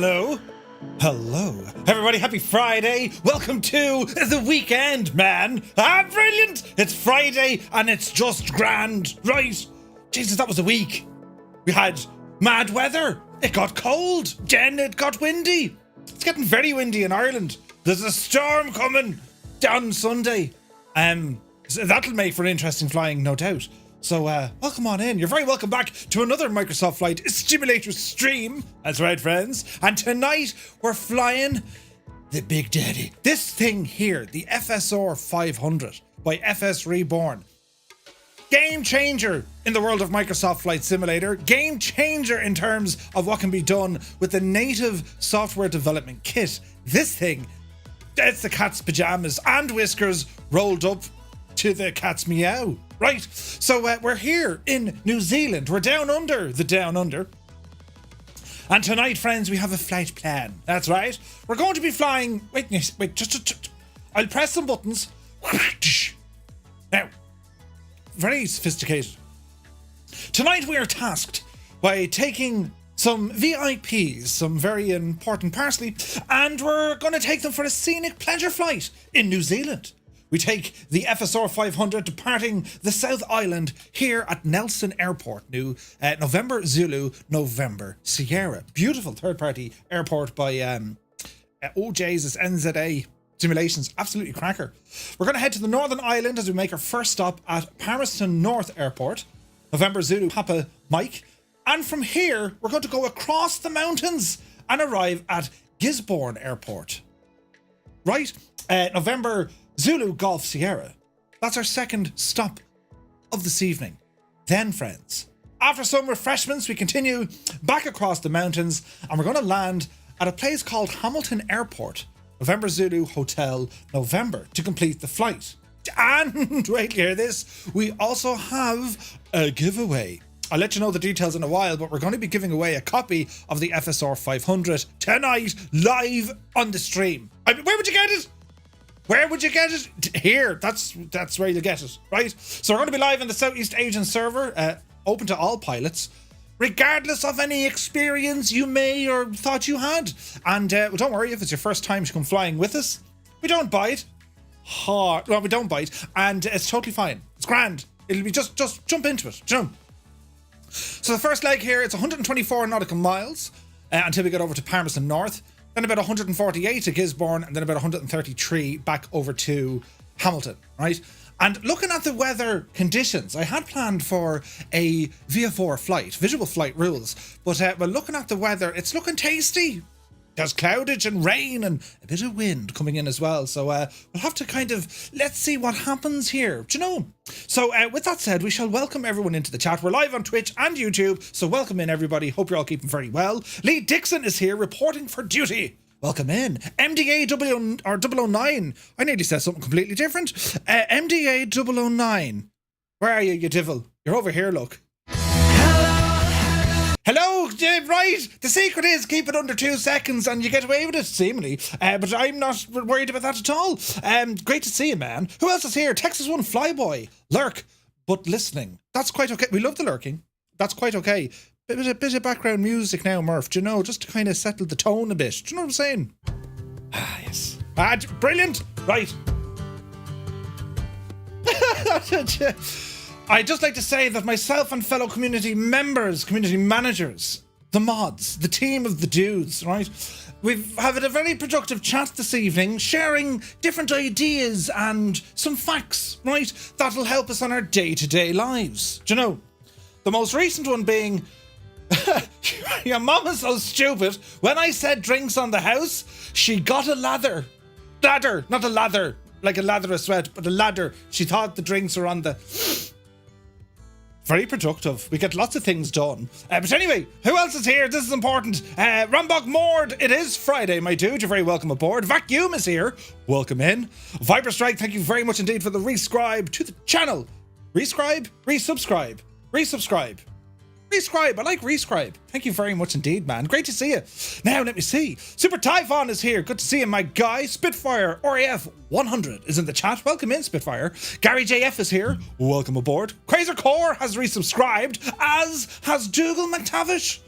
Hello? Hello. Everybody, happy Friday. Welcome to the weekend, man. Brilliant. It's Friday and it's just grand. Right. Jesus, that was a week. We had mad weather. It got cold. Then it got windy. It's getting very windy in Ireland. There's a storm coming down Sunday. So that'll make for interesting flying, no doubt. So, welcome on in. You're very welcome back to another Microsoft Flight Simulator stream. That's right, friends. And tonight, we're flying the Big Daddy. This thing here, the FSR500 by FSReborn. Game changer in the world of Microsoft Flight Simulator. Game changer in terms of what can be done with the native software development kit. This thing, it's the cat's pajamas and whiskers rolled up to the cat's meow. Right, so we're here in New Zealand. We're down under the down under. And tonight, friends, we have a flight plan. That's right. We're going to be flying... Wait, just I'll press some buttons. Now, very sophisticated. Tonight we are tasked by taking some VIPs, some very important parsley, and we're going to take them for a scenic pleasure flight in New Zealand. We take the FSR500 departing the South Island here at Nelson Airport, November Zulu, November Sierra. Beautiful third-party airport by Jesus NZA Simulations. Absolutely cracker. We're going to head to the Northern Island as we make our first stop at Palmerston North Airport, November Zulu, Papa Mike. And from here, we're going to go across the mountains and arrive at Gisborne Airport. Right? November Zulu Golf Sierra. That's our second stop of this evening. Then, friends, after some refreshments, we continue back across the mountains and we're going to land at a place called Hamilton Airport, November Zulu Hotel, November, to complete the flight. And wait, hear this, we also have a giveaway. I'll let you know the details in a while, but we're going to be giving away a copy of the FSR500 tonight, live on the stream. Where would you get it? Where would you get it? Here. That's where you'll get it, right? So we're going to be live in the Southeast Asian server, open to all pilots, regardless of any experience you may or thought you had. And well, don't worry if it's your first time to come flying with us. We don't bite. Well, we don't bite, and it's totally fine. It's grand. It'll be just jump into it. Jump. So the first leg here, it's 124 nautical miles until we get over to Palmerston North. Then about 148 to Gisborne, and then about 133 back over to Hamilton, right? And looking at the weather conditions, I had planned for a VFR flight, visual flight rules, but looking at the weather, it's looking tasty. There's cloudage and rain and a bit of wind coming in as well. So we'll have to let's see what happens here. Do you know? So with that said, we shall welcome everyone into the chat. We're live on Twitch and YouTube. So welcome in, everybody. Hope you're all keeping very well. Lee Dixon is here reporting for duty. Welcome in. MDA 009. I nearly said something completely different. MDA 009. Where are you, you devil? You're over here, look. Hello, right? The secret is keep it under 2 seconds and you get away with it, seemingly. But I'm not worried about that at all. Great to see you, man. Who else is here? Texas One Flyboy. Lurk, but listening. That's quite okay. We love the lurking. That's quite okay. Bit of background music now, Murph. Do you know, just to kind of settle the tone a bit. Do you know what I'm saying? Ah, yes. Brilliant. Right. I'd just like to say that myself and fellow community members, community managers, the mods, the team of the dudes, right? We've had a very productive chat this evening, sharing different ideas and some facts, right? That'll help us on our day-to-day lives. Do you know? The most recent one being, your mom is so stupid. When I said drinks on the house, she got a ladder. Ladder, not a lather, like a lather of sweat, but a ladder. She thought the drinks were on the... Very productive. We get lots of things done. But anyway, who else is here? This is important. Rambok Mord, it is Friday, my dude. You're very welcome aboard. Vacuum is here. Welcome in. Viper Strike, thank you very much indeed for the rescribe to the channel. Rescribe? Resubscribe. Resubscribe. Rescribe. I like rescribe. Thank you very much indeed, man. Great to see you. Now, let me see. Super Typhon is here. Good to see you, my guy. Spitfire RAF 100 is in the chat. Welcome in, Spitfire. Gary JF is here. Welcome aboard. Crazer Core has resubscribed, as has Dougal McTavish.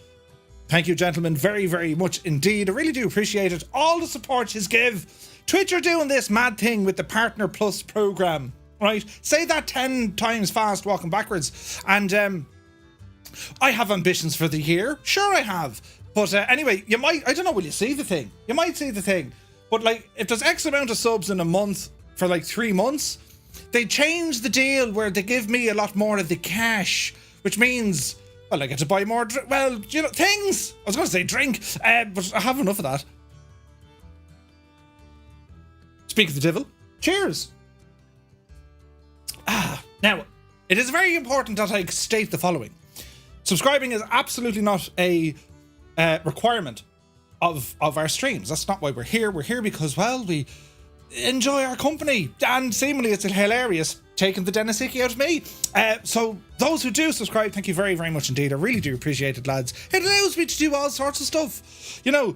Thank you, gentlemen, very, very much indeed. I really do appreciate it. All the support you give. Twitch are doing this mad thing with the Partner Plus program, right? Say that 10 times fast walking backwards. And I have ambitions for the year. Sure I have. But anyway, you might, I don't know, will you see the thing? You might see the thing. But like, if there's X amount of subs in a month for like 3 months, they change the deal where they give me a lot more of the cash, which means, well, I get to buy more, things. I was going to say drink, but I have enough of that. Speak of the devil, cheers. Now, it is very important that I state the following. Subscribing is absolutely not a requirement of our streams. That's not why we're here. We're here because, well, we enjoy our company, and seemingly it's hilarious taking the Dennis Hickey out of me. So those who do subscribe, thank you very, very much indeed. I really do appreciate it, lads. It allows me to do all sorts of stuff, you know,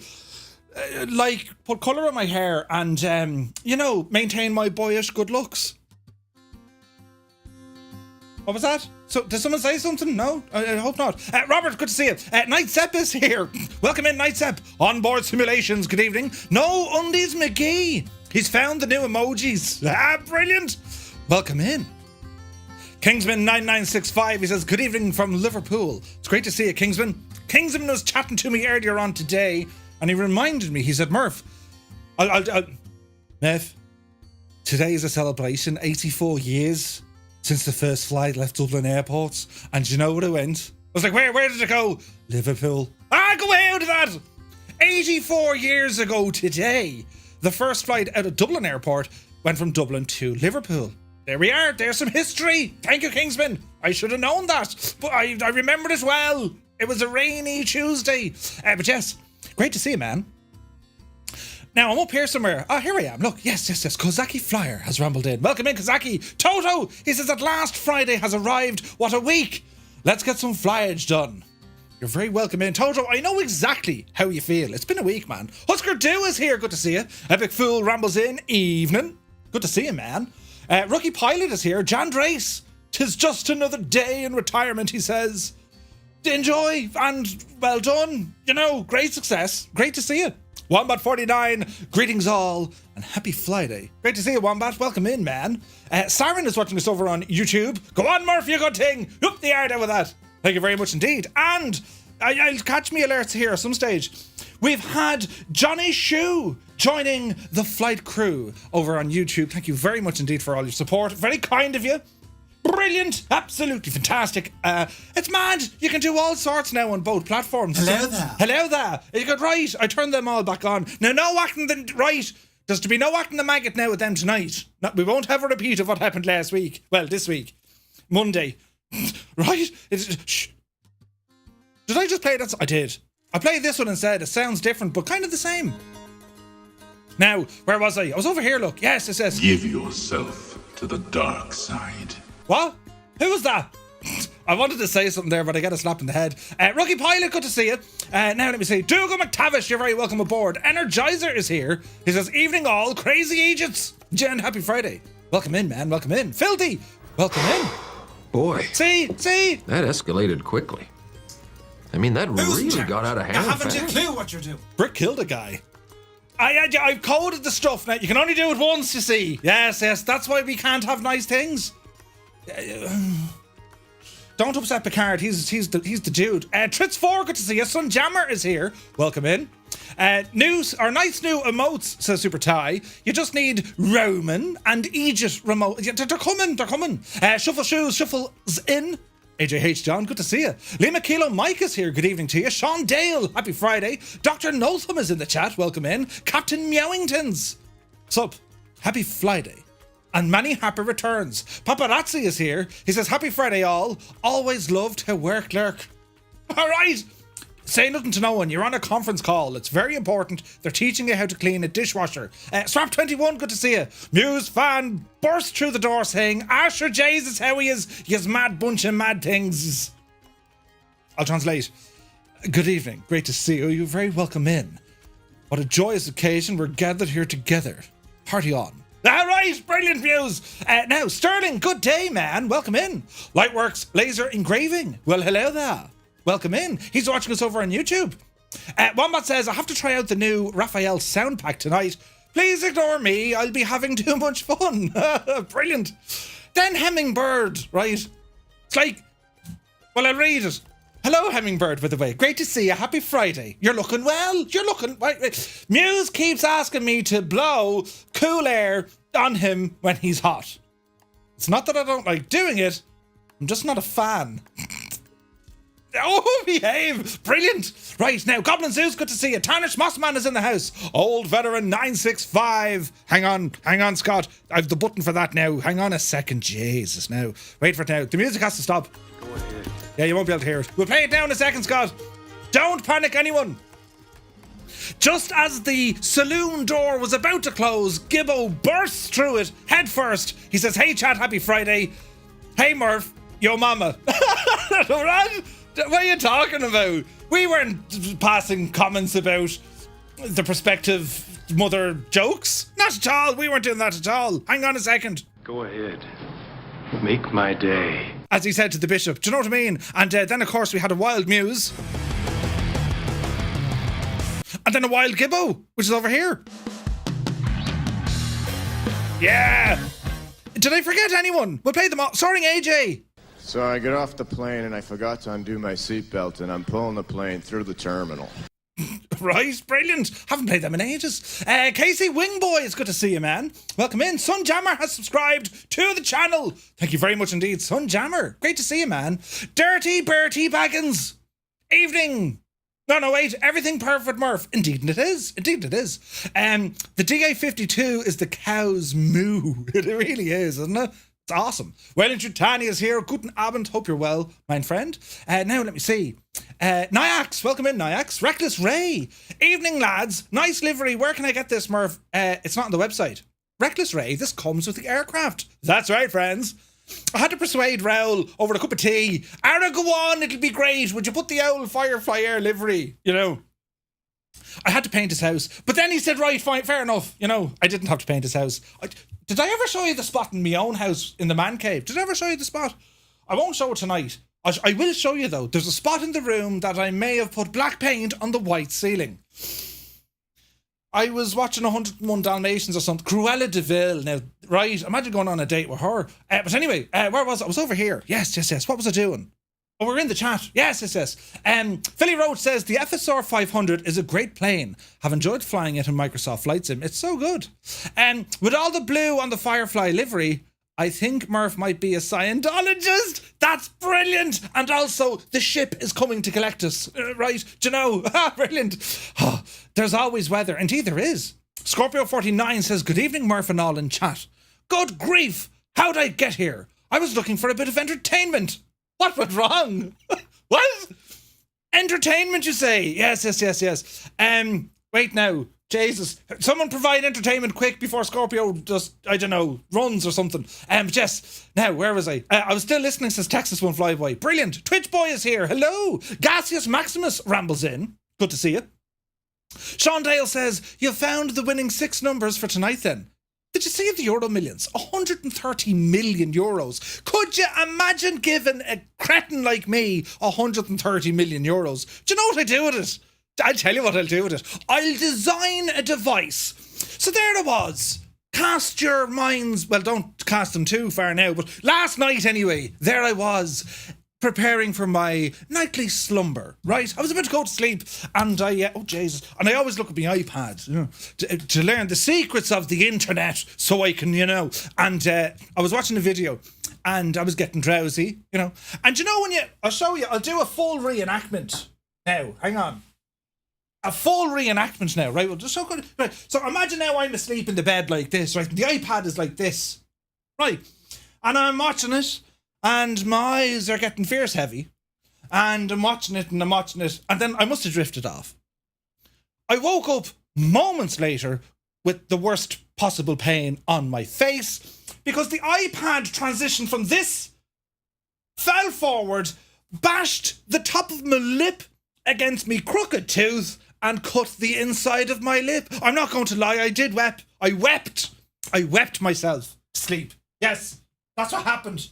like put colour in my hair and you know, maintain my boyish good looks. What was that? So, did someone say something? No? I hope not. Robert, good to see you. Night Sepp is here. Welcome in, Night Sepp. Onboard simulations, good evening. No Undies McGee. He's found the new emojis. Brilliant. Welcome in. Kingsman9965, he says, good evening from Liverpool. It's great to see you, Kingsman. Kingsman was chatting to me earlier on today, and he reminded me, he said, Murph, Murph, today is a celebration, 84 years since the first flight left Dublin Airport, and you know where it went? I was like, where did it go? Liverpool. Go out of that! 84 years ago today, the first flight out of Dublin Airport went from Dublin to Liverpool. There we are, there's some history. Thank you, Kingsman. I should have known that, but I remembered it well. It was a rainy Tuesday. But yes, great to see you, man. Now, I'm up here somewhere. Here I am. Look, yes. Kozaki Flyer has rumbled in. Welcome in, Kozaki. Toto, he says, at last Friday has arrived. What a week. Let's get some flyage done. You're very welcome in. Toto, I know exactly how you feel. It's been a week, man. Husker Do is here. Good to see you. Epic Fool rambles in. Evening. Good to see you, man. Rookie Pilot is here. Jan Drace. 'Tis just another day in retirement, he says. Enjoy and well done. You know, great success. Great to see you. Wombat49, greetings all, and happy Friday. Great to see you, Wombat. Welcome in, man. Siren is watching us over on YouTube. Go on, Murphy, you good thing. Whoop the yard out with that. Thank you very much indeed. And I'll catch me alerts here at some stage. We've had Johnny Shue joining the flight crew over on YouTube. Thank you very much indeed for all your support. Very kind of you. Brilliant, absolutely fantastic. It's mad. You can do all sorts now on both platforms. Hello there. You got right. I turned them all back on. Now, no acting the right. There's to be no acting the maggot now with them tonight. No, we won't have a repeat of what happened last week. Well, this week, Monday. Right? Shh. Did I just play that? I did. I played this one instead. It sounds different, but kind of the same. Now, where was I? I was over here. Look. Yes, it says. Give yourself to the dark side. What? Who was that? I wanted to say something there, but I got a slap in the head. Rookie Pilot, good to see you. Now let me see. Dougal McTavish, you're very welcome aboard. Energizer is here. He says, evening all, crazy agents. Jen, happy Friday. Welcome in, man. Welcome in. Filthy, welcome in. Boy. See? That escalated quickly. I mean, that really got out of hand. I haven't a clue what you're doing. Brick killed a guy. I've coded the stuff now. You can only do it once, you see. Yes, that's why we can't have nice things. Don't upset Picard. He's the dude. Tritz4, good to see you. Sun Jammer is here. Welcome in. Nice new emotes, says Super Ty. You just need Roman and Aegis remote. They're coming. Shuffle Shoes, Shuffles in. AJH John, good to see you. Lima Kilo Mike is here. Good evening to you. Sean Dale, happy Friday. Dr. Notham is in the chat. Welcome in. Captain Meowingtons. Sup? Happy Friday. And many happy returns. Paparazzi is here. He says, happy Friday all. Always loved her work lurk. All right. Say nothing to no one. You're on a conference call. It's very important. They're teaching you how to clean a dishwasher. Swap21, good to see you. Muse fan burst through the door saying, Asher Jays is how he is. He's mad bunch of mad things. I'll translate. Good evening. Great to see you. You're very welcome in. What a joyous occasion. We're gathered here together. Party on. All right, brilliant views. Now, Sterling, good day, man. Welcome in. Lightworks Laser Engraving. Well, hello there. Welcome in. He's watching us over on YouTube. Wombat says, I have to try out the new Raphael sound pack tonight. Please ignore me. I'll be having too much fun. Brilliant. Then Hemmingbird, right? It's like, well, I'll read it. Hello, Hemmingbird, by the way. Great to see you. Happy Friday. You're looking well. You're looking... Wait. Muse keeps asking me to blow cool air on him when he's hot. It's not that I don't like doing it. I'm just not a fan. Oh, behave. Brilliant. Right, now, Goblin Zeus, good to see you. Tarnish Mossman is in the house. Old veteran 965. Hang on, Scott. I've the button for that now. Hang on a second. Jesus, now. Wait for it now. The music has to stop. Go ahead. Yeah, you won't be able to hear it. We'll play it down in a second, Scott. Don't panic, anyone. Just as the saloon door was about to close, Gibbo bursts through it head first. He says, hey, chat, happy Friday. Hey, Murph, yo mama. What are you talking about? We weren't passing comments about the prospective mother jokes. Not at all. We weren't doing that at all. Hang on a second. Go ahead. Make my day. As he said to the bishop. Do you know what I mean? And then, of course, we had a wild Muse. And then a wild Gibbo, which is over here. Yeah. Did I forget anyone? We'll play them all. Soaring AJ. So I get off the plane and I forgot to undo my seatbelt and I'm pulling the plane through the terminal. Right, brilliant. Haven't played them in ages. Casey Wingboy, it's good to see you, man. Welcome in. Sunjammer has subscribed to the channel. Thank you very much indeed, Sunjammer. Great to see you, man. Dirty Bertie Baggins. Evening. No, wait. Everything perfect, Murph. Indeed it is. Indeed it is. The DA52 is the cow's moo. It really is, isn't it? It's awesome. Wellington Tani is here. Guten Abend. Hope you're well, my friend. Now, let me see. Nyax. Welcome in, Nyax. Reckless Ray. Evening, lads. Nice livery. Where can I get this, Murph? It's not on the website. Reckless Ray, this comes with the aircraft. That's right, friends. I had to persuade Raoul over a cup of tea. Ara, go on. It'll be great. Would you put the owl FireFly air livery? You know. I had to paint his house. But then he said, right, fine, fair enough. You know, I didn't have to paint his house. Did I ever show you the spot in my own house in the man cave? Did I ever show you the spot? I won't show it tonight. I will show you, though. There's a spot in the room that I may have put black paint on the white ceiling. I was watching 101 Dalmatians or something. Cruella de Vil. Now, right, imagine going on a date with her. But anyway, where was I? I was over here. Yes. What was I doing? Oh, we're in the chat. Yes. Philly Roach says, the FSR500 is a great plane. Have enjoyed flying it in Microsoft Flight Sim. It's so good. With all the blue on the FireFly livery, I think Murph might be a Scientologist. That's brilliant. And also, the ship is coming to collect us. Right? Do you know? Brilliant. There's always weather. Indeed, there is. Scorpio49 says, good evening, Murph and all in chat. Good grief. How'd I get here? I was looking for a bit of entertainment. What went wrong? What? Entertainment, you say? Yes. Wait now. Jesus. Someone provide entertainment quick before Scorpio just, I don't know, runs or something. Yes. Now, where was I? I was still listening, says Texas One Flyboy. Brilliant. Twitch Boy is here. Hello. Gaseous Maximus rambles in. Good to see you. Sean Dale says, you found the winning 6 numbers for tonight then. Did you see the Euro Millions? 130 million euros. Could you imagine giving a cretin like me 130 million euros? Do you know what I do with it? I'll tell you what I'll do with it. I'll design a device. So there it was. Cast your minds, well, don't cast them too far now, but last night anyway, there I was, preparing for my nightly slumber, right? I was about to go to sleep, and I always look at my iPad, you know, to learn the secrets of the internet, so I can, you know, and I was watching a video, and I was getting drowsy, you know, and you know I'll show you, I'll do a full reenactment now, hang on. A full reenactment now, right? Well, just so good. Right. So imagine now I'm asleep in the bed like this, right? The iPad is like this, right? And I'm watching it, and my eyes are getting fierce heavy, and I'm watching it, and then I must have drifted off. I woke up moments later with the worst possible pain on my face because the iPad transitioned from this, fell forward, bashed the top of my lip against me crooked tooth, and cut the inside of my lip. I'm not going to lie, I did weep. I wept myself. Sleep. Yes, that's what happened.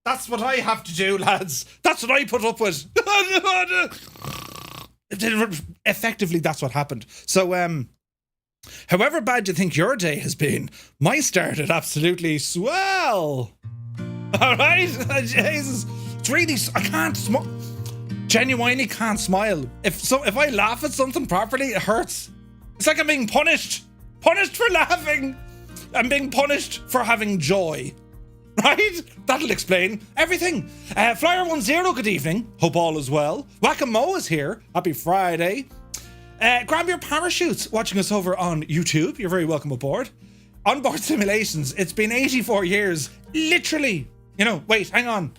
That's what I have to do, lads. That's what I put up with. Effectively, that's what happened. So, however bad you think your day has been, mine started absolutely swell. All right? Jesus. It's really, I can't smile. Genuinely can't smile. If I laugh at something properly, it hurts. It's like I'm being punished. Punished for laughing. I'm being punished for having joy. Right? That'll explain everything. Flyer10, good evening. Hope all is well. Whack-a-mo is here. Happy Friday. Grab your parachutes watching us over on YouTube. You're very welcome aboard. Onboard simulations. It's been 84 years. Literally. Wait, hang on.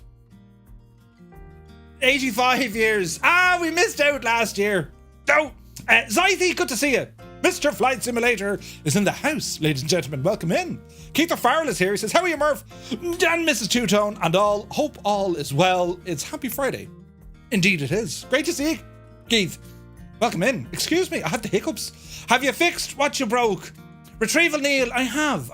85 years. We missed out last year. Oh, Zythy, good to see you. Mr. Flight Simulator is in the house, ladies and gentlemen. Welcome in. Keith the Farrell is here. He says, how are you, Murph? And Mrs. Two-Tone and all. Hope all is well. It's Happy Friday. Indeed it is. Great to see you, Keith. Welcome in. Excuse me, I had the hiccups. Have you fixed what you broke? Retrieval Neil, I have.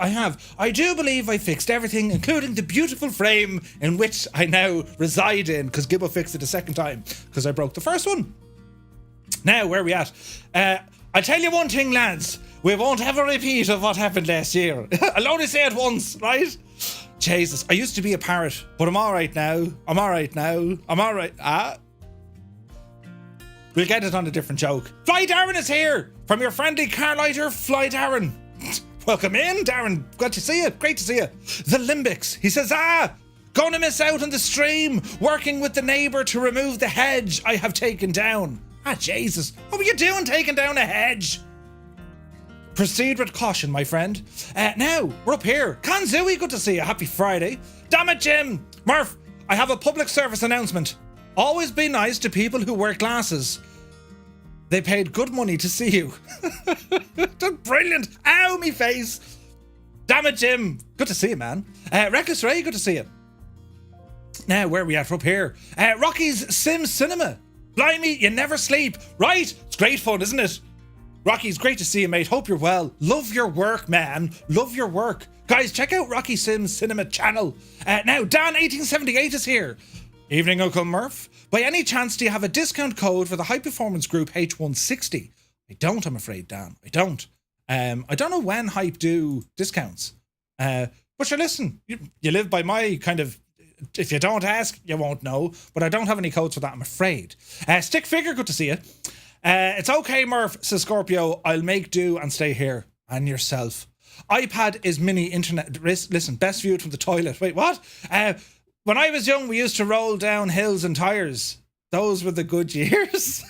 I do believe I fixed everything, including the beautiful frame in which I now reside in, because Gibbo fixed it a second time, because I broke the first one. Now, where are we at? I'll tell you one thing, lads. We won't have a repeat of what happened last year. I'll only say it once, right? Jesus, I used to be a parrot, but I'm all right now. I'm all right. We'll get it on a different joke. Fly Darren is here from your friendly car lighter, Fly Darren. Welcome in, Darren. Good to see you. Great to see you. The Limbics. He says, gonna miss out on the stream, working with the neighbour to remove the hedge I have taken down. Jesus. What were you doing taking down a hedge? Proceed with caution, my friend. Now, we're up here. Kanzui, good to see you. Happy Friday. Damn it, Jim. Murph, I have a public service announcement. Always be nice to people who wear glasses. They paid good money to see you. That's brilliant. Ow, me face. Damn it, Jim. Good to see you, man. Reckless Ray, good to see you. Now, where are we at? We're up here. Rocky's Sim Cinema. Blimey, you never sleep. Right? It's great fun, isn't it? Rocky's great to see you, mate. Hope you're well. Love your work, man. Love your work. Guys, check out Rocky Sim's Cinema channel. Now, Dan1878 is here. Evening, Uncle Murph. By any chance, do you have a discount code for the high performance group H160? I don't, I'm afraid, Dan. I don't. I don't know when Hype do discounts. But sure, listen, you live by my kind of, if you don't ask, you won't know. But I don't have any codes for that, I'm afraid. Stick Figure, good to see you. It's okay, Murph, says Scorpio. I'll make do and stay here. And yourself. iPad is mini internet. Listen, best viewed from the toilet. Wait, what? When I was young, we used to roll down hills and tires. Those were the good years.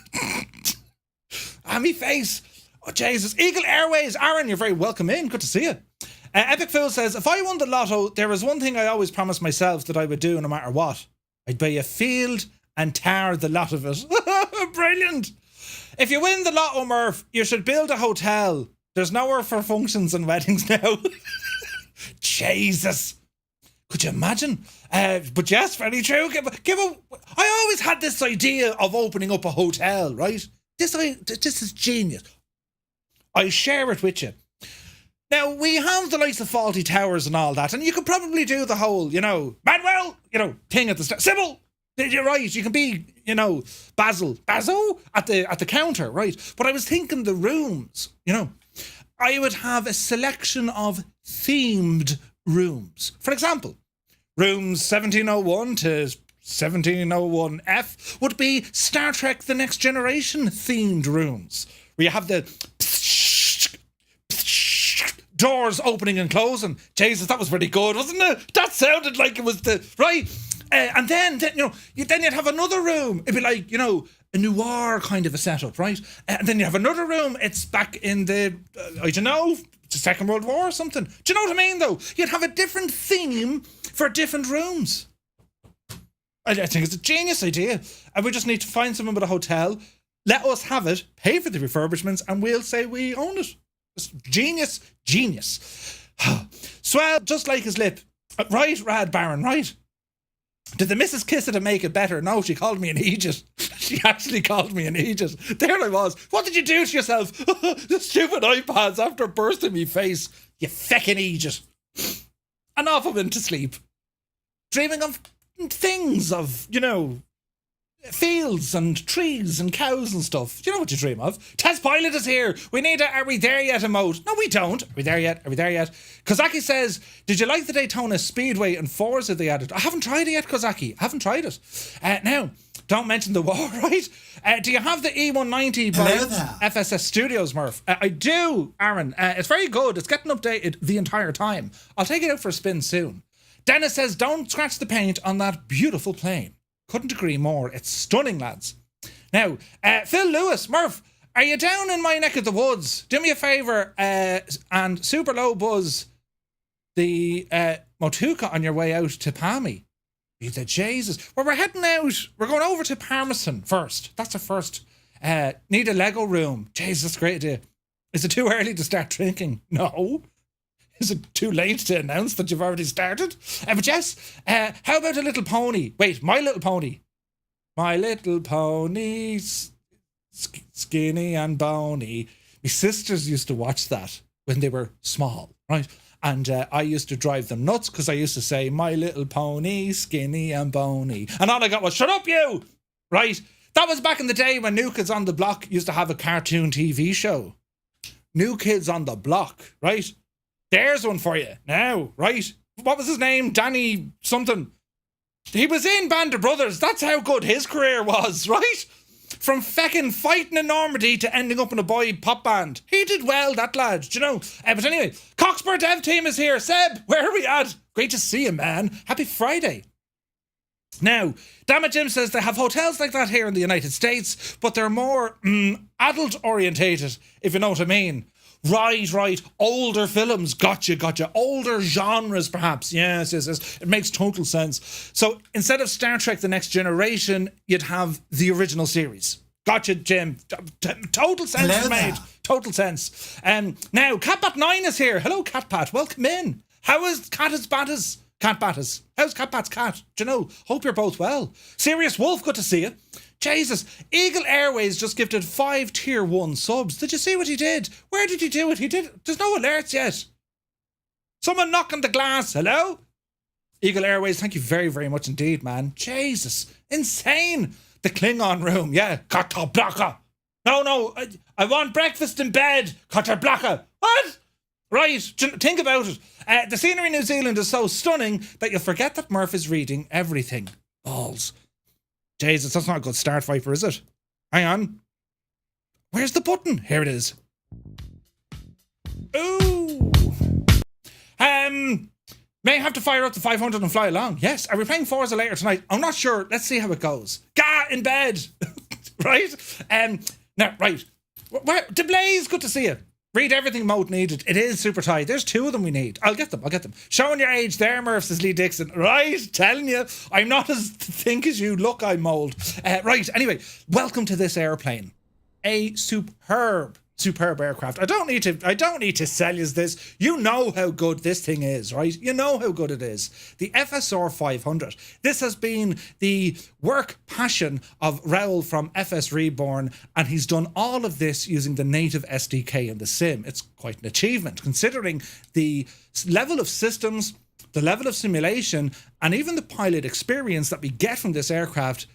Me face. Oh, Jesus. Eagle Airways. Aaron, you're very welcome in. Good to see you. Epic Phil says, if I won the lotto, there was one thing I always promised myself that I would do no matter what. I'd buy a field and tar the lot of it. Brilliant. If you win the lotto, Murph, you should build a hotel. There's nowhere for functions and weddings now. Jesus. Could you imagine? But yes, very true. I always had this idea of opening up a hotel, right? This is genius. I share it with you. Now, we have the likes of Faulty Towers and all that, and you could probably do the whole, Manuel, thing at the start. Sybil, you're right, you can be, Basil at the counter, right? But I was thinking the rooms, I would have a selection of themed rooms. For example, rooms 1701 to 1701F would be Star Trek The Next Generation themed rooms, where you have the doors opening and closing. Jesus, that was pretty good, wasn't it? That sounded like it was the right. And then you'd have another room. It'd be like a noir kind of a setup, right? And then you have another room. It's back in the I don't know, the Second World War or something. Do you know what I mean? Though you'd have a different theme for different rooms. I think it's a genius idea, and we just need to find someone with a hotel. Let us have it, pay for the refurbishments, and we'll say we own it. Genius. Swell, just like his lip. Right, Rad Baron, right? Did the missus kiss it to make it better? No, she called me an Aegis. She actually called me an Aegis. There I was. What did you do to yourself? The stupid iPads after bursting me face. You feckin' Aegis. And off I went to sleep. Dreaming of things of, fields and trees and cows and stuff. Do you know what you dream of? Test pilot is here. We need a "Are we there yet" emote. No, we don't. Are we there yet? Are we there yet? Kozaki says, did you like the Daytona Speedway and Forza they added? I haven't tried it yet, Kozaki. I haven't tried it. Now, don't mention the war, right? Do you have the E190 by FSS Studios, Murph? I do, Aaron. It's very good. It's getting updated the entire time. I'll take it out for a spin soon. Dennis says, don't scratch the paint on that beautiful plane. Couldn't agree more. It's stunning, lads. Now, Phil Lewis, Murph, are you down in my neck of the woods? Do me a favour and super low buzz the Motuka on your way out to Palmy. He said, Jesus. Well, we're heading out. We're going over to Palmerston first. That's the first. Need a Lego room. Jesus, that's a great idea. Is it too early to start drinking? No. Is it too late to announce that you've already started? But yes, how about a little pony? Wait, My Little Pony. My Little Pony, skinny and bony. My sisters used to watch that when they were small, right? And I used to drive them nuts because I used to say, My Little Pony, skinny and bony. And all I got was, shut up, you! Right? That was back in the day when New Kids on the Block used to have a cartoon TV show. New Kids on the Block, right? There's one for you now, right? What was his name? Danny something. He was in Band of Brothers. That's how good his career was, right? From feckin' fighting in Normandy to ending up in a boy pop band. He did well, that lad, do you know? But anyway, Cockspur Dev Team is here. Seb, where are we at? Great to see you, man. Happy Friday. Now, Dammit Jim says they have hotels like that here in the United States, but they're more adult orientated, if you know what I mean. Right. Older films. Gotcha. Older genres, perhaps. Yes. It makes total sense. So instead of Star Trek The Next Generation, you'd have the original series. Gotcha, Jim. Total sense is made. Total sense. Now, Catbat9 is here. Hello, Catpat. Welcome in. How is Cat's Battas? Cat Battas. How's Catpat's cat? Do you know? Hope you're both well. Serious Wolf, good to see you. Jesus, Eagle Airways just gifted 5 tier 1 subs. Did you see what he did? Where did he do it? There's no alerts yet. Someone knock on the glass. Hello? Eagle Airways, thank you very, very much indeed, man. Jesus, insane. The Klingon room, yeah. Kata Blaka. No, I want breakfast in bed. Kata Blaka. What? Right, think about it. The scenery in New Zealand is so stunning that you'll forget that Murph is reading everything. Balls. Jesus, that's not a good start, Viper, is it? Hang on. Where's the button? Here it is. Ooh. May have to fire up the 500 and fly along. Yes. Are we playing Forza later tonight? I'm not sure. Let's see how it goes. In bed. Right? Now, right. DeBlaze, good to see you. Read everything mode needed. It is super tight. There's 2 of them we need. I'll get them. Showing your age there, Murph, says Lee Dixon. Right, telling you, I'm not as thick as you look, I'm old. Right, anyway, welcome to this airplane. A superb aircraft. I don't need to sell you this. You know how good this thing is, right? You know how good it is. The FSR500. This has been the work passion of Raoul from FSReborn, and he's done all of this using the native SDK in the sim. It's quite an achievement, considering the level of systems, the level of simulation, and even the pilot experience that we get from this aircraft.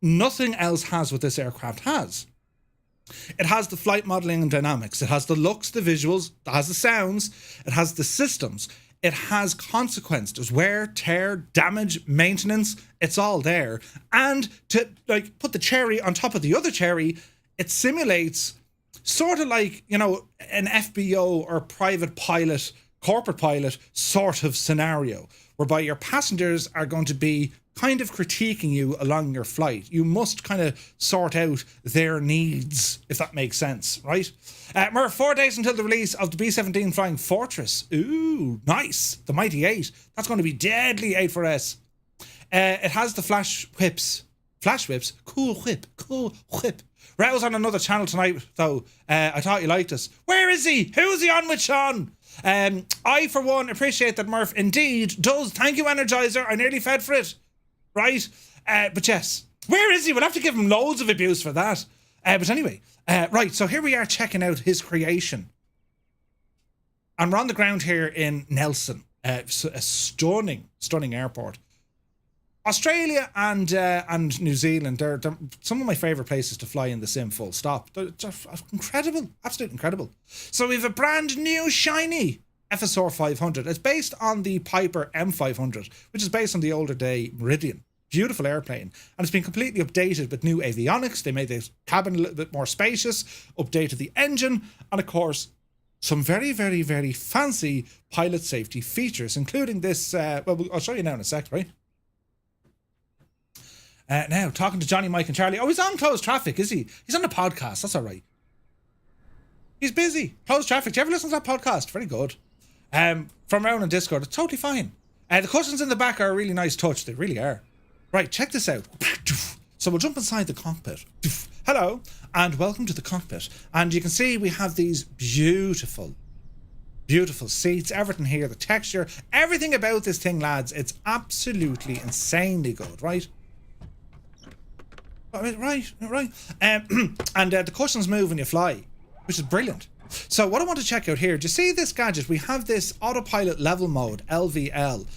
Nothing else has what this aircraft has. It has the flight modeling and dynamics. It has the looks, the visuals. It has the sounds. It has the systems. It has consequence. There's wear, tear, damage, maintenance. It's all there. And to put the cherry on top of the other cherry, it simulates sort of like, an FBO or private pilot, corporate pilot sort of scenario, whereby your passengers are going to be kind of critiquing you along your flight. You must kind of sort out their needs, if that makes sense, right? Murph, 4 days until the release of the B-17 Flying Fortress. Ooh, nice. The Mighty 8. That's going to be deadly 8-4S. It has the flash whips. Flash whips? Cool whip. Raoul's on another channel tonight, though. I thought you liked us. Where is he? Who's he on with, Sean? I, for one, appreciate that Murph indeed does. Thank you, Energizer. I nearly fed for it. Right? But yes. Where is he? We'll have to give him loads of abuse for that. But anyway. Right, so here we are checking out his creation. And we're on the ground here in Nelson. A stunning airport. Australia and New Zealand, they're some of my favourite places to fly in the sim, full stop. They're incredible, absolutely incredible. So we have a brand new shiny FSR500. It's based on the Piper M500, which is based on the older day Meridian. Beautiful airplane. And it's been completely updated with new avionics. They made the cabin a little bit more spacious, updated the engine, and of course, some very, very, very fancy pilot safety features, including this, well, I'll show you now in a sec, right? Now, talking to Johnny, Mike and Charlie. Oh, he's on closed traffic, is he? He's on the podcast, that's all right. He's busy. Closed traffic. Do you ever listen to that podcast? Very good. From around on Discord, it's totally fine. The cushions in the back are a really nice touch. They really are. Right, check this out. So we'll jump inside the cockpit. Hello, and welcome to the cockpit. And you can see we have these beautiful, beautiful seats. Everything here, the texture, everything about this thing, lads. It's absolutely insanely good, right? Right. And the cushions move when you fly, which is brilliant. So what I want to check out here, do you see this gadget? We have this autopilot level mode, LVL.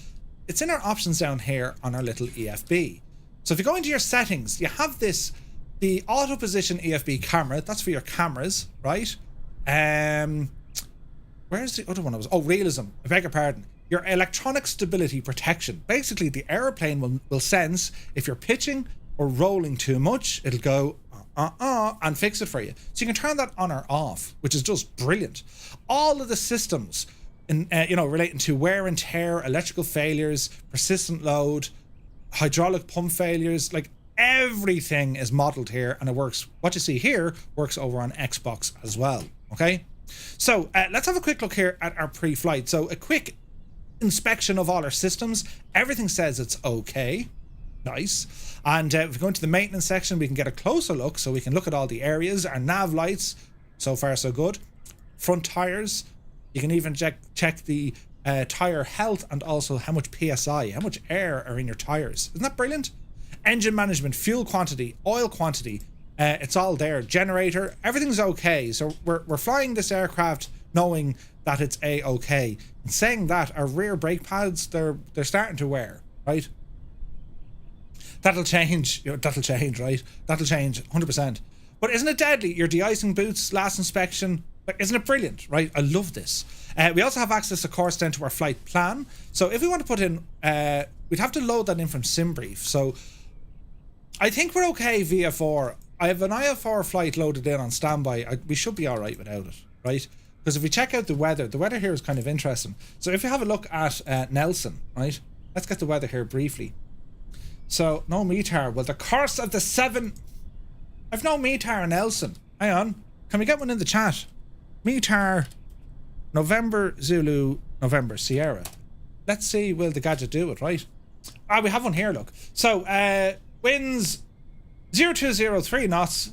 It's in our options down here on our little EFB. So if you go into your settings, you have this, the auto position EFB camera. That's for your cameras, right? Where's the other one? Oh, realism. I beg your pardon. Your electronic stability protection. Basically, the aeroplane will sense if you're pitching or rolling too much, it'll go and fix it for you. So you can turn that on or off, which is just brilliant. All of the systems, relating to wear and tear, electrical failures, persistent load, hydraulic pump failures, like everything is modeled here, and it works. What you see here works over on Xbox as well. Okay, so let's have a quick look here at our pre-flight. So a quick inspection of all our systems. Everything says it's okay. Nice. And if we go into the maintenance section, we can get a closer look, so we can look at all the areas. Our nav lights, so far so good. Front tires, you can even check the tire health and also how much PSI, how much air are in your tires. Isn't that brilliant? Engine management, fuel quantity, oil quantity, it's all there. Generator, everything's okay. So we're flying this aircraft knowing that it's a-okay. And saying that, our rear brake pads, they're starting to wear, right? That'll change, right? That'll change 100%. But isn't it deadly? Your de-icing boots, last inspection, isn't it brilliant, right? I love this. We also have access, of course, then to our flight plan. So if we want to put in, we'd have to load that in from SimBrief. So I think we're okay VFR. I have an IFR flight loaded in on standby. We should be all right without it, right? Because if we check out the weather here is kind of interesting. So if we have a look at Nelson, right? Let's get the weather here briefly. So, no METAR. Well, the curse of the 7... I've no METAR in Nelson. Hang on. Can we get one in the chat? METAR, November Zulu, November Sierra. Let's see, will the gadget do it, right? Ah, we have one here, look. So, winds 0203 knots.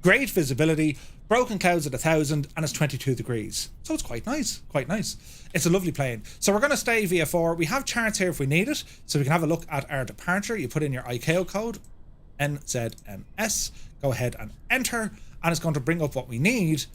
Great visibility. Broken clouds at 1,000 and it's 22 degrees. So it's quite nice, quite nice. It's a lovely plane. So we're going to stay VFR. We have charts here if we need it. So we can have a look at our departure. You put in your ICAO code, NZNS. Go ahead and enter. And it's going to bring up what we need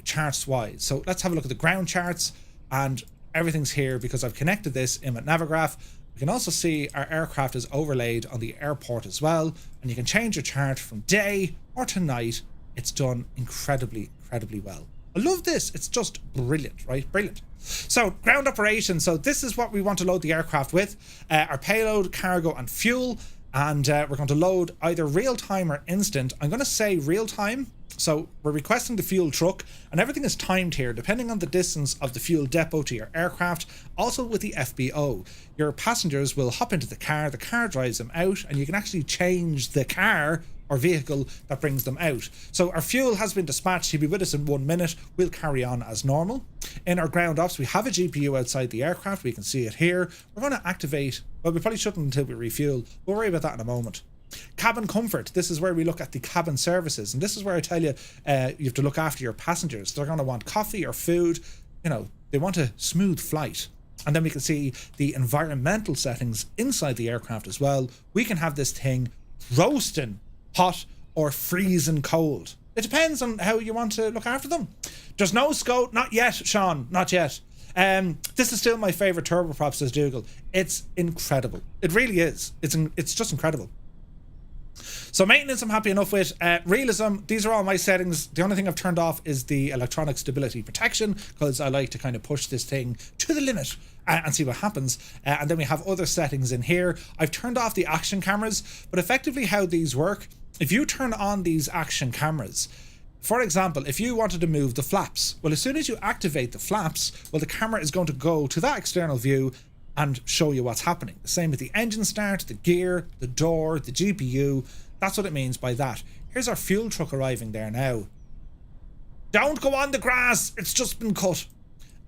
charts-wise. So let's have a look at the ground charts. And everything's here because I've connected this in with Navigraph. We can also see our aircraft is overlaid on the airport as well. And you can change your chart from day or to night. It's done incredibly well. I love this. It's just brilliant, right? Brilliant. So ground operations. So this is what we want to load the aircraft with. Our payload, cargo and fuel. And we're going to load either real time or instant. I'm going to say real time. So we're requesting the fuel truck and everything is timed here depending on the distance of the fuel depot to your aircraft. Also with the FBO, your passengers will hop into the car drives them out and you can actually change the car or vehicle that brings them out. So our fuel has been dispatched. He'll be with us in 1 minute. We'll carry on as normal. In our ground ops, we have a GPU outside the aircraft. We can see it here. We're going to activate, well, we probably shouldn't until we refuel. We'll worry about that in a moment. Cabin comfort. This is where we look at the cabin services. And this is where I tell you, you have to look after your passengers. They're going to want coffee or food. You know, they want a smooth flight. And then we can see the environmental settings inside the aircraft as well. We can have this thing roasting hot or freezing cold. It depends on how you want to look after them. There's no scope, not yet, Sean, not yet. This is still my favorite turboprop, says Dougal. It's incredible. It really is. It's just incredible. So maintenance I'm happy enough with. Realism, these are all my settings. The only thing I've turned off is the electronic stability protection, because I like to kind of push this thing to the limit and see what happens. And then we have other settings in here. I've turned off the action cameras, but effectively how these work, if you turn on these action cameras, for example, if you wanted to move the flaps, well, as soon as you activate the flaps, well, the camera is going to go to that external view and show you what's happening. The same with the engine start, the gear, the door, the GPU. That's what it means by that. Here's our fuel truck arriving there now. Don't go on the grass, it's just been cut.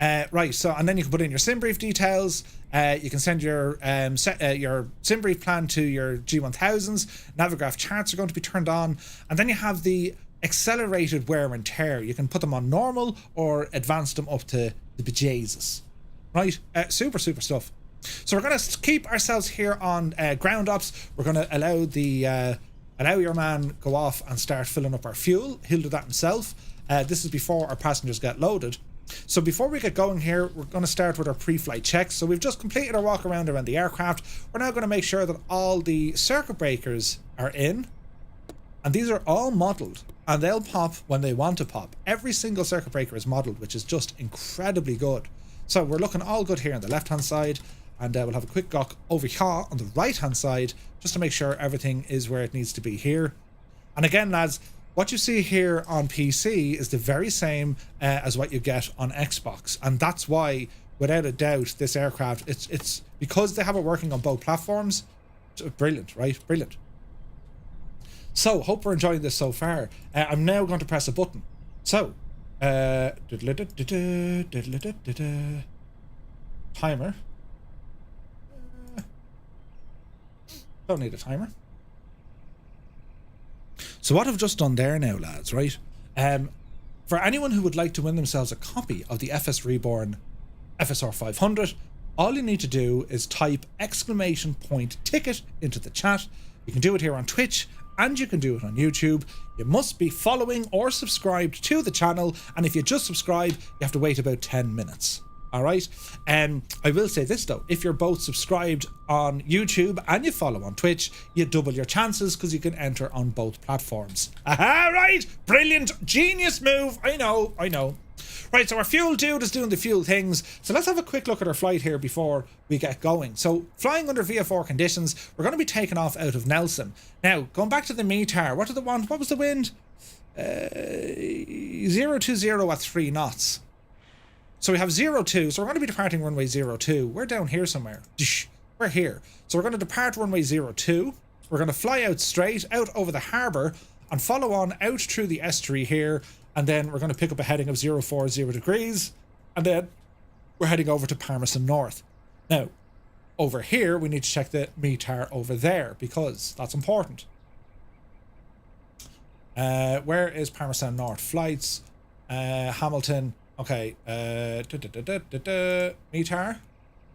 Right, so, and then you can put in your sim brief details. You can send your sim brief plan to your G1000s. Navigraph charts are going to be turned on. And then you have the accelerated wear and tear. You can put them on normal or advance them up to the bejesus. Right, super stuff. So we're going to keep ourselves here on ground ops. We're going to allow the allow your man go off and start filling up our fuel. He'll do that himself. This is before our passengers get loaded. So before we get going here, we're going to start with our pre-flight checks. So we've just completed our walk around the aircraft. We're now going to make sure that all the circuit breakers are in. And these are all modelled, and they'll pop when they want to pop. Every single circuit breaker is modelled, which is just incredibly good. So we're looking all good here on the left-hand side, and we'll have a quick gawk over here on the right-hand side, just to make sure everything is where it needs to be here. And again, lads, what you see here on PC is the very same as what you get on Xbox, and that's why, without a doubt, this aircraft, it's because they have it working on both platforms. Brilliant, right? Brilliant. So, hope we're enjoying this so far. I'm now going to press a button. So, timer. Don't need a timer. So what I've just done there now, lads, right? For anyone who would like to win themselves a copy of the FSReborn FSR500, all you need to do is type !ticket into the chat. You can do it here on Twitch, and you can do it on YouTube. You must be following or subscribed to the channel, and if you just subscribe, you have to wait about 10 minutes. Alright, I will say this though, if you're both subscribed on YouTube and you follow on Twitch, you double your chances because you can enter on both platforms. Aha, right, brilliant, genius move, I know. Right, so our fuel dude is doing the fuel things, so let's have a quick look at our flight here before we get going. So, flying under VFR conditions, we're going to be taking off out of Nelson. Now, going back to the METAR, what was the wind? 020 at 3 knots. So we have 02, so we're going to be departing runway 02. We're down here somewhere. We're here. So we're going to depart runway 02. We're going to fly out straight, out over the harbour, and follow on out through the estuary here, and then we're going to pick up a heading of 040 degrees, and then we're heading over to Palmerston North. Now, over here, we need to check the METAR over there, because that's important. Where is Palmerston North? Flights, Hamilton... Okay, METAR,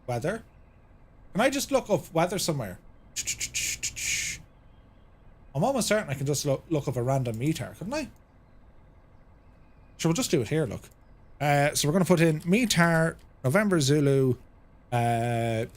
weather. Can I just look up weather somewhere? I'm almost certain I can just look up a random METAR, couldn't I? Sure, we'll just do it here, look. So we're going to put in METAR, November Zulu, PM.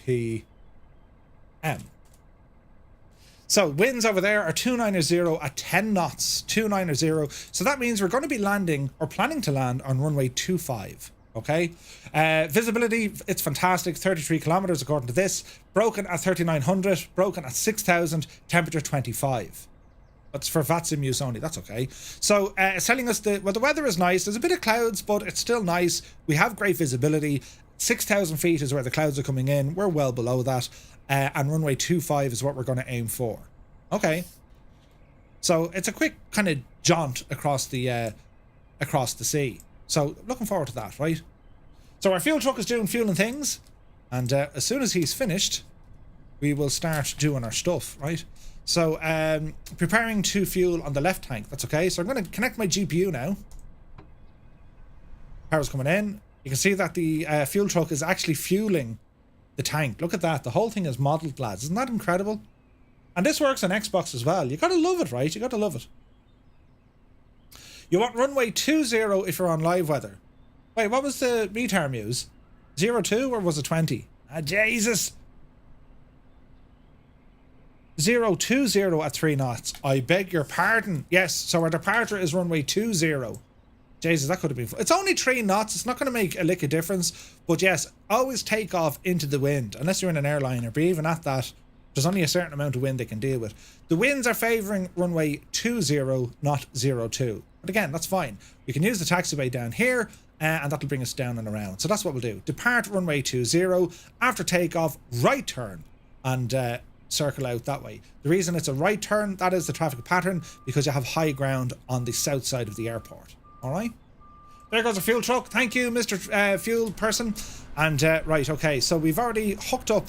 So winds over there are 290 at 10 knots, 290. So that means we're going to be landing, or planning to land, on runway 25. Okay. Visibility, it's fantastic. 33 kilometers according to this. Broken at 3,900. Broken at 6,000. Temperature 25. That's for VATSIM use only. That's okay. So it's telling us the weather is nice. There's a bit of clouds, but it's still nice. We have great visibility. 6,000 feet is where the clouds are coming in. We're well below that. And runway 25 is what we're going to aim for. Okay. So it's a quick kind of jaunt across the sea. So looking forward to that, right? So our fuel truck is doing fueling things. And as soon as he's finished, we will start doing our stuff, right? So preparing to fuel on the left tank. That's okay. So I'm going to connect my GPU now. Power's coming in. You can see that the fuel truck is actually fueling the tank. Look at that. The whole thing is modelled, lads. Isn't that incredible? And this works on Xbox as well. You gotta love it, right? You gotta love it. You want runway 20 if you're on live weather. Wait, what was the METAR muse? 02 or was it 20? Ah, Jesus. 020 at 3 knots. I beg your pardon. Yes, so our departure is runway 20. Jesus, that could have been fun. It's only 3 knots. It's not going to make a lick of difference. But yes, always take off into the wind. Unless you're in an airliner. But even at that, there's only a certain amount of wind they can deal with. The winds are favouring runway 20, not 02. But again, that's fine. We can use the taxiway down here. And that'll bring us down and around. So that's what we'll do. Depart runway 20. After takeoff, right turn. And circle out that way. The reason it's a right turn, that is the traffic pattern, because you have high ground on the south side of the airport. All right, there goes a fuel truck. Thank you, Mr. Fuel person. And right, okay, so we've already hooked up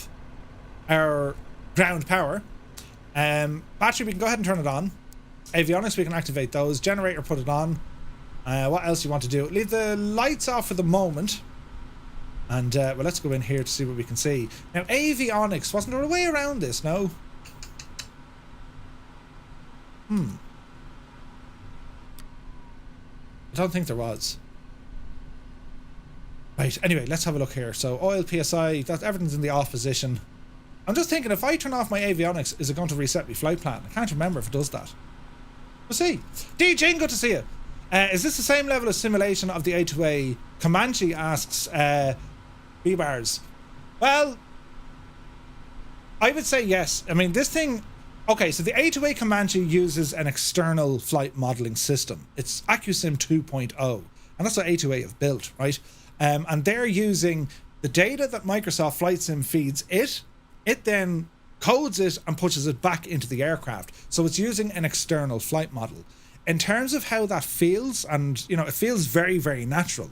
our ground power. Battery, we can go ahead and turn it on. Avionics, we can activate those. Generator, put it on. What else do you want to do? Leave the lights off for the moment. And well, let's go in here to see what we can see. Now, avionics, wasn't there a way around this? No. I don't think there was. Right, anyway, let's have a look here. So oil, PSI, that everything's in the off position. I'm just thinking, if I turn off my avionics, is it going to reset my flight plan? I can't remember if it does that. We'll see. DJ, good to see you. Is this the same level of simulation of the A2A? Comanche asks B-Bars. Well, I would say yes. I mean, this thing... Okay, so the A2A Comanche uses an external flight modelling system. It's AccuSim 2.0, and that's what A2A have built, right? And they're using the data that Microsoft Flight Sim feeds it. It then codes it and pushes it back into the aircraft. So it's using an external flight model. In terms of how that feels, and, you know, it feels very, very natural.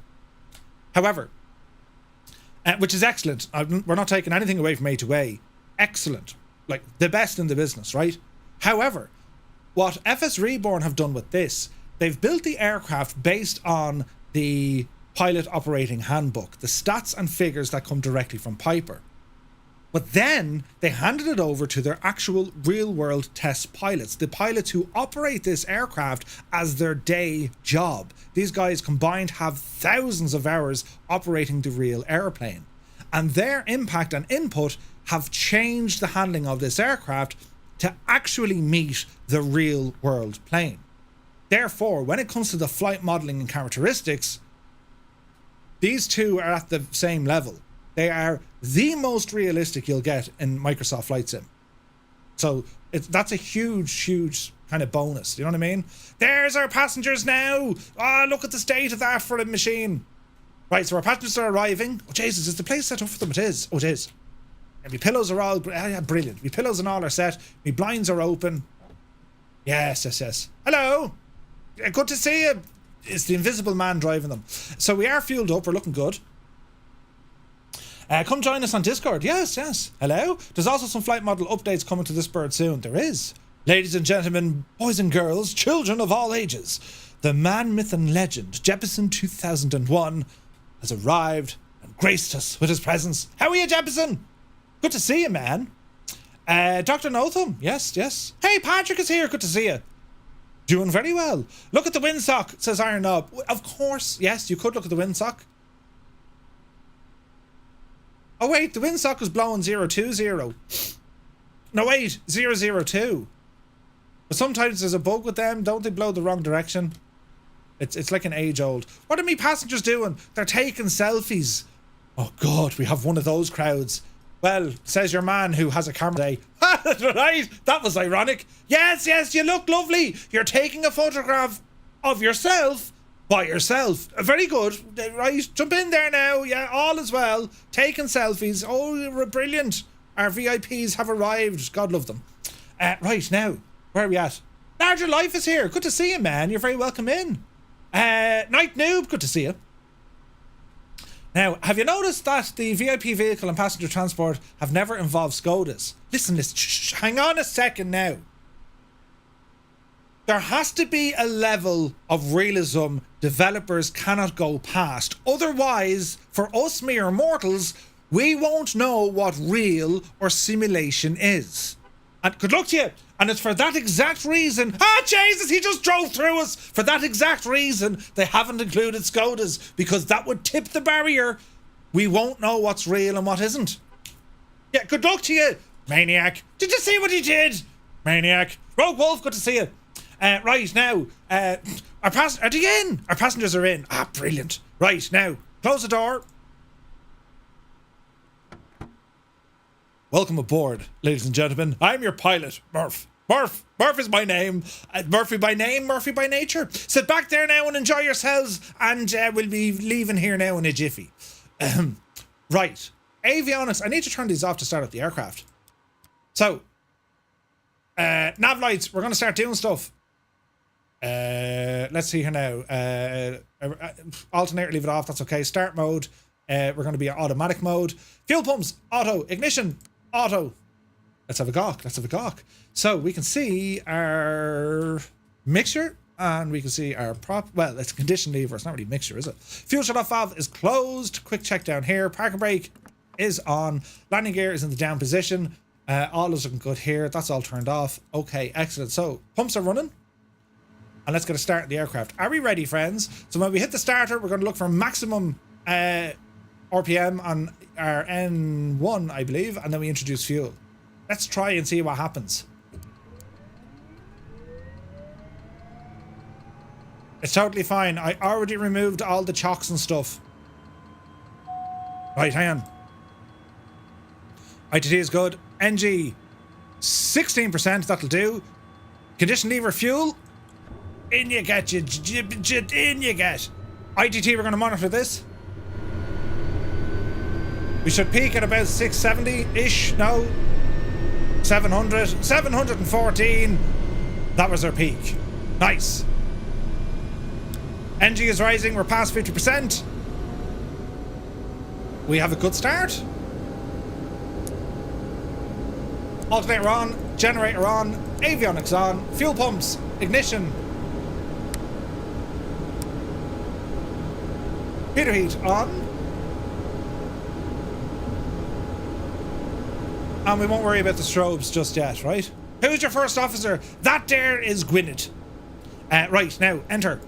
However, which is excellent. We're not taking anything away from A2A. Excellent. Like, the best in the business, right? However, what FSReborn have done with this, they've built the aircraft based on the pilot operating handbook, the stats and figures that come directly from Piper. But then they handed it over to their actual real-world test pilots, the pilots who operate this aircraft as their day job. These guys combined have thousands of hours operating the real airplane. And their impact and input have changed the handling of this aircraft to actually meet the real-world plane. Therefore, when it comes to the flight modelling and characteristics, these two are at the same level. They are the most realistic you'll get in Microsoft Flight Sim. So that's a huge, huge kind of bonus. You know what I mean? There's our passengers now. Ah, look at the state of that for a machine. Right, so our passengers are arriving. Oh, Jesus, is the place set up for them? It is. Oh, it is. And my pillows are all... brilliant. My pillows and all are set. My blinds are open. Yes, yes, yes. Hello. Good to see you. It's the invisible man driving them. So we are fueled up. We're looking good. Come join us on Discord. Yes, yes. Hello. There's also some flight model updates coming to this bird soon. There is. Ladies and gentlemen, boys and girls, children of all ages, the man, myth and legend, Jeppesen 2001, has arrived and graced us with his presence. How are you, Jeppesen? Good to see you, man. Dr. Notham. Yes, yes. Hey, Patrick is here. Good to see you. Doing very well. Look at the windsock, says Iron Knob. Of course, yes, you could look at the windsock. Oh wait, the windsock is blowing 020. No wait, 002. But sometimes there's a bug with them, don't they blow the wrong direction? It's like an age old. What are me passengers doing? They're taking selfies. Oh God, we have one of those crowds. Well, says your man who has a camera today. Right, that was ironic. Yes, yes, you look lovely. You're taking a photograph of yourself by yourself. Very good. Right, jump in there now. Yeah, all is well. Taking selfies. Oh, brilliant. Our VIPs have arrived. God love them. Right, now, where are we at? Larger Life is here. Good to see you, man. You're very welcome in. Night Noob, good to see you. Now, have you noticed that the VIP vehicle and passenger transport have never involved SCODAs? Listen, hang on a second now. There has to be a level of realism developers cannot go past. Otherwise, for us mere mortals, we won't know what real or simulation is. And good luck to you. And it's for that exact reason... Ah, Jesus, he just drove through us! For that exact reason, they haven't included SCODAs, because that would tip the barrier we won't know what's real and what isn't. Yeah, good luck to you, Maniac. Did you see what he did? Maniac. Rogue Wolf, good to see you. Right, now, are they in? Our passengers are in. Ah, brilliant. Right, now, close the door. Welcome aboard, ladies and gentlemen. I'm your pilot, Murph. Murph is my name. Murphy by name, Murphy by nature. Sit back there now and enjoy yourselves, and we'll be leaving here now in a jiffy. Right. Avionics. I need to turn these off to start up the aircraft. So, nav lights. We're going to start doing stuff. Let's see here now. Alternator, leave it off. That's okay. Start mode. We're going to be automatic mode. Fuel pumps. Auto. Ignition. Auto. Let's have a gawk. Let's have a gawk. So we can see our mixture and we can see our prop. Well, it's a condition lever. It's not really mixture, is it? Fuel shut-off valve is closed. Quick check down here. Parking brake is on. Landing gear is in the down position. All is looking good here. That's all turned off. Okay, excellent. So pumps are running. And let's get a start at the aircraft. Are we ready, friends? So when we hit the starter, we're going to look for maximum RPM on our N1, I believe, and then we introduce fuel. Let's try and see what happens. It's totally fine. I already removed all the chocks and stuff. Right, hang on. ITT is good. NG, 16%, that'll do. Condition lever fuel. In you get, you in you get. ITT, we're going to monitor this. We should peak at about 670-ish. No. 700. 714. That was our peak. Nice. NG is rising. We're past 50%. We have a good start. Alternator on. Generator on. Avionics on. Fuel pumps. Ignition. Heater heat on. And we won't worry about the strobes just yet, right? Who's your first officer? That there is Gwynedd. Right, now, enter.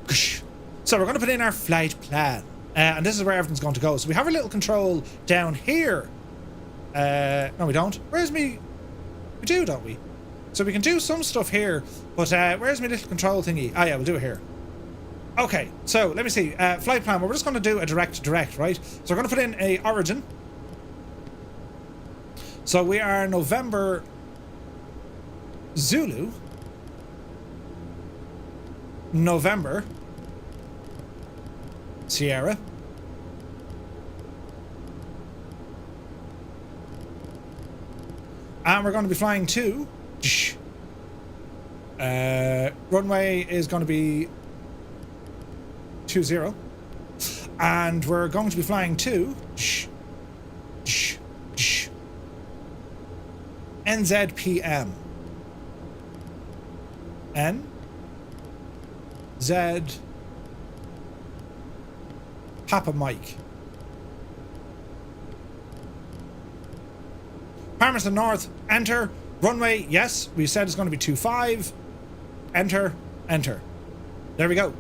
So we're going to put in our flight plan. And this is where everything's going to go. So we have a little control down here. No, we don't. Where's me? We do, don't we? So we can do some stuff here. But where's my little control thingy? Ah, yeah, we'll do it here. Okay, so let me see. Flight plan. Well, we're just going to do a direct, right? So we're going to put in a origin. So we are November Zulu. November Sierra. And we're going to be flying to runway is going to be 20. And we're going to be flying to NZPM. N Z Papa Mike. Palmerston North, enter. Runway, yes, we said it's going to be 25. Enter, enter. There we go.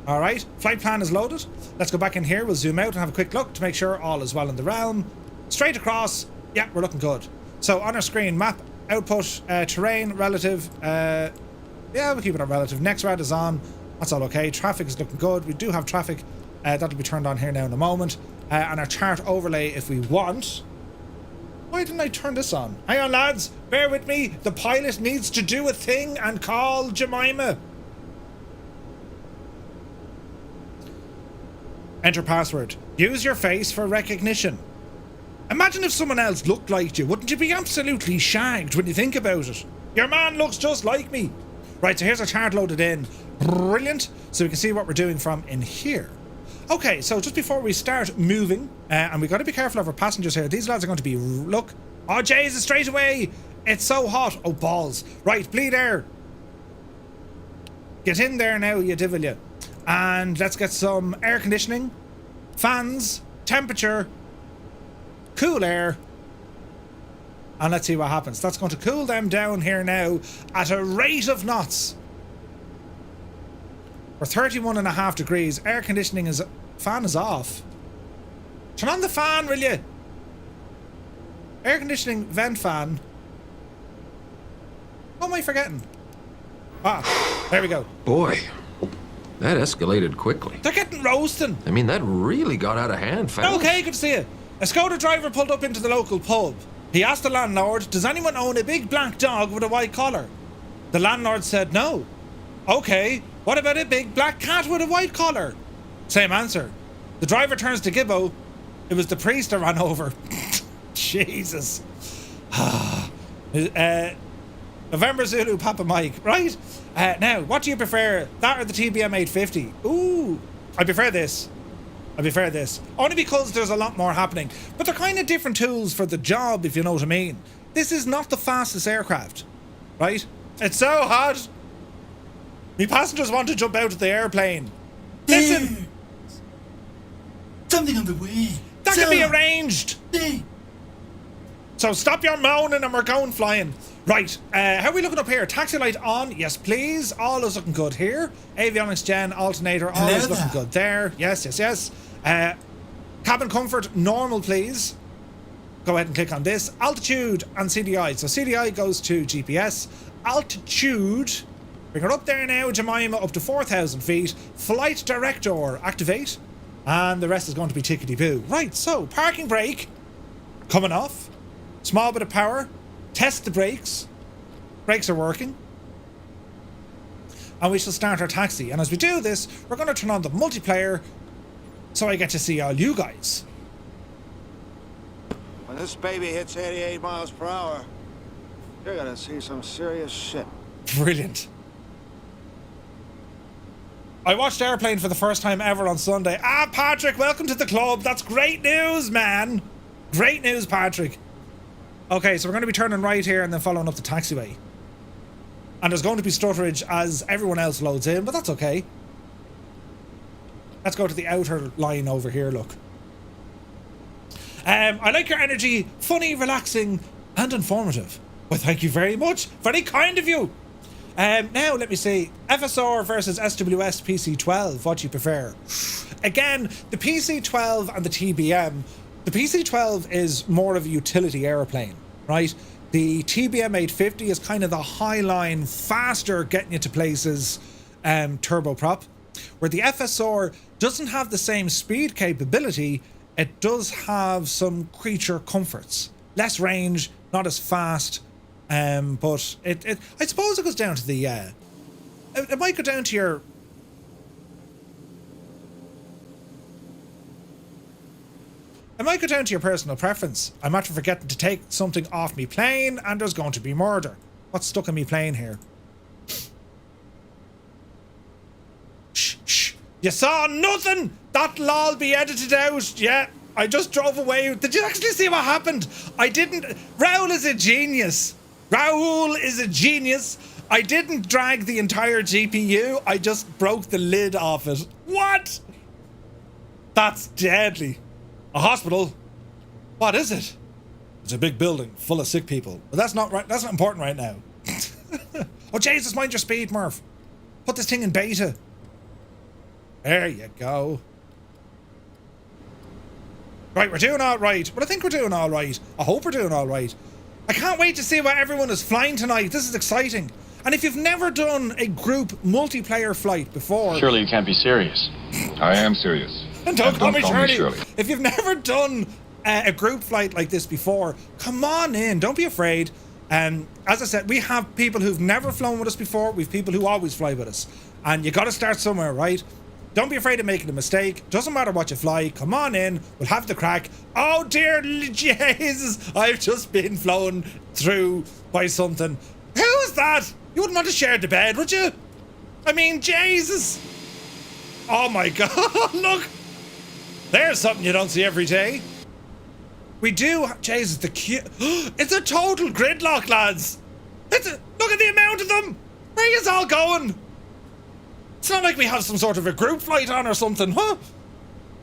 Alright, flight plan is loaded. Let's go back in here. We'll zoom out and have a quick look to make sure all is well in the realm. Straight across. Yeah, we're looking good. So on our screen, map, output, terrain, relative. Yeah, we'll keep it on relative. Next route is on. That's all okay. Traffic is looking good. We do have traffic. That'll be turned on here now in a moment. And our chart overlay if we want. Why didn't I turn this on? Hang on, lads. Bear with me. The pilot needs to do a thing and call Jemima. Enter password. Use your face for recognition. Imagine if someone else looked like you. Wouldn't you be absolutely shagged when you think about it? Your man looks just like me. Right, so here's our chart loaded in. Brilliant. So we can see what we're doing from in here. Okay, so just before we start moving, and we got to be careful of our passengers here. These lads are going to be... Look. Oh, Jesus, straight away. It's so hot. Oh, balls. Right, bleed air. Get in there now, you divil you. And let's get some air conditioning, fans, temperature, cool air, and let's see what happens. That's going to cool them down here now at a rate of knots. We're 31.5 degrees. Air conditioning is... Fan is off. Turn on the fan, will you? Air conditioning vent fan. What am I forgetting? Ah, there we go. Boy, that escalated quickly. They're getting roasting. I mean, that really got out of hand fast. Okay, good to see you. A Skoda driver pulled up into the local pub. He asked the landlord, does anyone own a big black dog with a white collar? The landlord said no. Okay, what about a big black cat with a white collar? Same answer. The driver turns to Gibbo. It was the priest that ran over. Jesus. November Zulu Papa Mike, right? Now, what do you prefer? That or the TBM 850? Ooh, I prefer this. I prefer this. Only because there's a lot more happening. But they're kind of different tools for the job, if you know what I mean. This is not the fastest aircraft, right? It's so hot. Me passengers want to jump out of the airplane. Listen. Something on the way. That can be arranged. Hey. So stop your moaning and we're going flying. Right, how are we looking up here? Taxi light on, yes please. All is looking good here. Avionics gen, alternator, all is looking good there. Yes, yes, yes. Cabin comfort, normal please. Go ahead and click on this. Altitude and CDI. So CDI goes to GPS. Altitude, bring her up there now, Jemima, up to 4,000 feet. Flight director, activate. And the rest is going to be tickety-boo. Right, so parking brake, coming off. Small bit of power. Test the brakes. Brakes are working. And we shall start our taxi. And as we do this, we're going to turn on the multiplayer so I get to see all you guys. When this baby hits 88 miles per hour, you're gonna see some serious shit. Brilliant. I watched Airplane for the first time ever on Sunday. Ah, Patrick, welcome to the club. That's great news, man. Great news, Patrick. Okay, so we're going to be turning right here and then following up the taxiway. And there's going to be stutterage as everyone else loads in, but that's okay. Let's go to the outer line over here, look. I like your energy, funny, relaxing, and informative. Well, thank you very much. Very kind of you. Now, let me see. FSR versus SWS PC-12. What do you prefer? Again, the PC-12 and the TBM. The PC-12 is more of a utility airplane, right? The TBM 850 is kind of the high line, faster, getting you to places turboprop. Where the FSR doesn't have the same speed capability, it does have some creature comforts. Less range, not as fast, but I suppose it goes down to the... it might go down to your... It might go down to your personal preference. I'm after forgetting to take something off me plane and there's going to be murder. What's stuck in me plane here? Shh, shh. You saw nothing! That'll all be edited out. Yeah, I just drove away. Did you actually see what happened? I didn't... Raoul is a genius. Raoul is a genius. I didn't drag the entire GPU. I just broke the lid off it. What? That's deadly. A hospital? What is it? It's a big building full of sick people. But that's not right. That's not important right now. Oh Jesus, mind your speed, Murph. Put this thing in beta. There you go. Right, we're doing all right. But I think we're doing all right. I hope we're doing all right. I can't wait to see what everyone is flying tonight. This is exciting. And if you've never done a group multiplayer flight before... Surely you can't be serious. I am serious. And don't call me Shirley. If you've never done a group flight like this before, come on in. Don't be afraid. As I said, we have people who've never flown with us before. We have people who always fly with us. And you got to start somewhere, right? Don't be afraid of making a mistake. Doesn't matter what you fly. Come on in. We'll have the crack. Oh, dear Jesus. I've just been flown through by something. Who is that? You wouldn't want to share the bed, would you? I mean, Jesus. Oh, my God. Look. There's something you don't see every day. We do... Jesus, the queue... It's a total gridlock, lads. Look at the amount of them. Where are you all going? It's not like we have some sort of a group flight on or something, huh?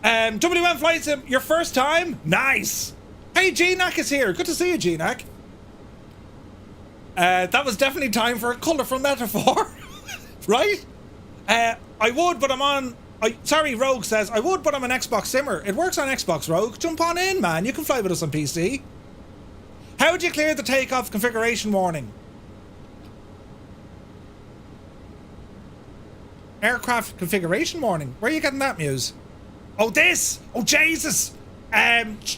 WM Flight Sim, your first time? Nice. Hey, GNAC is here. Good to see you, GNAC. That was definitely time for a colourful metaphor. Right? I would, but I'm on Sorry, Rogue says, I would, but I'm an Xbox simmer. It works on Xbox, Rogue. Jump on in, man. You can fly with us on PC. How would you clear the takeoff configuration warning? Aircraft configuration warning. Where are you getting that, Muse? Oh, this! Oh, Jesus!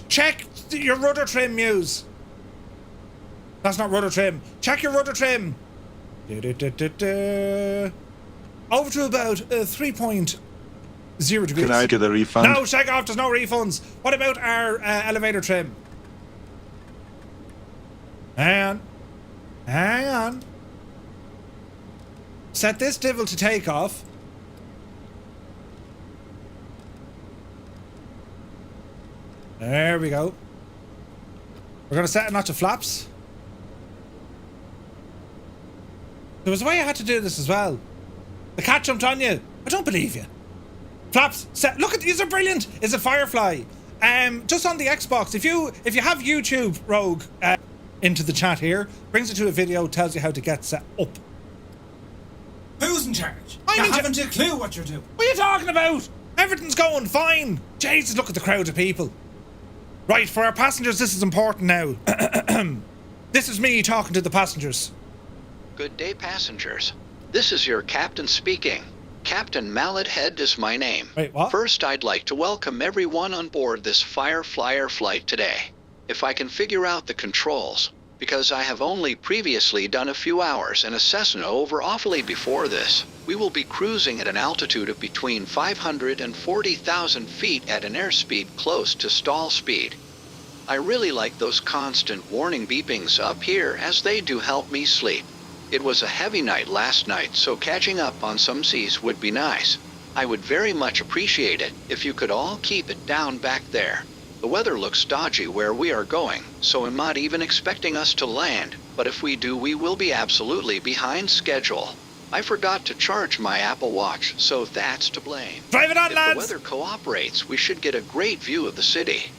Check your rudder trim, Muse. That's not rudder trim. Check your rudder trim. Over to about 3.0 degrees. Can I get a refund? No, Takeoff, there's no refunds. What about our elevator trim? Hang on. Set this devil to takeoff. There we go. We're going to set a notch of flaps. There was a way I had to do this as well. The cat jumped on you. I don't believe you. Flaps set. Look at these are brilliant. Is it FireFly? Just on the Xbox. If you have YouTube, Rogue, into the chat here, brings you to a video, tells you how to get set up. Who's in charge? I haven't a clue what you're doing. What are you talking about? Everything's going fine. Jesus, look at the crowd of people. Right, for our passengers, this is important now. This is me talking to the passengers. Good day, passengers. This is your captain speaking. Captain Mallet Head is my name. Wait, what? First, I'd like to welcome everyone on board this FireFlyer flight today. If I can figure out the controls, because I have only previously done a few hours in a Cessna over awfully before this, we will be cruising at an altitude of between 500 and 40,000 feet at an airspeed close to stall speed. I really like those constant warning beepings up here as they do help me sleep. It was a heavy night last night, so catching up on some seas would be nice. I would very much appreciate it if you could all keep it down back there. The weather looks dodgy where we are going, so I'm not even expecting us to land, but if we do, we will be absolutely behind schedule. I forgot to charge my Apple Watch, so that's to blame. Drive it on, lads! If the weather cooperates, we should get a great view of the city.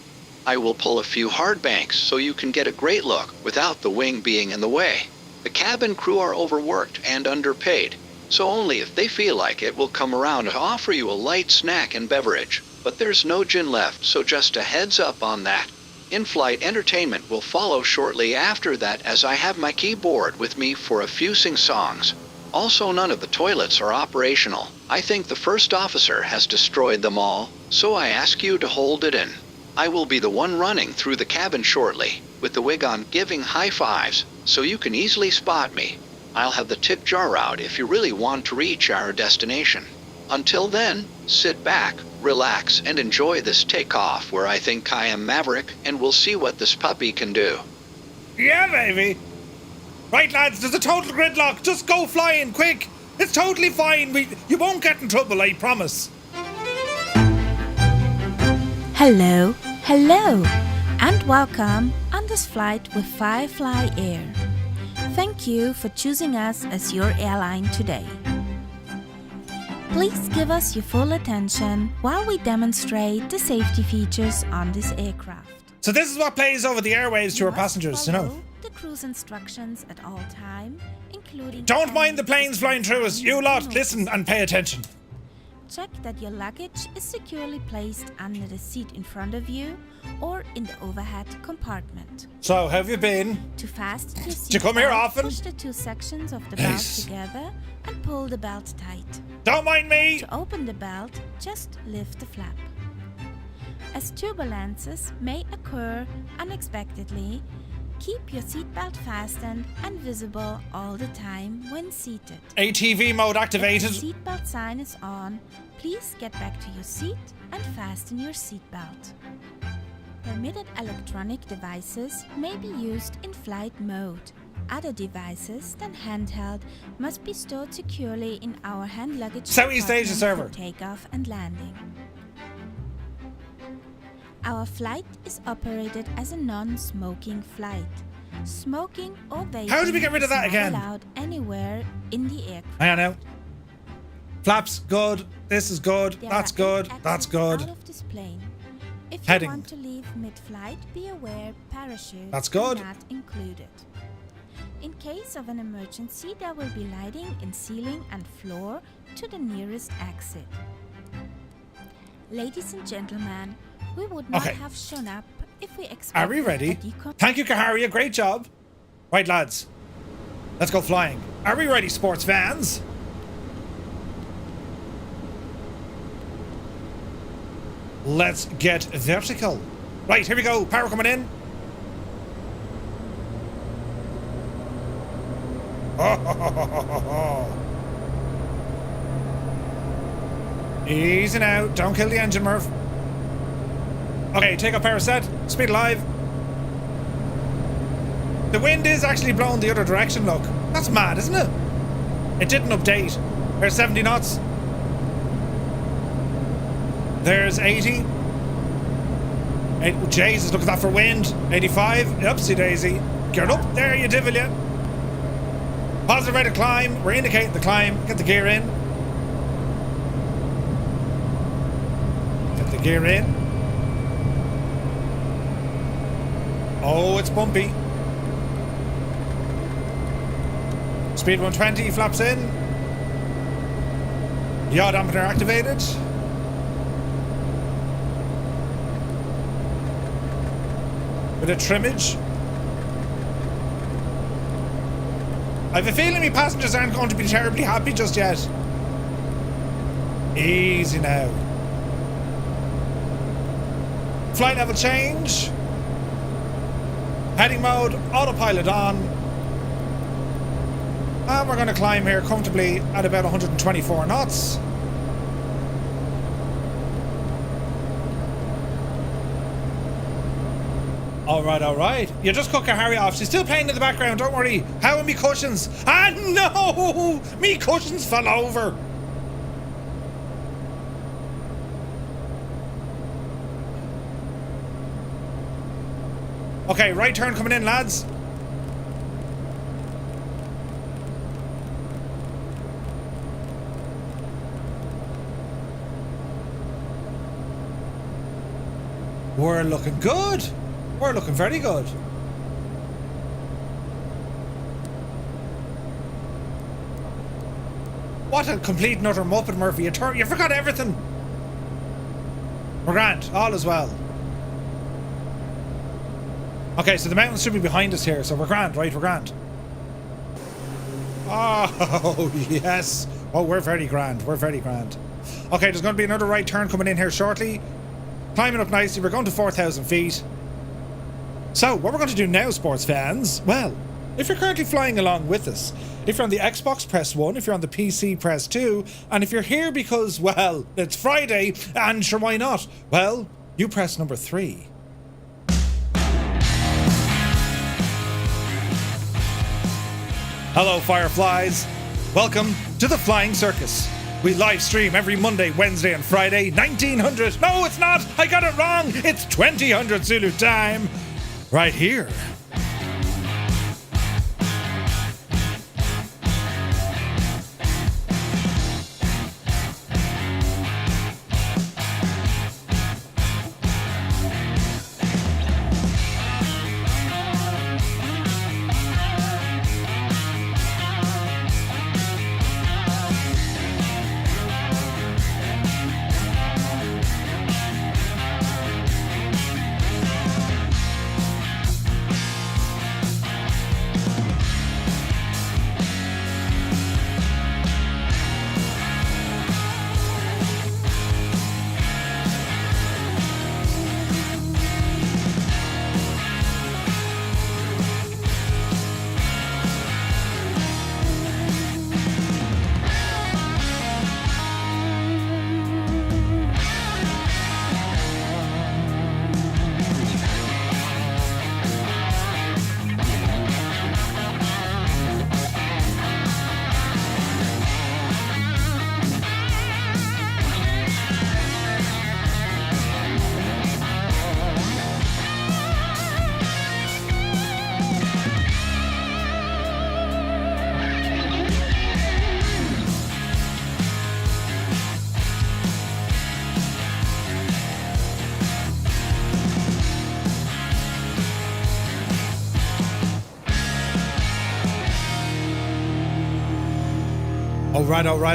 I will pull a few hard banks so you can get a great look without the wing being in the way. The cabin crew are overworked and underpaid, so only if they feel like it will come around to offer you a light snack and beverage. But there's no gin left, so just a heads up on that. In-flight entertainment will follow shortly after that, as I have my keyboard with me for a few sing-songs. Also, none of the toilets are operational. I think the first officer has destroyed them all, so I ask you to hold it in. I will be the one running through the cabin shortly, with the wig on giving high fives, so you can easily spot me. I'll have the tip jar out if you really want to reach our destination. Until then, sit back, relax, and enjoy this takeoff where I think I am Maverick, and we'll see what this puppy can do. Yeah, baby. Right, lads, there's a total gridlock. Just go flying, quick. It's totally fine. You won't get in trouble, I promise. Hello, and welcome on this flight with FireFly Air. Thank you for choosing us as your airline today. Please give us your full attention while we demonstrate the safety features on this aircraft. So this is what plays over the airwaves to our passengers, you know. Follow the cruise instructions at all time, including... Don't mind the planes flying through us. You lot, listen and pay attention. Check that your luggage is securely placed under the seat in front of you or in the overhead compartment. So, how have you been? To fasten your seat Do you come here belt, often? push the two sections of the Yes. belt together and pull the belt tight. Don't mind me. To open the belt, just lift the flap. As turbulences may occur unexpectedly, keep your seatbelt fastened and visible all the time when seated. ATV mode activated. If the seatbelt sign is on, please get back to your seat and fasten your seatbelt. Permitted electronic devices may be used in flight mode. Other devices than handheld must be stored securely in our hand luggage Southeast Asia server. for takeoff and landing. Our flight is operated as a non-smoking flight. Smoking or vaping How did we get rid of that is not again? allowed anywhere in the aircraft. Hang on now. Flaps, good. This is good. There That's are good. 8 That's exits good. out of this plane. If Heading. you want to leave mid-flight, be aware parachutes That's good. are not included. In case of an emergency, there will be lighting in ceiling and floor to the nearest exit. Ladies and gentlemen, we would not Okay. have shown up if we expected Are we ready? Thank you, Kaharia. Great job. Right, lads. Let's go flying. Are we ready, sports fans? Let's get vertical. Right, here we go. Power coming in. Easy now. Don't kill the engine, Murph. Okay, take up power set. Speed alive. The wind is actually blowing the other direction, look. That's mad, isn't it? It didn't update. There's 70 knots. There's 80. Jesus, look at that for wind. 85. Oopsie daisy. Get up there, you divil, ya. Positive rate of climb. We're indicating the climb. Get the gear in. Get the gear in. Oh, it's bumpy. Speed 120, flaps in. Yaw dampener activated. Bit of trimmage. I have a feeling my passengers aren't going to be terribly happy just yet. Easy now. Flight level change. Heading mode, autopilot on. And we're going to climb here comfortably at about 124 knots. Alright. You just cut Kahari off. She's still playing in the background, don't worry. How are me cushions? Ah, no! Me cushions fell over. Okay, right turn coming in, lads. We're looking good. We're looking very good. What a complete and utter muppet, Murphy. You forgot everything. We're grand. All is well. Okay, so the mountains should be behind us here, so we're grand, right? We're grand. Oh, yes. Oh, we're very grand. We're very grand. Okay, there's going to be another right turn coming in here shortly. Climbing up nicely. We're going to 4,000 feet. So, what we're going to do now, sports fans, well, if you're currently flying along with us, if you're on the Xbox, press 1, if you're on the PC, press 2, and if you're here because, well, it's Friday, and sure, why not? Well, you press number 3. Hello, Fireflies. Welcome to the Flying Circus. We live stream every Monday, Wednesday, and Friday, 1900. No, it's not. I got it wrong. It's 2000 Zulu time. Right here.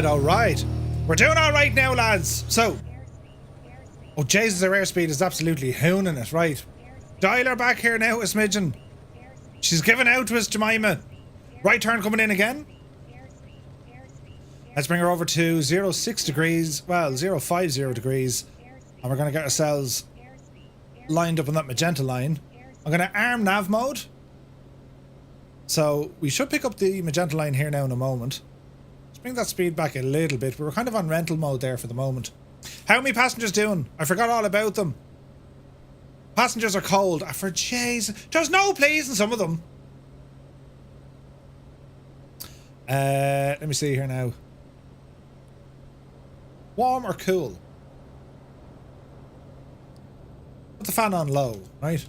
All right. We're doing all right now, lads. So, Oh, Jesus, our airspeed is absolutely hooning it. Right. Dial her back here now a smidgen. She's giving out to us, Jemima. Right turn coming in again. Let's bring her over to 06 degrees. Well, 050 degrees. And we're going to get ourselves lined up on that magenta line. I'm going to arm nav mode. So we should pick up the magenta line here now in a moment. Let's bring that speed back a little bit. We were kind of on rental mode there for the moment. How are my passengers doing? I forgot all about them. Passengers are cold. For jeez. There's no please in some of them. Let me see here now. Warm or cool? Put the fan on low, right?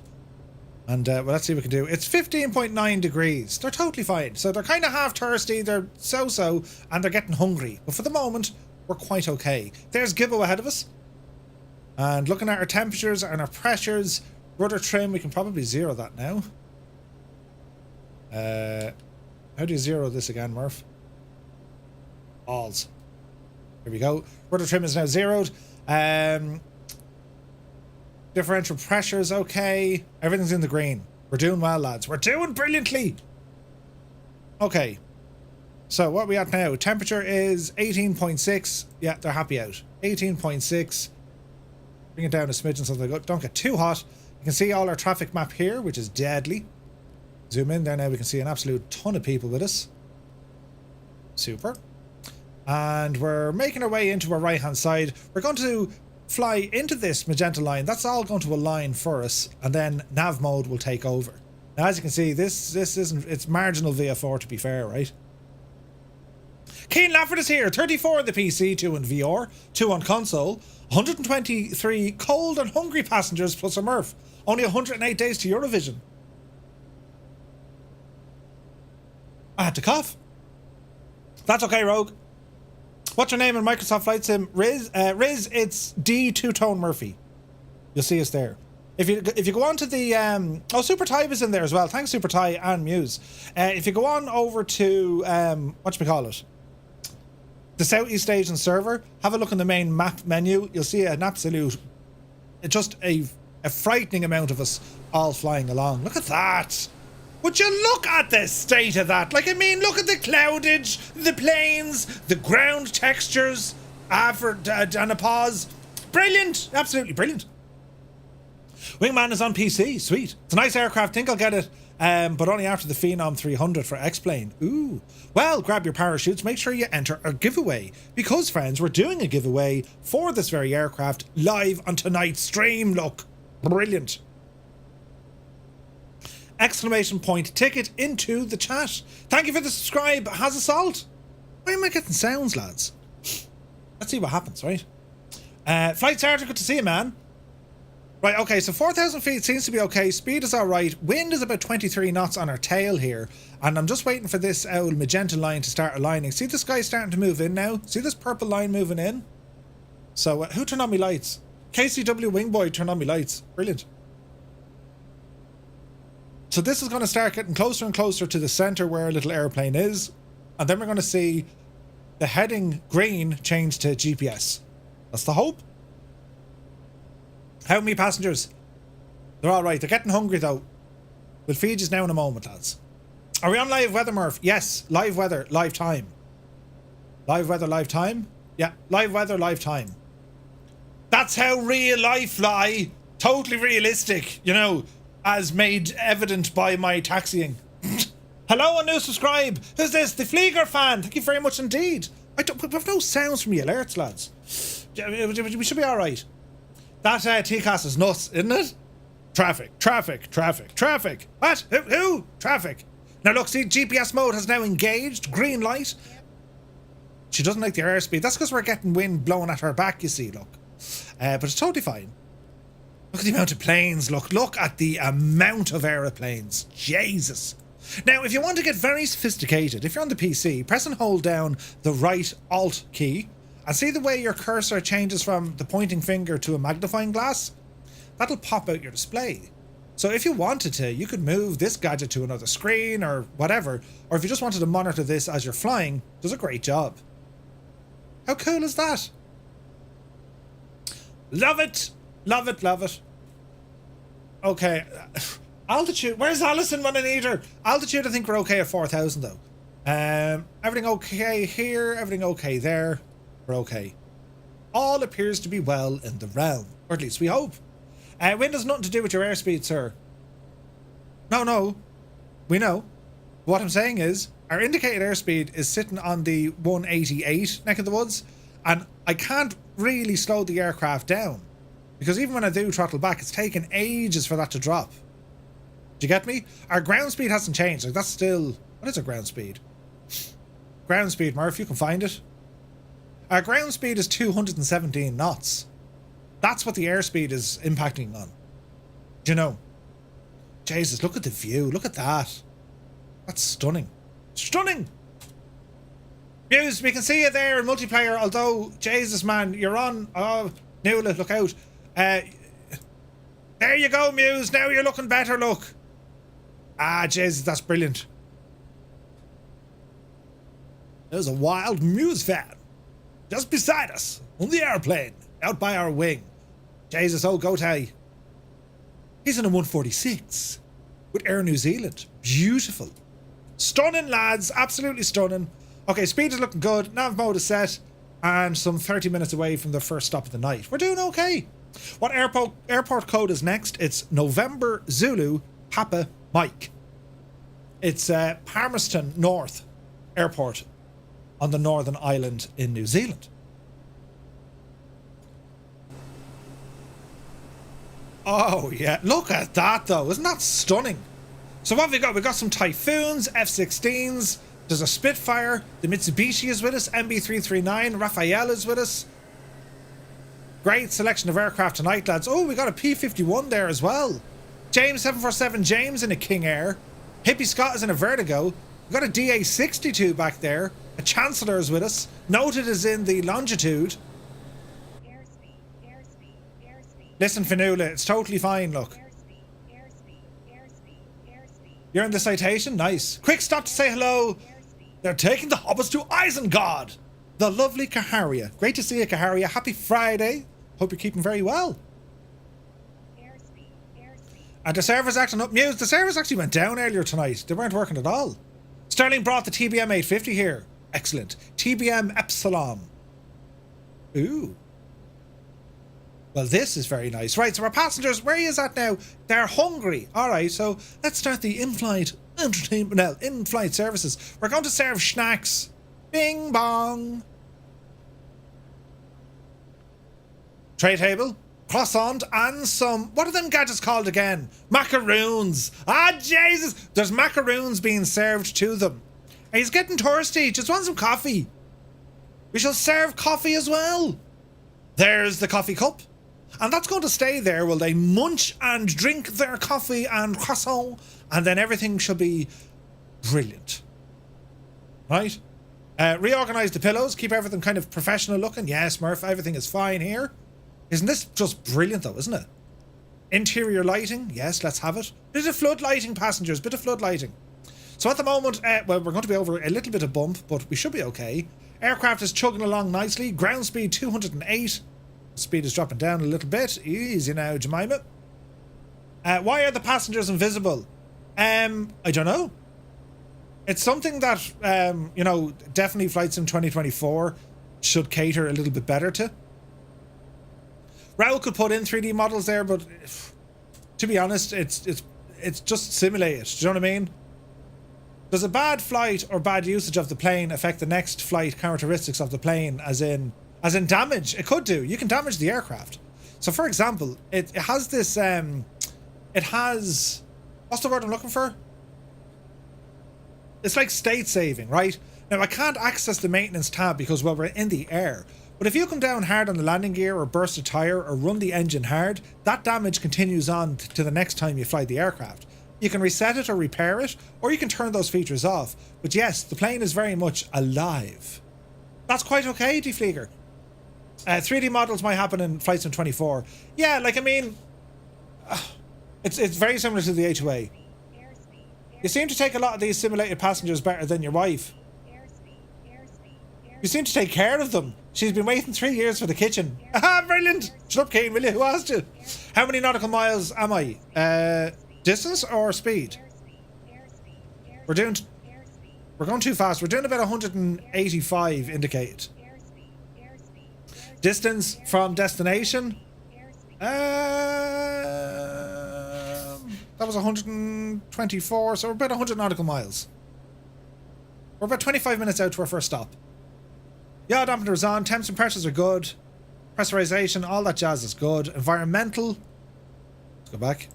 And well, let's see what we can do. It's 15.9 degrees. They're totally fine. So they're kind of half thirsty. They're so-so. And they're getting hungry. But for the moment, we're quite okay. There's Gibbo ahead of us. And looking at our temperatures and our pressures, rudder trim, we can probably zero that now. How do you zero this again, Murph? Alls. Here we go. Rudder trim is now zeroed. Differential pressure is okay. Everything's in the green. We're doing well, lads. We're doing brilliantly. Okay. So what are we at now? Temperature is 18.6. Yeah, they're happy out. 18.6. Bring it down a smidgen so they don't get too hot. You can see all our traffic map here, which is deadly. Zoom in there now. We can see an absolute ton of people with us. Super. And we're making our way into our right hand side. We're going to fly into this magenta line. That's all going to align for us, and then nav mode will take over. Now, as you can see, this isn't, it's marginal VFR to be fair, right? Keen Lafford is here. 34 on the PC, 2 in VR, 2 on console, 123 cold and hungry passengers plus a Murph. Only 108 days to Eurovision. I had to cough. That's okay, Rogue. What's your name in Microsoft Flight Sim? Riz, it's D Two-Tone Murphy. You'll see us there. If you go on to the oh, Super Ty was in there as well. Thanks, Super Ty and Muse. If you go on over to whatchamacallit, the Southeast Asian server, have a look in the main map menu. You'll see an absolute, just a frightening amount of us all flying along. Look at that. Would you look at the state of that? Like, I mean, look at the cloudage, the planes, the ground textures. And a pause. Brilliant. Absolutely brilliant. Wingman is on PC. Sweet. It's a nice aircraft. Think I'll get it, but only after the Phenom 300 for X-Plane. Ooh. Well, grab your parachutes. Make sure you enter a giveaway. Because, friends, we're doing a giveaway for this very aircraft live on tonight's stream. Look. Brilliant. Exclamation point ticket into the chat. Thank you for the subscribe. Has a salt. Why am I getting sounds, lads? Let's see what happens, right? Flight Sergeant, good to see you, man. Right, okay, so 4,000 feet seems to be okay. Speed is alright. Wind is about 23 knots on our tail here. And I'm just waiting for this old magenta line to start aligning. See this guy starting to move in now? See this purple line moving in? So, who turned on me lights? KCW Wingboy turned on me lights. Brilliant. So this is going to start getting closer and closer to the center where our little airplane is. And then we're going to see the heading green change to GPS. That's the hope. How many passengers? They're all right. They're getting hungry though. We'll feed you now in a moment, lads. Are we on live weather, Murph? Yes. Live weather, live time. Live weather, live time? Yeah. Live weather, live time. That's how real life fly. Totally realistic, you know, as made evident by my taxiing. Hello, a new subscribe. Who's this? The Flieger fan. Thank you very much indeed. We have no sounds from the alerts, lads. We should be all right. That T-Class is nuts, isn't it? Traffic, traffic, traffic, traffic. What? Who? Traffic. Now look, see, GPS mode has now engaged. Green light. She doesn't like the airspeed. That's because we're getting wind blowing at her back, you see, look. But it's totally fine. Look at the amount of planes. Look at the amount of aeroplanes. Jesus. Now, if you want to get very sophisticated, if you're on the PC, press and hold down the right Alt key and see the way your cursor changes from the pointing finger to a magnifying glass? That'll pop out your display. So if you wanted to, you could move this gadget to another screen or whatever, or if you just wanted to monitor this as you're flying, it does a great job. How cool is that? Love it! Love it, love it. Okay. Altitude. Where's Alison when I need her? Altitude, I think we're okay at 4,000 though. Everything okay here. Everything okay there. We're okay. All appears to be well in the realm. Or at least we hope. Wind has nothing to do with your airspeed, sir. No. We know. What I'm saying is, our indicated airspeed is sitting on the 188 neck of the woods, and I can't really slow the aircraft down. Because even when I do throttle back, it's taken ages for that to drop. Do you get me? Our ground speed hasn't changed. Like, that's still... What is our ground speed? Ground speed, Murph, you can find it. Our ground speed is 217 knots. That's what the airspeed is impacting on. Do you know? Jesus, look at the view. Look at that. That's stunning. Stunning! Muse, we can see you there in multiplayer, although, Jesus, man, you're on... Oh, Nuala, look out. There you go, Muse. Now you're looking better, look. Ah, Jesus, that's brilliant. There's a wild Muse fan just beside us on the airplane, out by our wing. Jesus, oh, Gotay. He's in a 146 with Air New Zealand. Beautiful. Stunning, lads. Absolutely stunning. Okay, speed is looking good. Nav mode is set. And some 30 minutes away from the first stop of the night. We're doing okay. What airport code is next? It's November Zulu Papa Mike. It's Palmerston North Airport on the Northern Island in New Zealand. Oh, yeah. Look at that, though. Isn't that stunning? So what have we got? We've got some Typhoons, F-16s. There's a Spitfire. The Mitsubishi is with us. MB339. Raphael is with us. Great selection of aircraft tonight, lads. Oh, we got a P-51 there as well. James 747 James in a King Air. Hippie Scott is in a Vertigo. We've got a DA-62 back there. A Chancellor is with us. Noted is in the Longitude. Listen, Fanula, it's totally fine, look. You're in the citation? Nice. Quick stop to say hello. They're taking the hobbits to Isengard. The lovely Kaharia. Great to see you, Kaharia. Happy Friday. Hope you're keeping very well. And the server's acting up. Muse, the servers actually went down earlier tonight. They weren't working at all. Sterling brought the TBM 850 here. Excellent. TBM Epsilon. Ooh. Well, this is very nice. Right, so our passengers, where is that now? They're hungry. All right, so let's start the in-flight entertainment. No, in-flight services. We're going to serve snacks. Bing bong. Tray table, croissant, and some... What are them gadgets called again? Macaroons. Ah, Jesus. There's macaroons being served to them. And he's getting thirsty. Just want some coffee. We shall serve coffee as well. There's the coffee cup. And that's going to stay there while they munch and drink their coffee and croissant, and then everything shall be brilliant. Right? Reorganise the pillows, keep everything kind of professional looking. Yes, Murph, everything is fine here. Isn't this just brilliant though, isn't it? Interior lighting, yes, let's have it. Bit of flood lighting, passengers, bit of flood lighting. So at the moment, well, we're going to be over a little bit of bump, but we should be okay. Aircraft is chugging along nicely. Ground speed 208. Speed is dropping down a little bit. Easy now, Jemima. Why are the passengers invisible? I don't know. It's something that, you know, definitely Flight Sim 2024 should cater a little bit better to. Raoul could put in 3D models there, but to be honest, it's just simulated. Do you know what I mean? Does a bad flight or bad usage of the plane affect the next flight characteristics of the plane, as in damage? It could do. You can damage the aircraft. So for example, it has this, it has, what's the word I'm looking for? It's like state saving, right? Now I can't access the maintenance tab because, well, we're in the air. But if you come down hard on the landing gear or burst a tire or run the engine hard, that damage continues on to the next time you fly the aircraft. You can reset it or repair it, or you can turn those features off. But yes, the plane is very much alive. That's quite okay, Defleeger. 3D models might happen in Flight Sim 24. Yeah, like, I mean, it's very similar to the A2A. You seem to take a lot of these simulated passengers better than your wife. You seem to take care of them. She's been waiting 3 years for the kitchen. Ah, brilliant. Shut up, Kane, will you? Who asked you? How many nautical miles am I? Distance or speed? We're going too fast. We're doing about 185 indicated. Distance from destination. That was 124, so we're about 100 nautical miles. We're about 25 minutes out to our first stop. Yaw dampener is on, temps and pressures are good. Pressurization, all that jazz is good. Environmental. Let's go back.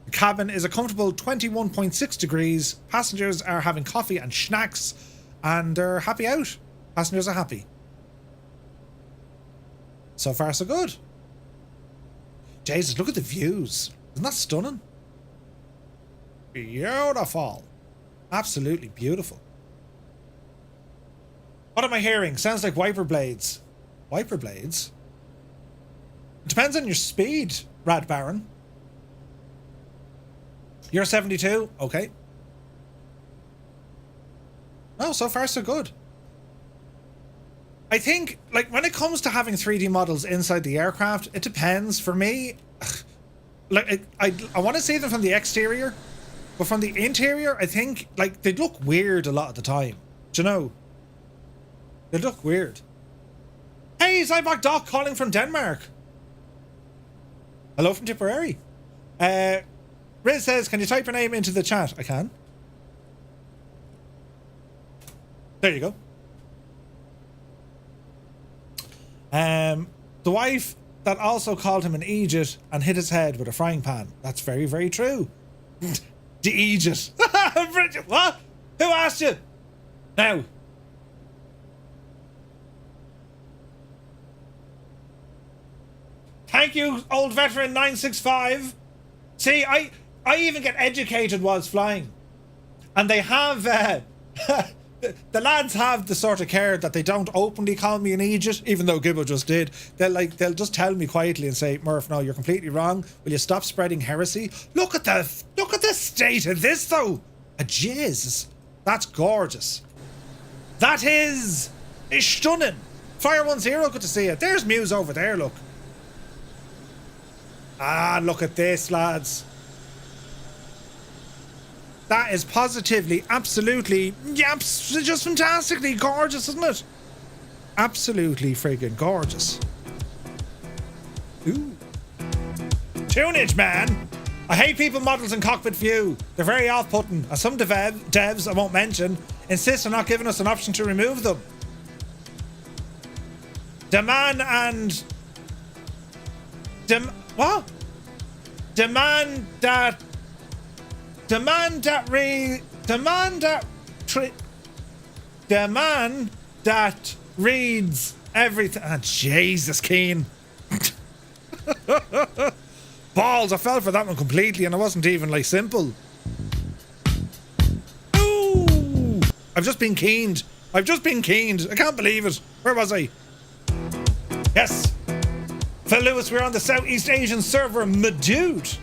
The cabin is a comfortable 21.6 degrees. Passengers are having coffee and snacks, and they're happy out. Passengers are happy. So far, so good. Jesus, look at the views. Isn't that stunning? Beautiful. Absolutely beautiful. What am I hearing? Sounds like wiper blades. Wiper blades? It depends on your speed, Rad Baron. You're 72? Okay. Oh, so far so good. I think, like, when it comes to having 3D models inside the aircraft, it depends. For me, like, I want to see them from the exterior, but from the interior, I think, like, they look weird a lot of the time. Do you know? They look weird. Hey, Zybok Doc calling from Denmark. Hello from Tipperary. Riz says, can you type your name into the chat? I can. There you go. The wife that also called him an Aegis and hit his head with a frying pan. That's very, very true. The Aegis. What? Who asked you? Now. Thank you, old veteran 965. See, I even get educated whilst flying. And they have... the lads have the sort of care that they don't openly call me an Aegis, even though Gibbo just did. They'll just tell me quietly and say, Murph, no, you're completely wrong. Will you stop spreading heresy? Look at the state of this, though. A jizz. That's gorgeous. That is stunning. Fire 10, good to see you. There's Muse over there, look. Ah, look at this, lads. That is positively, absolutely, yep, just fantastically gorgeous, isn't it? Absolutely friggin' gorgeous. Ooh. Tunage, man. I hate people models in cockpit view. They're very off-putting. As some devs I won't mention insist on not giving us an option to remove them. Demand that reads everything. Ah, Jesus, Keen. Balls, I fell for that one completely and it wasn't even like simple. Ooh! I've just been keened. I can't believe it. Where was I? Yes. Phil Lewis, we're on the Southeast Asian server, Madude.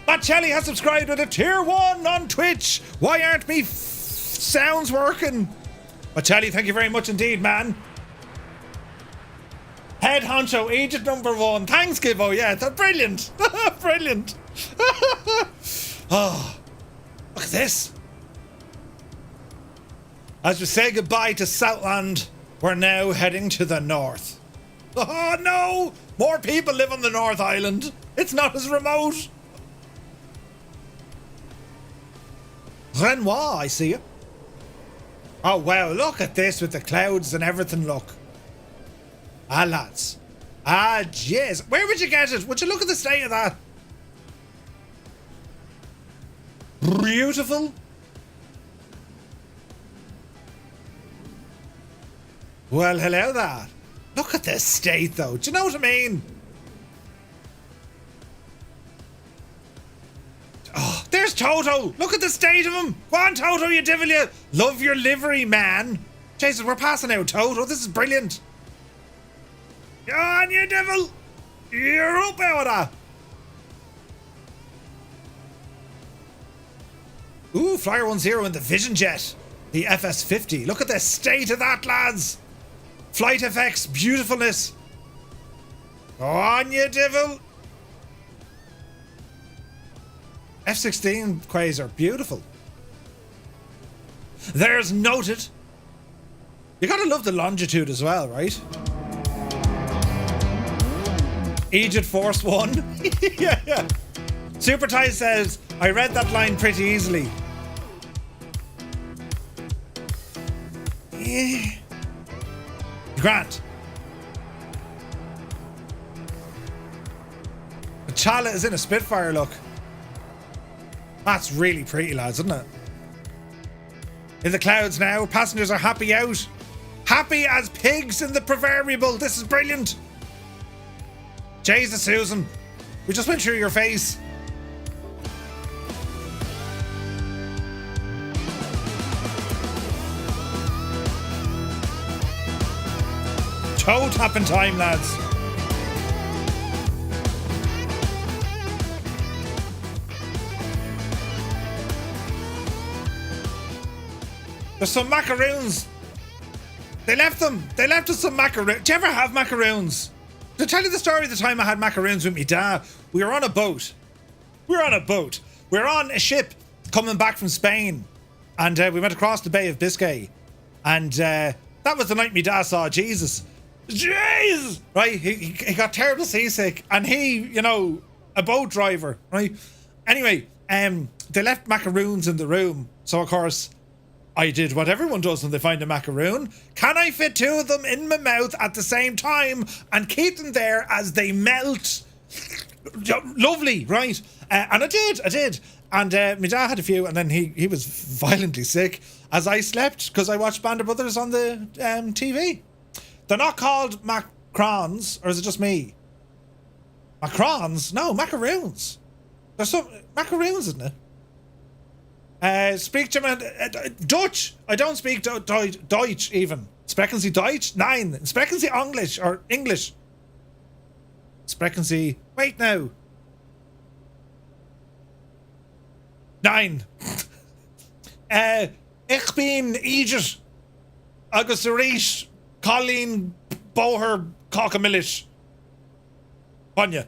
Matt Shelley has subscribed with a tier 1 on Twitch. Why aren't me sounds working? Matt Shelley, thank you very much indeed, man. Head honcho, agent number 1. Thanks, Gibbo. Yeah, that's brilliant. Brilliant. Oh, look at this. As we say goodbye to Southland, we're now heading to the north. Oh no! More people live on the North Island. It's not as remote. Renoir, I see you. Oh wow, look at this with the clouds and everything, look. Ah, lads. Ah, jeez. Where would you get it? Would you look at the state of that? Beautiful. Well, hello there. Look at this state, though. Do you know what I mean? Oh, there's Toto. Look at the state of him. Go on, Toto, you devil, you. Love your livery, man. Jesus, we're passing out, Toto. This is brilliant. Go on, you devil. You're up out of that. Ooh, Flyer 10 in the Vision Jet. The FS50. Look at the state of that, lads. Flight FX, beautifulness. Go on, you devil. F-16 Quasar, beautiful. There's noted. You gotta love the longitude as well, right? Egypt Force One. Yeah. Super Ty says, I read that line pretty easily. Yeah. Grant. Chala is in a Spitfire look. That's really pretty, lads, isn't it? In the clouds now, passengers are happy out. Happy as pigs in the proverbial. This is brilliant. Jesus, Susan. We just went through your face. Toe tapping time, lads. There's some macaroons. They left them. They left us some macaroons. Do you ever have macaroons? To tell you the story of the time I had macaroons with me dad, we were on a boat. We were on a ship coming back from Spain. And we went across the Bay of Biscay. And that was the night my dad saw Jesus. Jeez! Right? He got terrible seasick. And he, you know, a boat driver, right? Anyway, they left macaroons in the room. So, of course, I did what everyone does when they find a macaroon. Can I fit two of them in my mouth at the same time and keep them there as they melt? Lovely, right? And I did. And my dad had a few, and then he was violently sick as I slept because I watched Band of Brothers on the TV. They're not called macrons, or is it just me? Macrons? No, macaroons. There's some macaroons, isn't it? Speak German, Dutch. I don't speak Deutsch even. Sprechen Sie Deutsch? Nein. Sprechen Sie English or English? Sprechen Sie... Wait now. Nein. Ich bin Egypt. Agus Rish. Colleen Boher Cockamillish. Panya.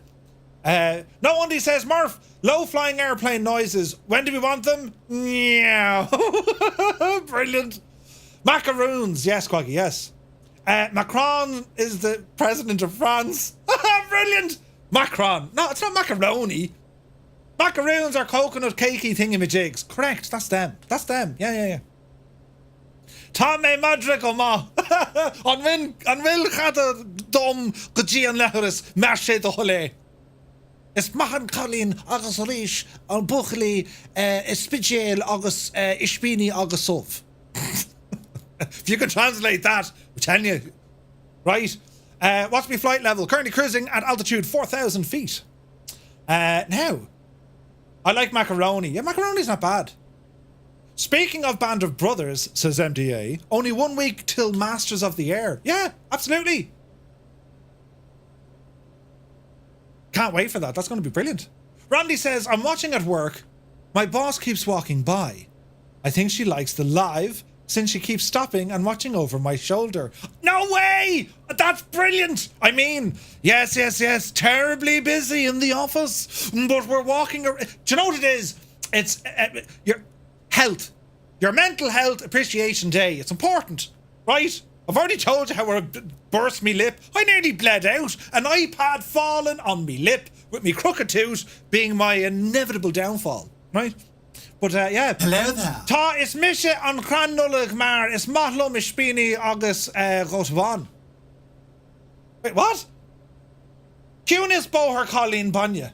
No one says, Murph, low flying airplane noises. When do we want them? Yeah. Brilliant. Macaroons. Yes, Quaggy, yes. Macron is the president of France. Brilliant. Macron. No, it's not macaroni. Macaroons are coconut cakey thingamajigs. Correct. That's them. Yeah. Tá mé madra go má. An bhfuil chada dom go dtí an leithreas mar sé do holé. Is mahan Colleen agus Rish an buchli is spidgéil agus ispini agus sov. If you can translate that, I'm telling you. Right. What's my flight level? Currently cruising at altitude 4,000 feet. Now, I like macaroni. Yeah, macaroni's not bad. Speaking of Band of Brothers, says MDA, only 1 week till Masters of the Air. Yeah, absolutely. Can't wait for that. That's going to be brilliant. Randy says, I'm watching at work. My boss keeps walking by. I think she likes the live since she keeps stopping and watching over my shoulder. No way! That's brilliant! I mean, yes. Terribly busy in the office, but we're walking around. Do you know what it is? It's your health. Your mental health appreciation day. It's important, right? I've already told you how I burst me lip. I nearly bled out. An iPad falling on me lip with me crooked tooth being my inevitable downfall, right? But yeah. Hello there. Tá is mise an cranullig mar is matlum is spini agus gosvan. Wait, what? Cunis boher Colleen Banya.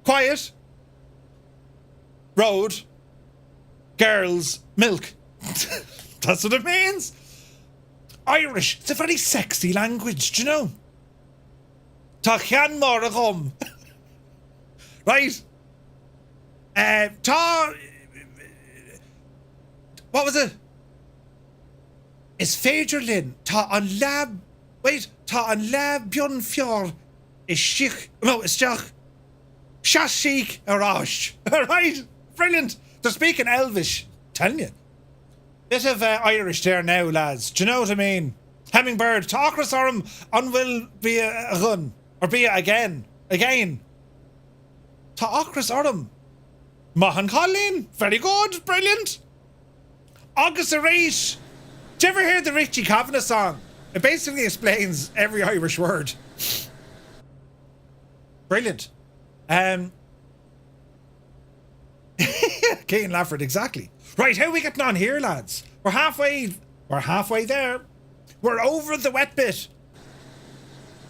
Quiet. Road. Girls. Milk. That's what it means. Irish. It's a very sexy language, do you know? Tá chean mór a gom. Right. What was it? Is Féidir Lynn tá an lab. Wait, tá an lab bjorn fjord is shich. No, it's jach. Shashik arash. Right. Brilliant. They're speaking Elvish. Telling you. Bit of Irish there now, lads. Do you know what I mean? Hummingbird. Táchras orm an will be a gun. Or be again. Again. Táchras orm. Mahan Colleen. Very good. Brilliant. August a Reich. Did you ever hear the Richie Kavanagh song? It basically explains every Irish word. Brilliant. Keane Lafford, exactly. Right, how are we getting on here, lads? We're halfway there. We're over the wet bit.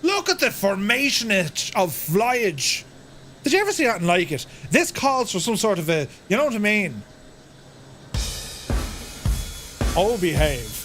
Look at the formation of flyage. Did you ever see anything like it? This calls for some sort of a, you know what I mean? Oh, behave.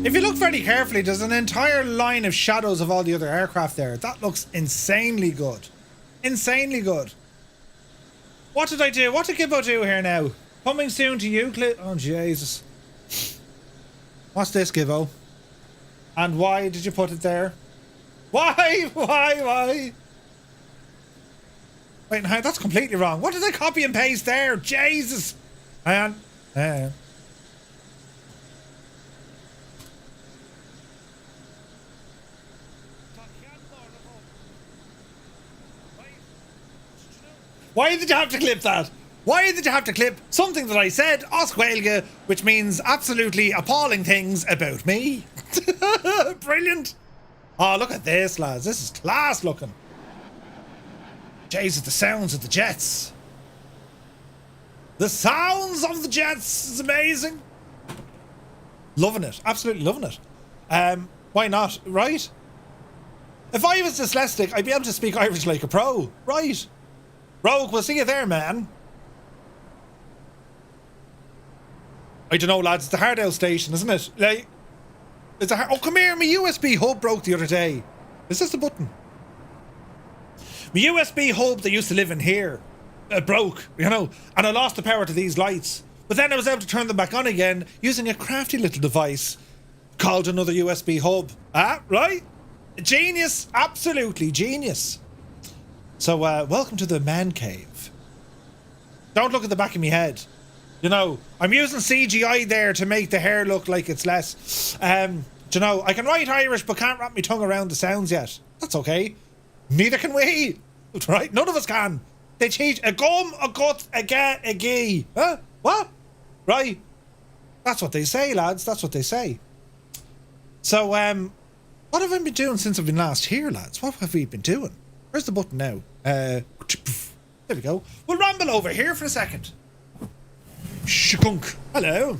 If you look very carefully, there's an entire line of shadows of all the other aircraft there. That looks insanely good. Insanely good. What did I do? What did Gibbo do here now? Coming soon to Euclid. Oh, Jesus. What's this, Gibbo? And why did you put it there? Why? Why? Wait, no, that's completely wrong. What did I copy and paste there? Jesus. Hang on. Why did you have to clip that? Why did you have to clip something that I said, Osquelga, which means absolutely appalling things about me? Brilliant. Oh, look at this, lads. This is class looking. Jesus, the sounds of the jets. The sounds of the jets is amazing. Loving it. Absolutely loving it. Why not, right? If I was dyslexic, I'd be able to speak Irish like a pro, right? Rogue, we'll see you there, man. I don't know, lads. It's the Hardale station, isn't it? Like, it's a oh, come here. My USB hub broke the other day. Is this the button? My USB hub that used to live in here broke, you know, and I lost the power to these lights. But then I was able to turn them back on again using a crafty little device called another USB hub. Ah, right? Genius. Absolutely genius. So, welcome to the man cave. Don't look at the back of my head. You know, I'm using CGI there to make the hair look like it's less. You know, I can write Irish but can't wrap my tongue around the sounds yet. That's okay. Neither can we. Right? None of us can. They teach a gum, a gut, a ga, a gee. Huh? What? Right. That's what they say, lads. That's what they say. So, what have I been doing since I've been last here, lads? What have we been doing? Where's the button now? There we go. We'll ramble over here for a second. Shkunk. Hello.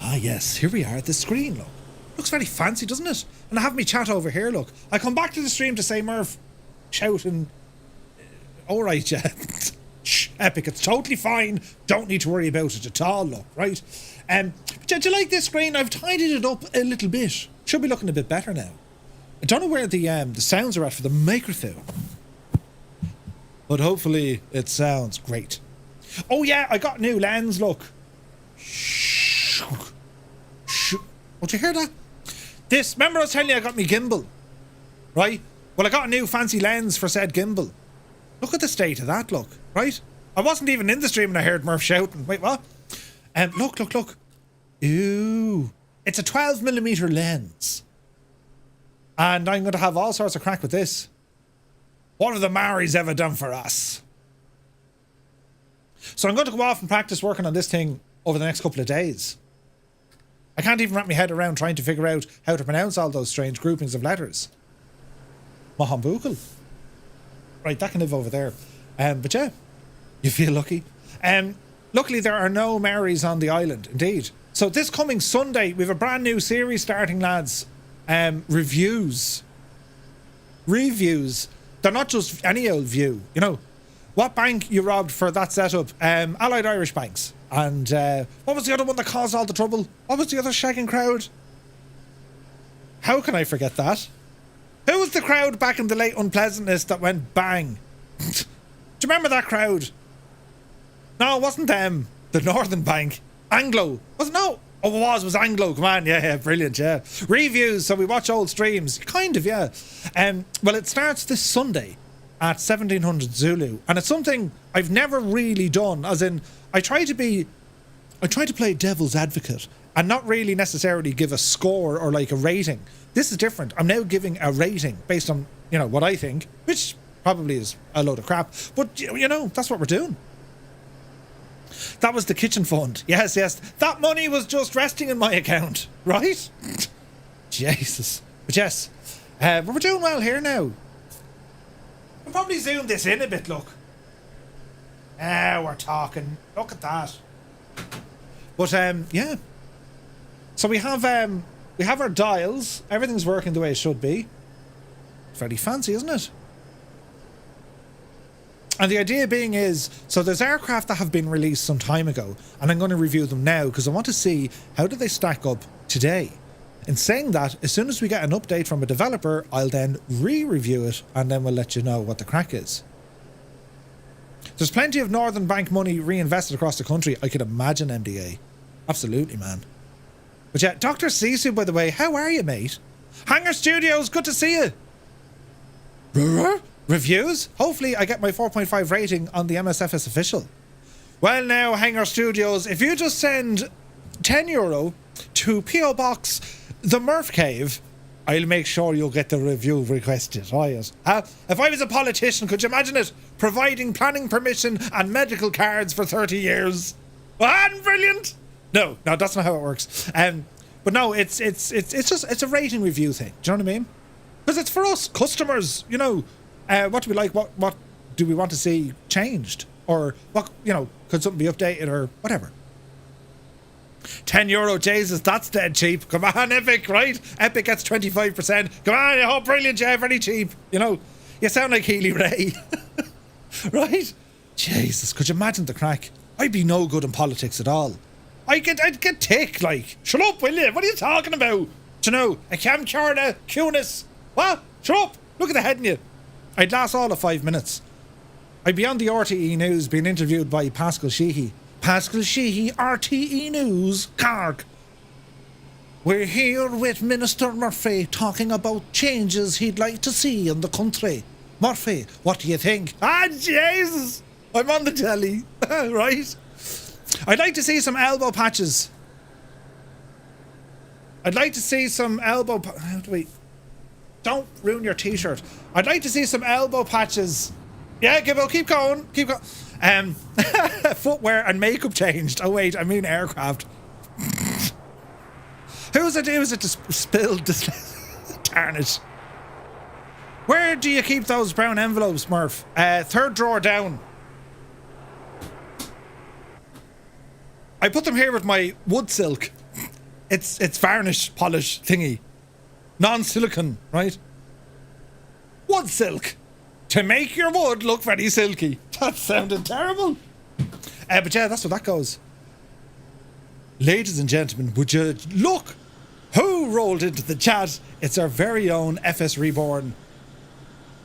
Ah, yes. Here we are at the screen, look. Looks very fancy, doesn't it? And I have me chat over here, look. I come back to the stream to say, Murph, shouting, all right, yeah. Shh, Epic, it's totally fine. Don't need to worry about it at all, look, right? Do you like this screen? I've tidied it up a little bit. Should be looking a bit better now. I don't know where the sounds are at for the microphone, but hopefully it sounds great. Oh yeah, I got a new lens, look. Shh. Did you hear that? This, remember I was telling you I got me gimbal, right? Well, I got a new fancy lens for said gimbal. Look at the state of that, look, right? I wasn't even in the stream and I heard Murph shouting. Wait, what? Look. Ooh. It's a 12mm lens. And I'm going to have all sorts of crack with this. What have the Maoris ever done for us? So I'm going to go off and practice working on this thing over the next couple of days. I can't even wrap my head around trying to figure out how to pronounce all those strange groupings of letters. Mohambukal. Right, that can live over there. But yeah, you feel lucky. Luckily, there are no Maoris on the island, indeed. So this coming Sunday, we have a brand new series starting, lads. Reviews. They're not just any old view, you know. What bank you robbed for that setup? Allied Irish Banks. And what was the other one that caused all the trouble? What was the other shagging crowd? How can I forget that? Who was the crowd back in the late Unpleasantness that went bang? Do you remember that crowd? No, it wasn't them. The Northern Bank. Anglo. No. Oh, it was Anglo. Come on. Yeah, brilliant, yeah. Reviews, so we watch old streams. Kind of, yeah. Well, it starts this Sunday at 1700 Zulu. And it's something I've never really done. As in, I try to play devil's advocate and not really necessarily give a score or like a rating. This is different. I'm now giving a rating based on, you know, what I think, which probably is a load of crap. But, you know, that's what we're doing. That was the kitchen fund. Yes. That money was just resting in my account, right? Jesus. But yes, but we're doing well here now. I'll probably zoom this in a bit, look. We're talking. Look at that. But, yeah. So we have our dials. Everything's working the way it should be. Very fancy, isn't it? And the idea being is, so there's aircraft that have been released some time ago, and I'm going to review them now because I want to see how do they stack up today. In saying that, as soon as we get an update from a developer, I'll then re-review it, and then we'll let you know what the crack is. There's plenty of Northern Bank money reinvested across the country. I could imagine MDA. Absolutely, man. But yeah, Dr. Sisu, by the way, how are you, mate? Hangar Studios, good to see you. Reviews? Hopefully I get my 4.5 rating on the MSFS official. Well now, Hangar Studios, if you just send €10 to P.O. Box The Murph Cave, I'll make sure you'll get the review requested. Oh yes. If I was a politician, could you imagine it? Providing planning permission and medical cards for 30 years. Brilliant! No, that's not how it works. But no, it's just a rating review thing. Do you know what I mean? Because it's for us customers, you know. What do we like? What do we want to see changed? Or what, you know, could something be updated or whatever? €10, Jesus, that's dead cheap. Come on, Epic, right? Epic gets 25%. Come on, oh, brilliant, yeah, very cheap. You know, you sound like Healy Ray. Right? Jesus, could you imagine the crack? I'd be no good in politics at all. I'd get tick, like. Shut up, will you? What are you talking about? Do you know, a camcorder, Cunis. What? Shut up. Look at the head in you. I'd last all of 5 minutes. I'd be on the RTE News being interviewed by Pascal Sheehy. Pascal Sheehy, RTE News, Carg. We're here with Minister Murphy talking about changes he'd like to see in the country. Murphy, what do you think? Jesus! I'm on the telly, right? I'd like to see some elbow patches. I'd like to see some elbow... Don't ruin your t-shirt. I'd like to see some elbow patches. Yeah, Gibbo, keep going. Footwear and makeup changed. Oh wait, I mean aircraft. Who's it to spill? Darn it. Where do you keep those brown envelopes, Murph? Third drawer down. I put them here with my wood silk. It's varnish polish thingy. Non-silicon, right? Wood silk. To make your wood look very silky. That sounded terrible. But yeah, that's what that goes. Ladies and gentlemen, would you look who rolled into the chat? It's our very own FSReborn.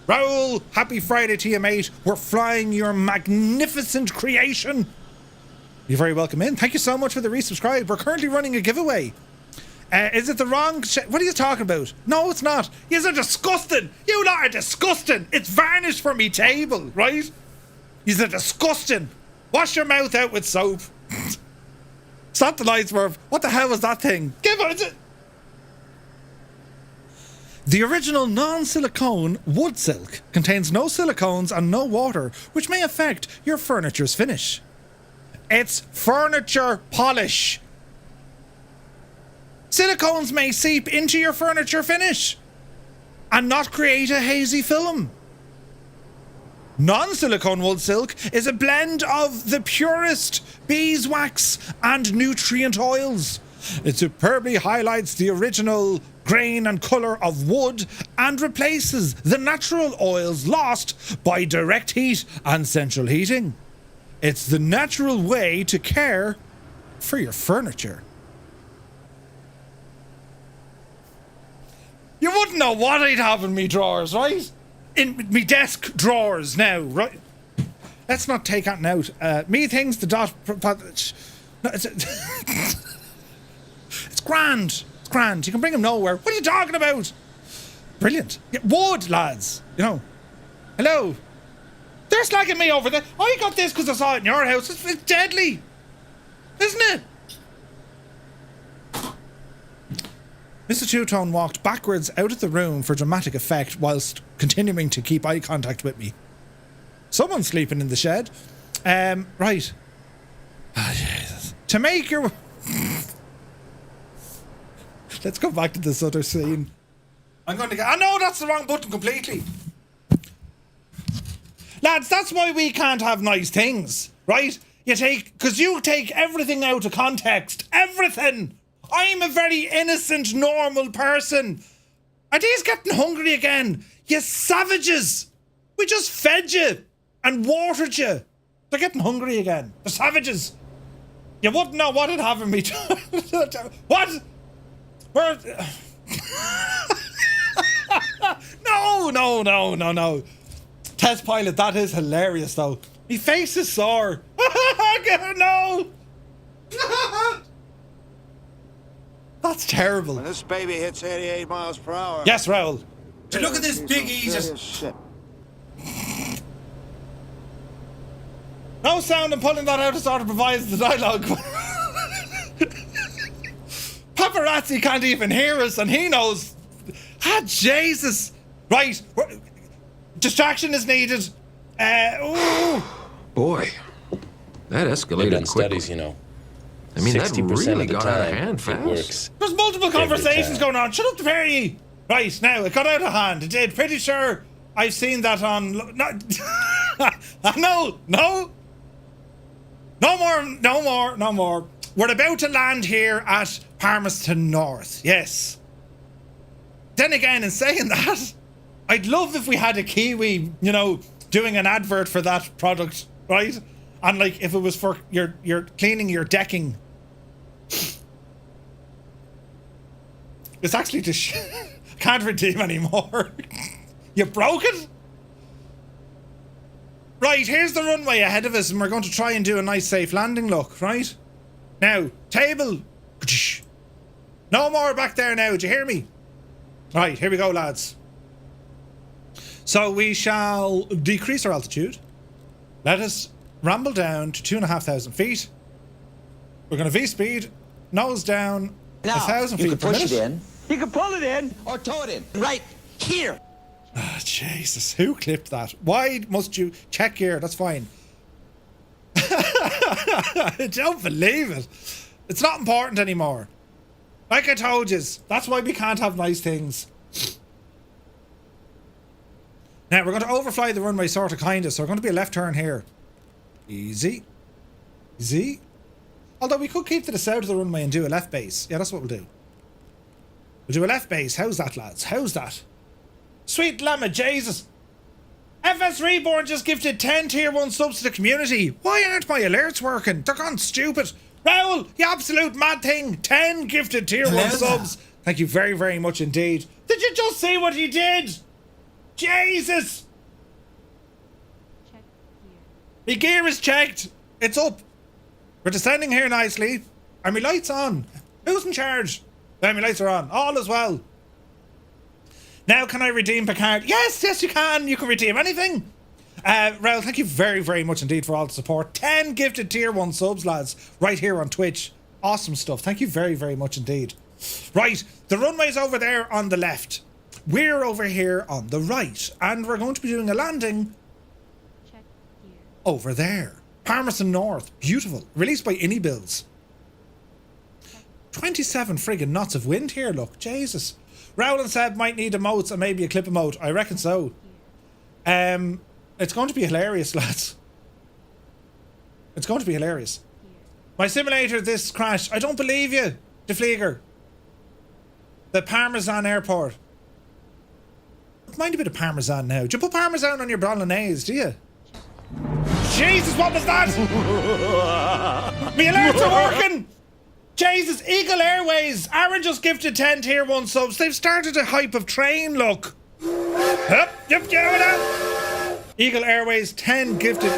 Raoul, happy Friday to you, mate. We're flying your magnificent creation. You're very welcome in. Thank you so much for the resubscribe. We're currently running a giveaway. Is it the wrong what are you talking about? No, it's not. Yous are disgusting. You lot are disgusting. It's varnish for me table, right? Yous are disgusting. Wash your mouth out with soap. Stop the lights, Merv. What the hell was that thing? Give it. The original non-silicone wood silk contains no silicones and no water, which may affect your furniture's finish. It's furniture polish. Silicones may seep into your furniture finish and not create a hazy film. Non-silicone wood silk is a blend of the purest beeswax and nutrient oils. It superbly highlights the original grain and colour of wood and replaces the natural oils lost by direct heat and central heating. It's the natural way to care for your furniture. You wouldn't know what I'd have in me drawers, right? In me desk drawers now, right? Let's not take that out. Me things the dot. No, it's grand. It's grand. You can bring them nowhere. What are you talking about? Brilliant. Yeah, wood, lads. You know. Hello. They're slagging me over there. I got this because I saw it in your house. It's deadly. Isn't it? Mr. Two-Tone walked backwards out of the room for dramatic effect whilst continuing to keep eye contact with me. Someone's sleeping in the shed. Right. Ah, Jesus. To make your... Let's go back to this other scene. I'm going to get... I know that's the wrong button completely. Lads, that's why we can't have nice things, right? Because you take everything out of context. Everything! I'm a very innocent, normal person. Are these getting hungry again? You savages! We just fed you and watered you. They're getting hungry again. The savages. You wouldn't know what it'd have in me. What? Where? No. Test pilot, that is hilarious though. My face is sore. No. That's terrible. When this baby hits 88 miles per hour. Yes, Raoul. Look at this piggy. Shit. No sound and pulling that out sort of provides the dialogue. Paparazzi can't even hear us and he knows. Ah, Jesus. Right. Distraction is needed. Ooh. Boy, that escalated quickly. Studies, you know. I mean, that 60% really of the got out of time, hand it fast. works. There's multiple conversations going on. Shut up, the pair of ye. Right, now, it got out of hand. It did. Pretty sure I've seen that on... No more. We're about to land here at Palmerston North. Yes. Then again, in saying that, I'd love if we had a Kiwi, you know, doing an advert for that product, right? And like, if it was for your cleaning your decking. It's actually just can't redeem anymore. You broke it? Right, here's the runway ahead of us and we're going to try and do a nice safe landing look, right? Now, table. No more back there now, do you hear me? Right, here we go, lads. So we shall decrease our altitude. Let us ramble down to 2,500 feet. We're going to V-speed, nose down, now, 1,000 feet you can per push minute. it in. You can pull it in or tow it in. Right here. Oh, Jesus, who clipped that? Why must you check here? That's fine. I don't believe it. It's not important anymore. Like I told you, that's why we can't have nice things. Now, we're going to overfly the runway sort of kind of, so we're going to be a left turn here. Easy. Easy. Although we could keep to the south of the runway and do a left base. Yeah, that's what we'll do. We'll do a left base. How's that, lads? How's that? Sweet llama Jesus. FSReborn just gifted 10 tier 1 subs to the community. Why aren't my alerts working? They're gone stupid. Raoul, you absolute mad thing. 10 gifted tier 1 subs. Thank you very, very much indeed. Did you just see what he did? Jesus. My gear is checked. It's up. We're descending here nicely. Are my lights on? Who's in charge? There, my lights are on. All is well. Now can I redeem Picard? Yes, yes you can. You can redeem anything. Raoul, thank you very, very much indeed for all the support. 10 gifted tier 1 subs, lads. Right here on Twitch. Awesome stuff. Thank you very, very much indeed. Right, the runway's over there on the left. We're over here on the right. And we're going to be doing a landing over there. Palmerston North. Beautiful. Released by Builds. 27 friggin' knots of wind here, look. Jesus. Raoul and Seb might need emotes and maybe a clip emote. I reckon so. It's going to be hilarious, lads. It's going to be hilarious. My simulator, this crash. I don't believe you, De Vlieger. The Palmerston Airport. Mind a bit of Parmesan now. Do you put Parmesan on your bolognese, do you? Jesus, what was that? My alerts are working! Jesus, Eagle Airways. Aaron just gifted 10 tier 1 subs. They've started a hype of train, look. Eagle Airways, 10 gifted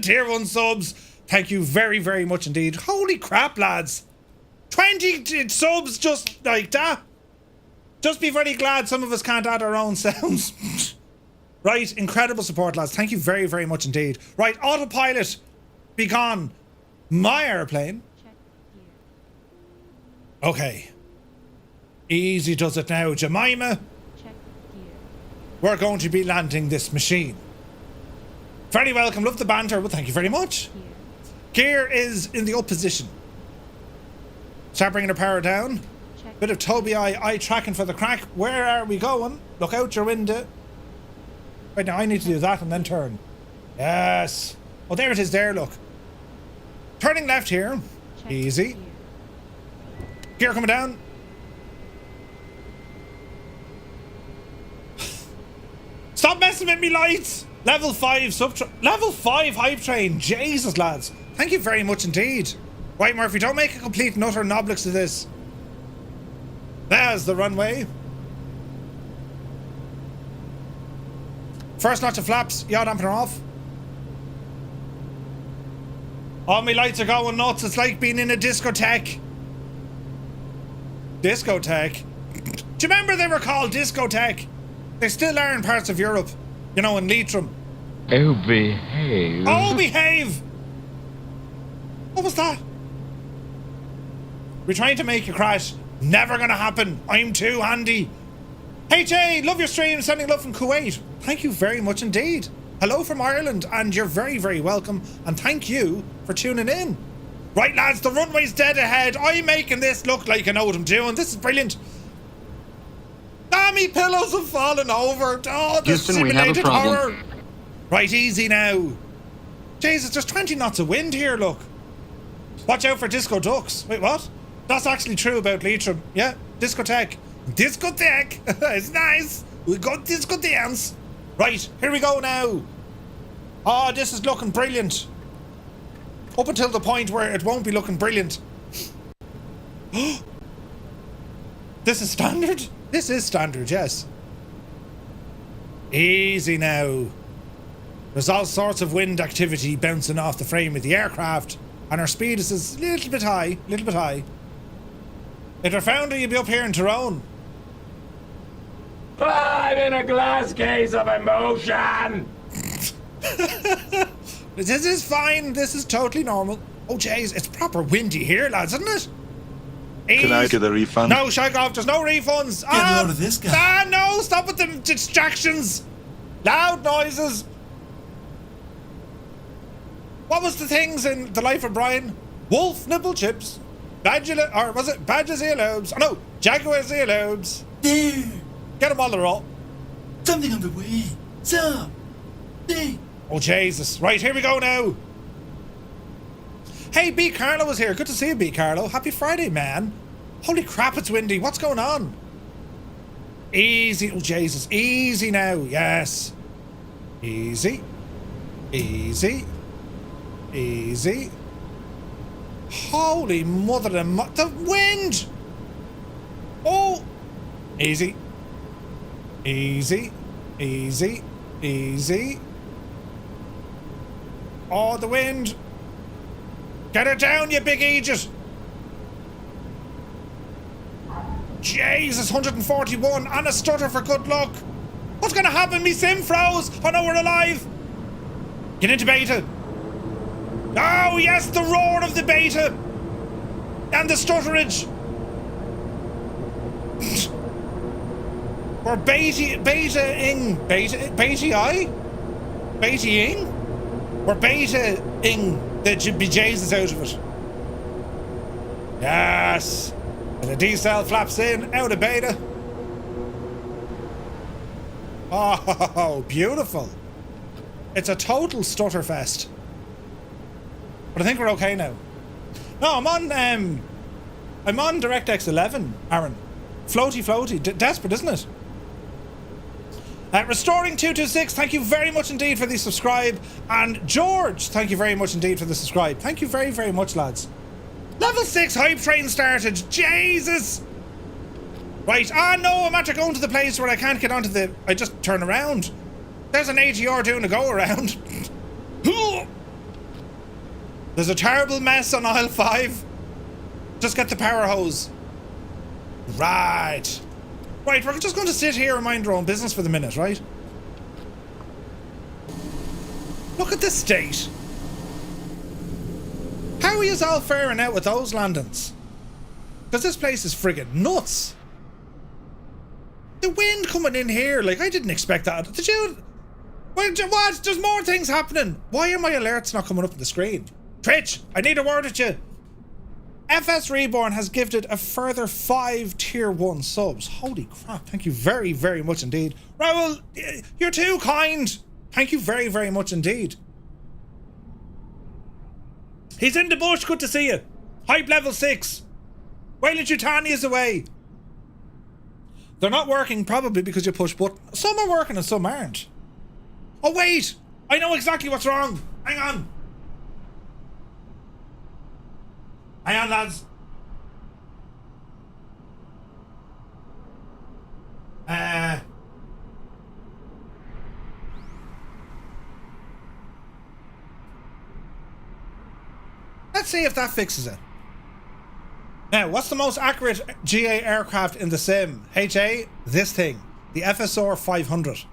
tier 1 subs. Thank you very, very much indeed. Holy crap, lads. 20 subs just like that. Just be very glad some of us can't add our own sounds. Right, incredible support, lads. Thank you very, very much indeed. Right, autopilot, be gone. My airplane. Okay. Easy does it now, Jemima. We're going to be landing this machine. Very welcome. Love the banter. Well, thank you very much. Gear is in the up position. Start bringing the power down. Bit of Toby eye tracking for the crack. Where are we going? Look out your window. Right now, I need to do that and then turn. Yes. Oh, there it is there, look. Turning left here. Easy. Gear coming down. Stop messing with me lights. Level 5 Level 5 hype train. Jesus, lads. Thank you very much indeed. Right, Murphy, don't make a complete nutter and oblix of this. There's the runway. First notch of flaps. Yaw dampener off. All my lights are going nuts. It's like being in a discotheque. Discotheque? Do you remember they were called discotheque? They still are in parts of Europe. You know, in Leitrim. Oh, behave. Oh, behave! What was that? We're trying to make you crash. Never gonna happen. I'm too handy. Hey Jay, love your stream. Sending love from Kuwait. Thank you very much indeed. Hello from Ireland, and you're very, very welcome. And thank you for tuning in. Right, lads, the runway's dead ahead. I'm making this look like I know what I'm doing. This is brilliant. Me pillows have fallen over. Oh, the Houston, we have a simulated problem. horror. Right, easy now. Jesus, there's 20 knots of wind here, look. Watch out for disco ducks. Wait, what? That's actually true about Leitrim. Yeah, discotheque. Discotheque. It's nice. We got disco dance. Right, here we go now. Oh, this is looking brilliant. Up until the point where it won't be looking brilliant. This is standard? This is standard, yes. Easy now. There's all sorts of wind activity bouncing off the frame of the aircraft, and our speed is a little bit high, If you're founder, you'll be up here in Tyrone. I'm in a glass case of emotion! This is fine, this is totally normal. Oh jeez, it's proper windy here, lads, isn't it? Can I get a refund? No, Shagoff, there's no refunds. Get a load of this guy. No, stop with the distractions. Loud noises. What was the things in The Life of Brian? Wolf nibble chips. Badger, or was it Badger's earlobes? Oh no, Jaguar's earlobes. There. Get them all the roll. Something on the way. There. Oh Jesus. Right, here we go now. Hey, B. Carlo is here. Good to see you, B. Carlo. Happy Friday, man. Holy crap, it's windy. What's going on? Easy. Oh, Jesus. Easy now. Yes. Easy. Easy. Easy. Holy mother of the wind! Oh! Easy. Easy. Easy. Easy. Oh, the wind! Get it down, you big idiot! Jesus, 141 and a stutter for good luck. What's gonna happen? Me sim froze. Oh no, we're alive. Get into beta. Oh yes, the roar of the beta and the stutterage. We're beta-ing We're beta-ing the bejesus out of it. Yes. And the D-cell flaps in, out of beta. Oh, beautiful. It's a total stutter fest. But I think we're okay now. No, I'm on DirectX 11, Aaron. Floaty. Desperate, isn't it? Restoring 226, thank you very much indeed for the subscribe. And George, thank you very much indeed for the subscribe. Thank you very, very much, lads. Level 6 hype train started. Jesus! Right, no, I'm after going to the place where I can't get onto the... I just turn around. There's an ATR doing a go around. There's a terrible mess on aisle 5. Just get the power hose. Right. Right, we're just going to sit here and mind our own business for the minute, right? Look at this state. How are you all faring out with those landings? Because this place is friggin' nuts. The wind coming in here, like, I didn't expect that. Did you? What? There's more things happening. Why are my alerts not coming up on the screen? Twitch, I need a word at you. FSReborn has gifted a further 5 tier 1 subs. Holy crap, thank you very, very much indeed. Raoul, you're too kind. Thank you very, very much indeed. He's in the bush, good to see you. Hype level 6. Wayland Yutani is away. They're not working probably because you push buttons. Some are working and some aren't. Oh wait, I know exactly what's wrong. Hang on. Hang on, lads. Let's see if that fixes it. Now, what's the most accurate GA aircraft in the sim? HA? This thing. The FSR500.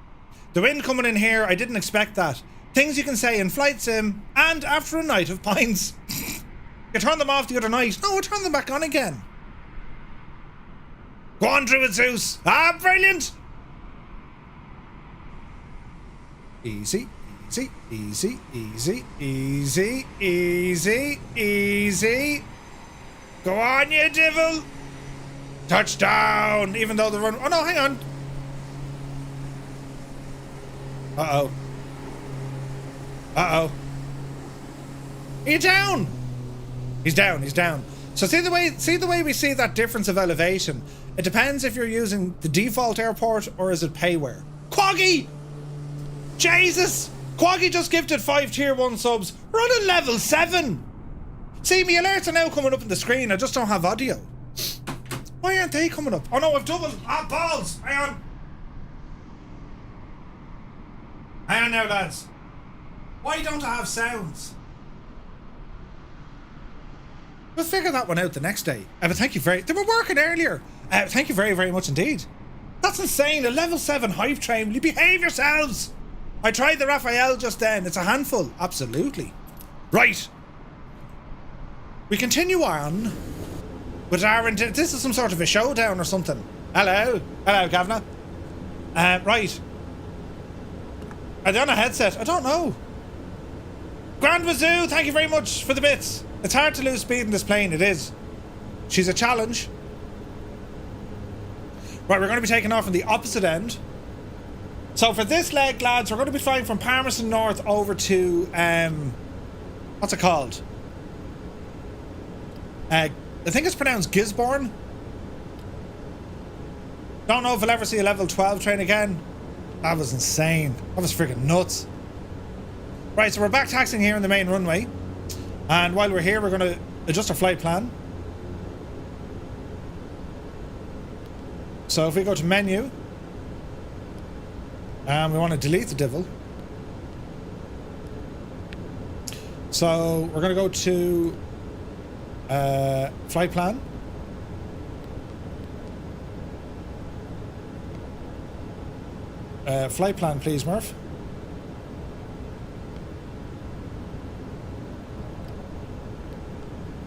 The wind coming in here, I didn't expect that. Things you can say in flight sim and after a night of pints. You turned them off the other night. No, I turned them back on again. Go on, Druid Zeus. Ah, brilliant. Easy, easy, easy, easy, easy, easy, easy. Go on, you devil. Touchdown. Even though the run... Oh, no, hang on. Uh-oh. Uh-oh. Are you down? He's down, he's down. So see the way we see that difference of elevation? It depends if you're using the default airport or is it payware. Quaggy! Jesus! Quaggy just gifted 5 tier 1 subs. We're on a level 7. See, my alerts are now coming up on the screen. I just don't have audio. Why aren't they coming up? Oh no, I've doubled. Ah, balls! Hang on. Hang on now, lads. Why don't I have sounds? We'll figure that one out the next day. But thank you very... They were working earlier. Thank you very, very much indeed. That's insane. A level 7 hive train. Will you behave yourselves? I tried the Raphael just then. It's a handful. Absolutely. Right. We continue on. But Aaron, this is some sort of a showdown or something. Hello. Hello, Gavna. Right. Are they on a headset? I don't know. Grand Wazoo, thank you very much for the bits. It's hard to lose speed in this plane, it is. She's a challenge. Right, we're going to be taking off on the opposite end. So for this leg, lads, we're going to be flying from Palmerston North over to, what's it called? I think it's pronounced Gisborne. Don't know if I'll ever see a level 12 train again. That was insane. That was freaking nuts. Right, so we're back taxiing here in the main runway. And while we're here, we're going to adjust our flight plan. So if we go to menu, we want to delete the devil. So we're going to go to flight plan. Flight plan, please, Murph.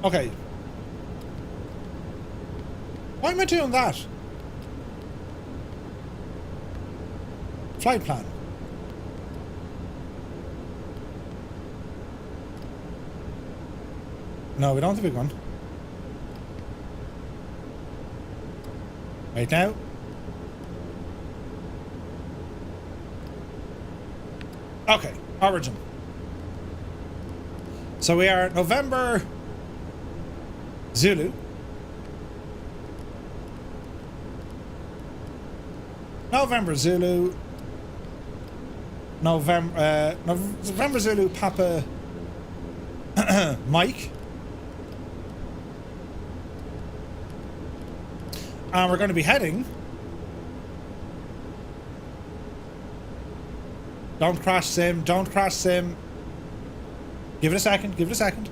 Okay. Why am I doing that? Flight plan. No, we don't have the big one. Right now. Okay, origin. So we are November Zulu. November Zulu. November Zulu Papa Mike. And we're going to be heading. Don't crash sim, don't crash sim. Give it a second, give it a second.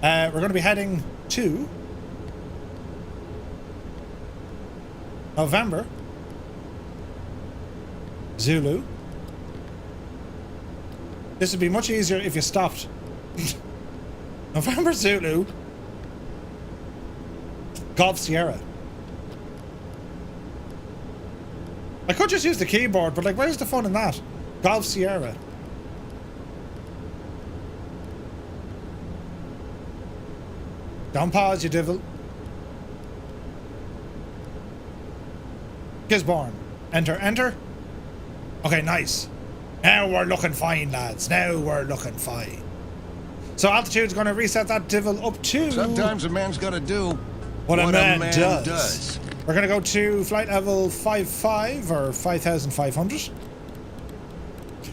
We're going to be heading to November Zulu. This would be much easier if you stopped. November Zulu Golf Sierra. I could just use the keyboard, but like, where's the fun in that? Golf Sierra. Don't pause, you devil. Gisborne. Enter, enter. Okay, nice. Now we're looking fine, lads. Now we're looking fine. So altitude's going to reset that devil up to... Sometimes a man's got to do what a man does. We're going to go to flight level 55 or 5,500.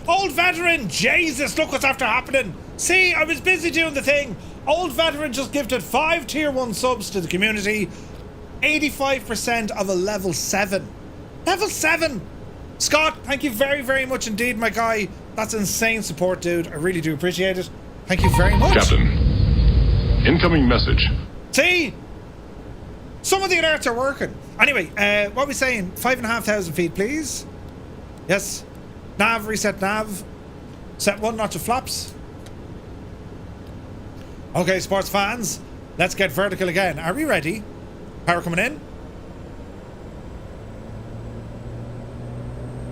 Old veteran! Jesus, look what's after happening. See, I was busy doing the thing. Old veteran just gifted 5 tier 1 subs to the community. 85% of a level 7. Level 7! Scott, thank you very, very much indeed, my guy. That's insane support, dude. I really do appreciate it. Thank you very much. Captain, incoming message. See? Some of the alerts are working. Anyway, what are we saying? 5,500 feet, please. Yes. Nav, reset nav. Set 1 notch of flaps. Okay, sports fans. Let's get vertical again. Are we ready? Power coming in.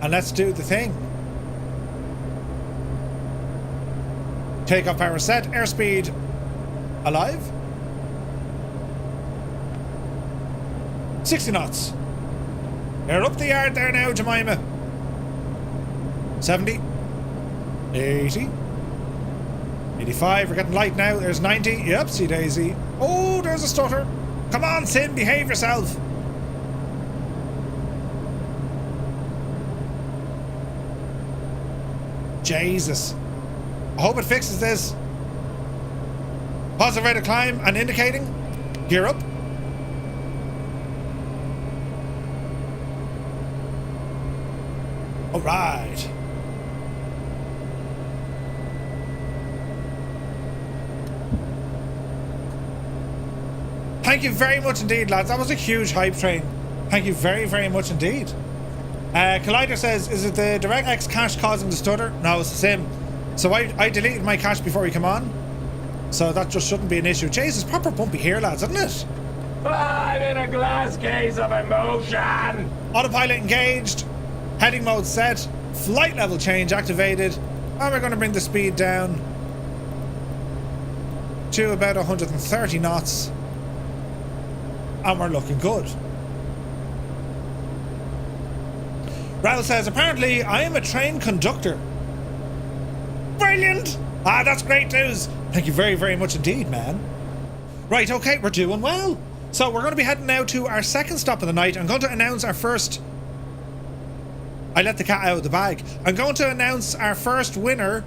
And let's do the thing. Takeoff power set. Airspeed alive. 60 knots. You're up the yard there now, Jemima. 70. 80. 85. We're getting light now. There's 90. Yep, see Daisy. Oh, there's a stutter. Come on, Sin, behave yourself. Jesus. I hope it fixes this. Positive rate of climb and indicating. Gear up. All right. Thank you very much indeed, lads. That was a huge hype train. Thank you very, very much indeed. Collider says, is it the DirectX cache causing the stutter? No, it's the same. So I deleted my cache before we come on. So that just shouldn't be an issue. Jesus, proper bumpy here, lads, isn't it? I'm in a glass case of emotion. Autopilot engaged. Heading mode set. Flight level change activated. And we're going to bring the speed down to about 130 knots. And we're looking good. Raul says, apparently I am a train conductor. Brilliant! Ah, that's great news. Thank you very, very much indeed, man. Right, okay, we're doing well. So we're going to be heading now to our second stop of the night. I'm going to announce our first... I let the cat out of the bag. I'm going to announce our first winner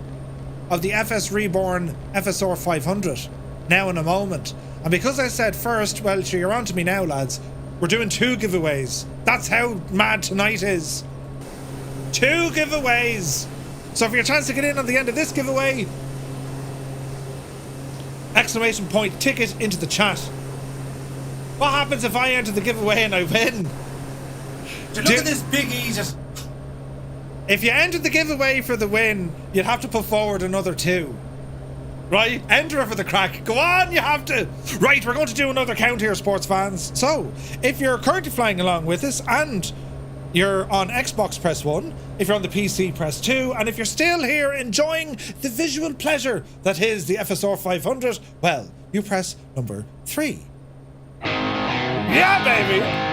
of the FSReborn FSR500 now in a moment. And because I said first, well, sure, you're on to me now, lads. We're doing 2 giveaways. That's how mad tonight is. 2 giveaways. So for your chance to get in on the end of this giveaway, exclamation point ticket into the chat. What happens if I enter the giveaway and I win? Look at this big E just... If you enter the giveaway for the win, you'd have to put forward another 2. Right? Enter it for the crack. Go on, you have to. Right, we're going to do another count here, sports fans. So, if you're currently flying along with us and you're on Xbox, press 1. If you're on the PC, press 2. And if you're still here enjoying the visual pleasure that is the FSR500, well, you press number 3. Yeah, baby!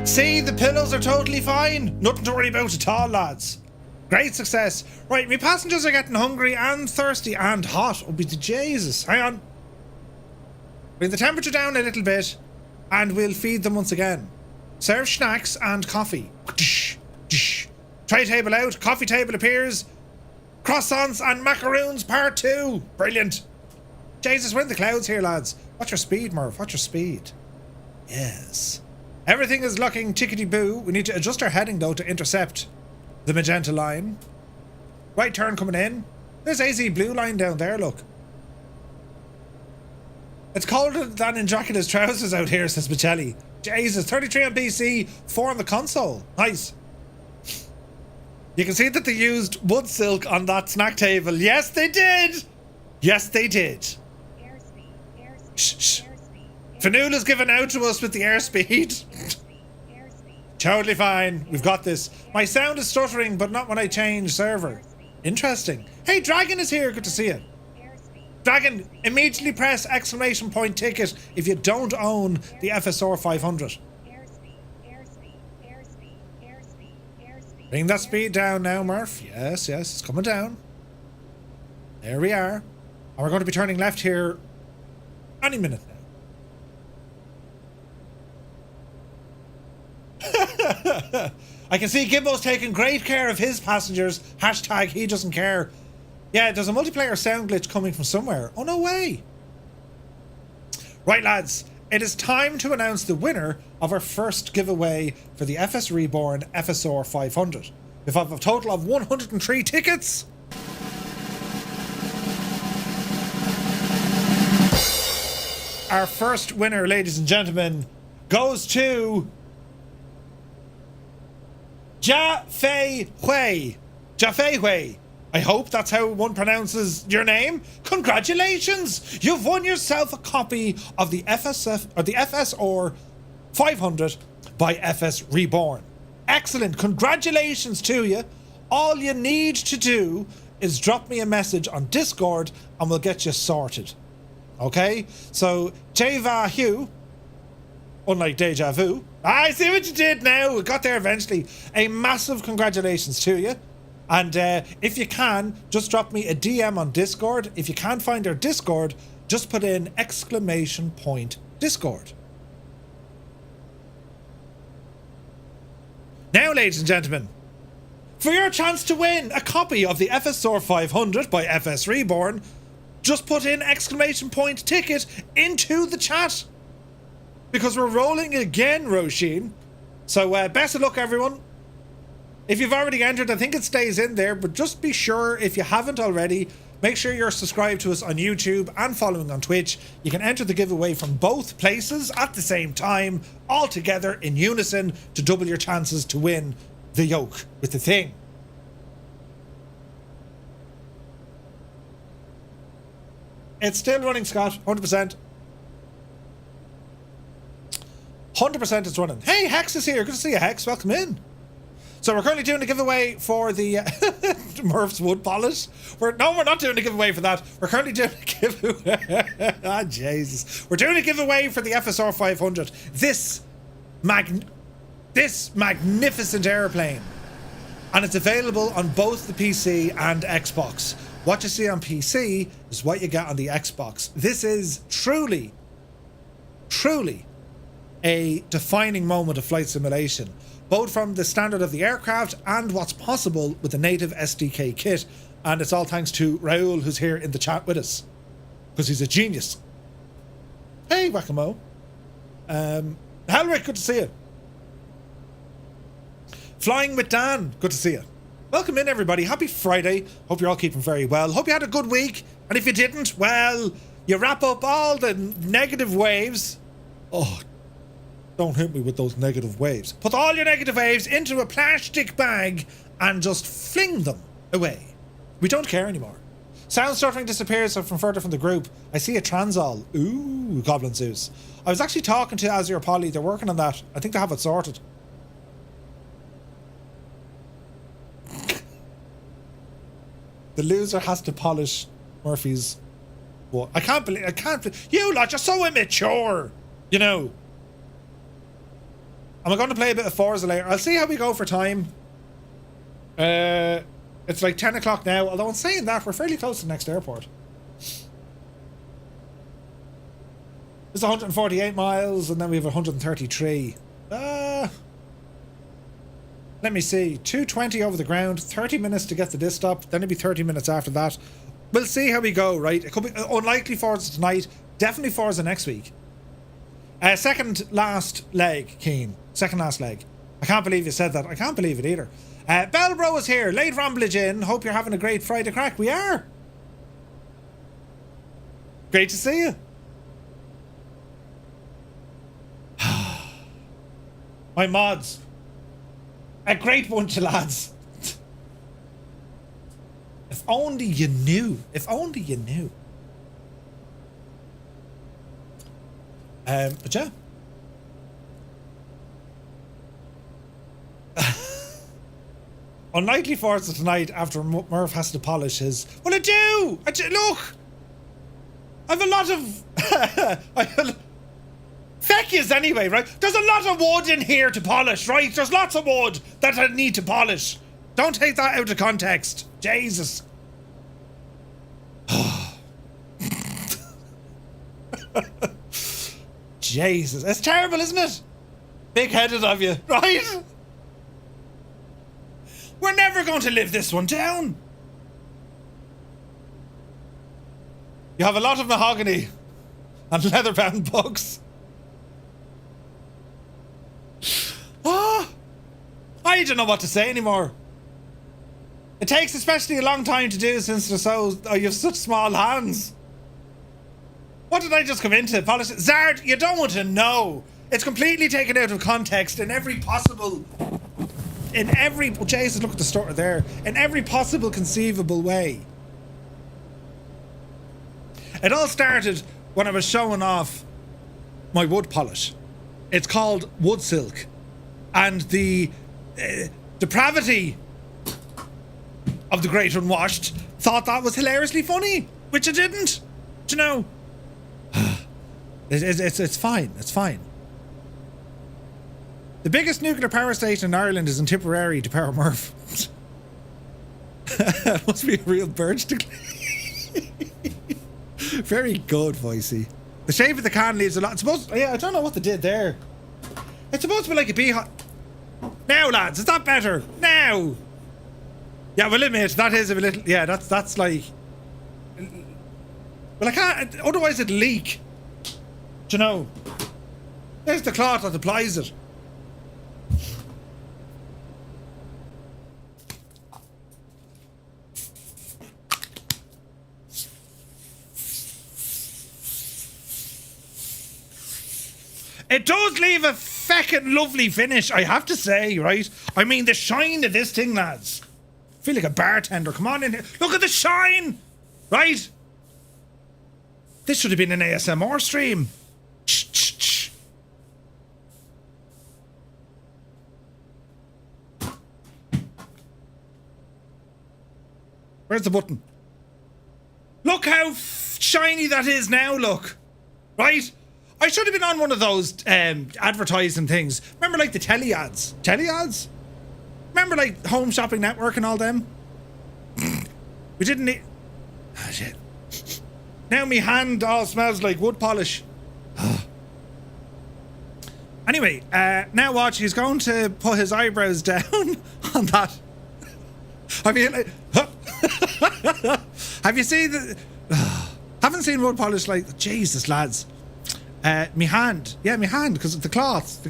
See, the pillows are totally fine. Nothing to worry about at all, lads. Great success. Right, my passengers are getting hungry and thirsty and hot. Oh, be the Jesus. Hang on. Bring the temperature down a little bit and we'll feed them once again. Serve snacks and coffee. Tray table out. Coffee table appears. Croissants and macaroons part 2. Brilliant. Jesus, we're in the clouds here, lads. What's your speed, Murph? What's your speed? Yes. Everything is looking chickadee-boo. We need to adjust our heading, though, to intercept the magenta line. Right turn coming in. There's AZ blue line down there, look. It's colder than in Dracula's trousers out here, says Michelli. Jesus, 33 on PC, 4 on the console. Nice. You can see that they used wood silk on that snack table. Yes, they did. Yes, they did. Shh, shh. Fanula's given out to us with the airspeed. Totally fine. We've got this. My sound is stuttering, but not when I change server. Interesting. Hey, Dragon is here. Good to see you. Dragon, immediately press exclamation point ticket if you don't own the FSR500. Bring that speed down now, Murph. Yes, yes, it's coming down. There we are. And we're going to be turning left here any minute now. I can see Gibbo's taking great care of his passengers. Hashtag he doesn't care. Yeah, there's a multiplayer sound glitch coming from somewhere. Oh, no way. Right, lads. It is time to announce the winner of our first giveaway for the FSReborn FSR500. We have a total of 103 tickets. Our first winner, ladies and gentlemen, goes to Jia Fei Hui. Jia Fei Hui. I hope that's how one pronounces your name. Congratulations! You've won yourself a copy of the FSR 500 by FSReborn. Excellent. Congratulations to you. All you need to do is drop me a message on Discord and we'll get you sorted. Okay? So, Java Hugh, unlike Deja Vu. I see what you did now. We got there eventually. A massive congratulations to you. And if you can, just drop me a DM on Discord. If you can't find our Discord, just put in !Discord. Now, ladies and gentlemen, for your chance to win a copy of the FSR 500 by FSReborn, just put in !Ticket into the chat. Because we're rolling again, Roisin. So best of luck, everyone. If you've already entered, I think it stays in there, but just be sure, if you haven't already, make sure you're subscribed to us on YouTube and following on Twitch. You can enter the giveaway from both places at the same time, all together in unison, to double your chances to win the yoke with the thing. It's still running, Scott, 100%. 100% it's running. Hey, Hex is here. Good to see you, Hex. Welcome in. So we're currently doing a giveaway for the Murph's wood polish. We're not doing a giveaway for that. We're currently doing a giveaway. Ah, Jesus. We're doing a giveaway for the FSR 500. This magnificent airplane. And it's available on both the PC and Xbox. What you see on PC is what you get on the Xbox. This is truly a defining moment of flight simulation, both from the standard of the aircraft and what's possible with the native SDK kit. And it's all thanks to Raoul, who's here in the chat with us, because he's a genius. Hey, Wacamo. Helrick, good to see you. Flying with Dan, good to see you. Welcome in, everybody. Happy Friday. Hope you're all keeping very well. Hope you had a good week. And if you didn't, well, you wrap up all the negative waves. Oh, don't hit me with those negative waves. Put all your negative waves into a plastic bag and just fling them away. We don't care anymore. Sound stuttering disappears from further from the group. I see a Transall. Ooh, Goblin Zeus. I was actually talking to Azure Polly. They're working on that. I think they have it sorted. The loser has to polish Murphy's. What? I can't believe. You lot, you're so immature. You know. I'm going to play a bit of Forza later. I'll see how we go for time. It's like 10 o'clock now. Although in saying that, we're fairly close to the next airport. It's 148 miles, and then we have 133. Let me see. 220 over the ground. 30 minutes to get to this stop. Then it'll be 30 minutes after that. We'll see how we go, right? It could be unlikely Forza tonight. Definitely Forza next week. Second last leg, Keen. Second last leg. I can't believe you said that. I can't believe it either. Bellbro is here. Late ramblage in. Hope you're having a great Friday crack. We are. Great to see you. My mods. A great bunch of lads. If only you knew. If only you knew. But yeah. Unlikely Forza tonight after Murph has to polish his... Well, I do! Look! I have a lot of... Feck yous anyway, right? There's a lot of wood in here to polish, right? There's lots of wood that I need to polish. Don't take that out of context. Jesus. Jesus. It's terrible, isn't it? Big-headed of you, right? We're never going to live this one down. You have a lot of mahogany and leather-bound books. I don't know what to say anymore. It takes especially a long time to do since they're so... Oh, you have such small hands. What did I just come into? Polish... Zard, you don't want to know. It's completely taken out of context in every possible in every... Oh, Jesus, look at the store there. In every possible conceivable way. It all started when I was showing off my wood polish. It's called wood silk. And the depravity of the great unwashed thought that was hilariously funny, which I didn't. Do you know? It's fine. It's fine. The biggest nuclear power station in Ireland is in Tipperary to power Murph. Must be a real birch to Very good, Voicey. The shape of the can leaves a lot. It's supposed to, yeah, I don't know what they did there. It's supposed to be like a beehive. Now, lads, is that better? Now! Yeah, well, admit, that is a little... Yeah, that's like... Well, I can't... Otherwise it'd leak. Do you know? There's the cloth that applies it. It does leave a feckin' lovely finish, I have to say, right? I mean, the shine of this thing, lads. I feel like a bartender. Come on in here. Look at the shine! Right? This should have been an ASMR stream. Where's the button? Look how shiny that is now, look. Right? I should have been on one of those advertising things. Remember like the telly ads? Telly ads? Remember like Home Shopping Network and all them? We didn't need... Oh shit. Now me hand all smells like wood polish. Anyway, now watch, he's going to put his eyebrows down on that. I mean, like, have you seen the... Haven't seen wood polish like... Jesus, lads. Me hand. Yeah, me hand, because of the cloth.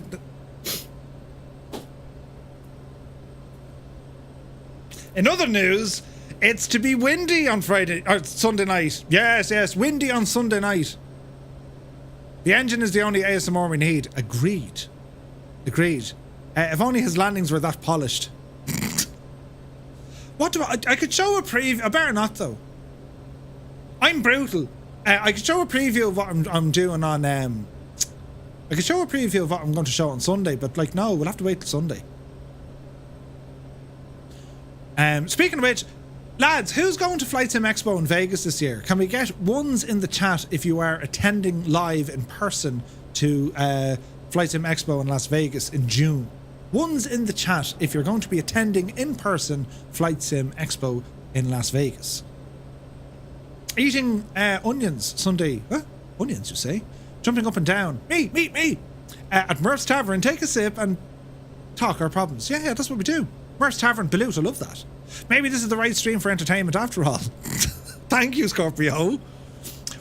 In other news, it's to be windy on Friday or Sunday night. Yes, windy on Sunday night. The engine is the only ASMR we need. Agreed. If only his landings were that polished. What do I could show a preview. I better not though. I'm brutal. I could show a preview of what I'm doing on. I could show a preview of what I'm going to show on Sunday, but like, no, we'll have to wait till Sunday. Speaking of which, lads, who's going to Flight Sim Expo in Vegas this year? Can we get ones in the chat if you are attending live in person to Flight Sim Expo in Las Vegas in June? Ones in the chat if you're going to be attending in person Flight Sim Expo in Las Vegas. Eating onions Sunday. Huh? Onions, you say? Jumping up and down. Me! At Murph's Tavern, take a sip and talk our problems. Yeah, that's what we do. Murph's Tavern, Balut, I love that. Maybe this is the right stream for entertainment after all. Thank you, Scorpio.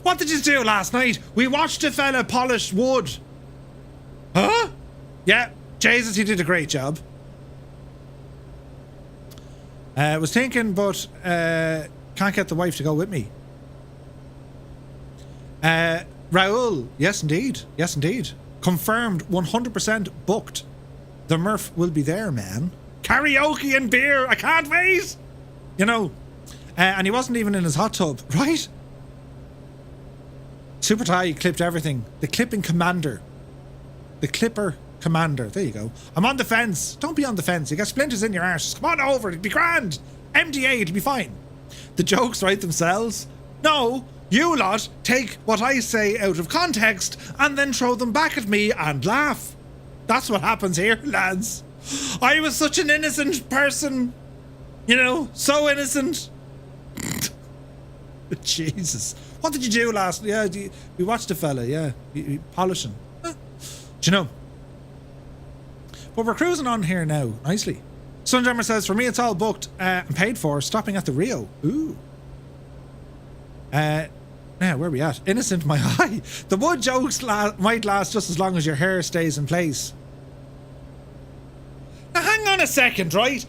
What did you do last night? We watched a fella polish wood. Huh? Yeah, Jesus, he did a great job. Was thinking, but can't get the wife to go with me. Raoul, yes indeed. Confirmed, 100% booked. The Murph will be there, man. Karaoke and beer, I can't wait. You know, and he wasn't even in his hot tub, right? Super Ty clipped everything. The clipping commander. The clipper commander. There you go. I'm on the fence. Don't be on the fence. You got splinters in your arse. Come on over. It'll be grand. MDA, it'll be fine. The jokes write themselves. No, you lot take what I say out of context and then throw them back at me and laugh. That's what happens here, lads. I was such an innocent person. You know, so innocent. Jesus. What did you do last? Yeah, we watched a fella, yeah. Polishing. Do you know? But we're cruising on here now, nicely. Sunjammer says, for me it's all booked and paid for, stopping at the Rio. Ooh. Now, where are we at? Innocent, my eye. The wood jokes might last just as long as your hair stays in place. Now, hang on a second, right?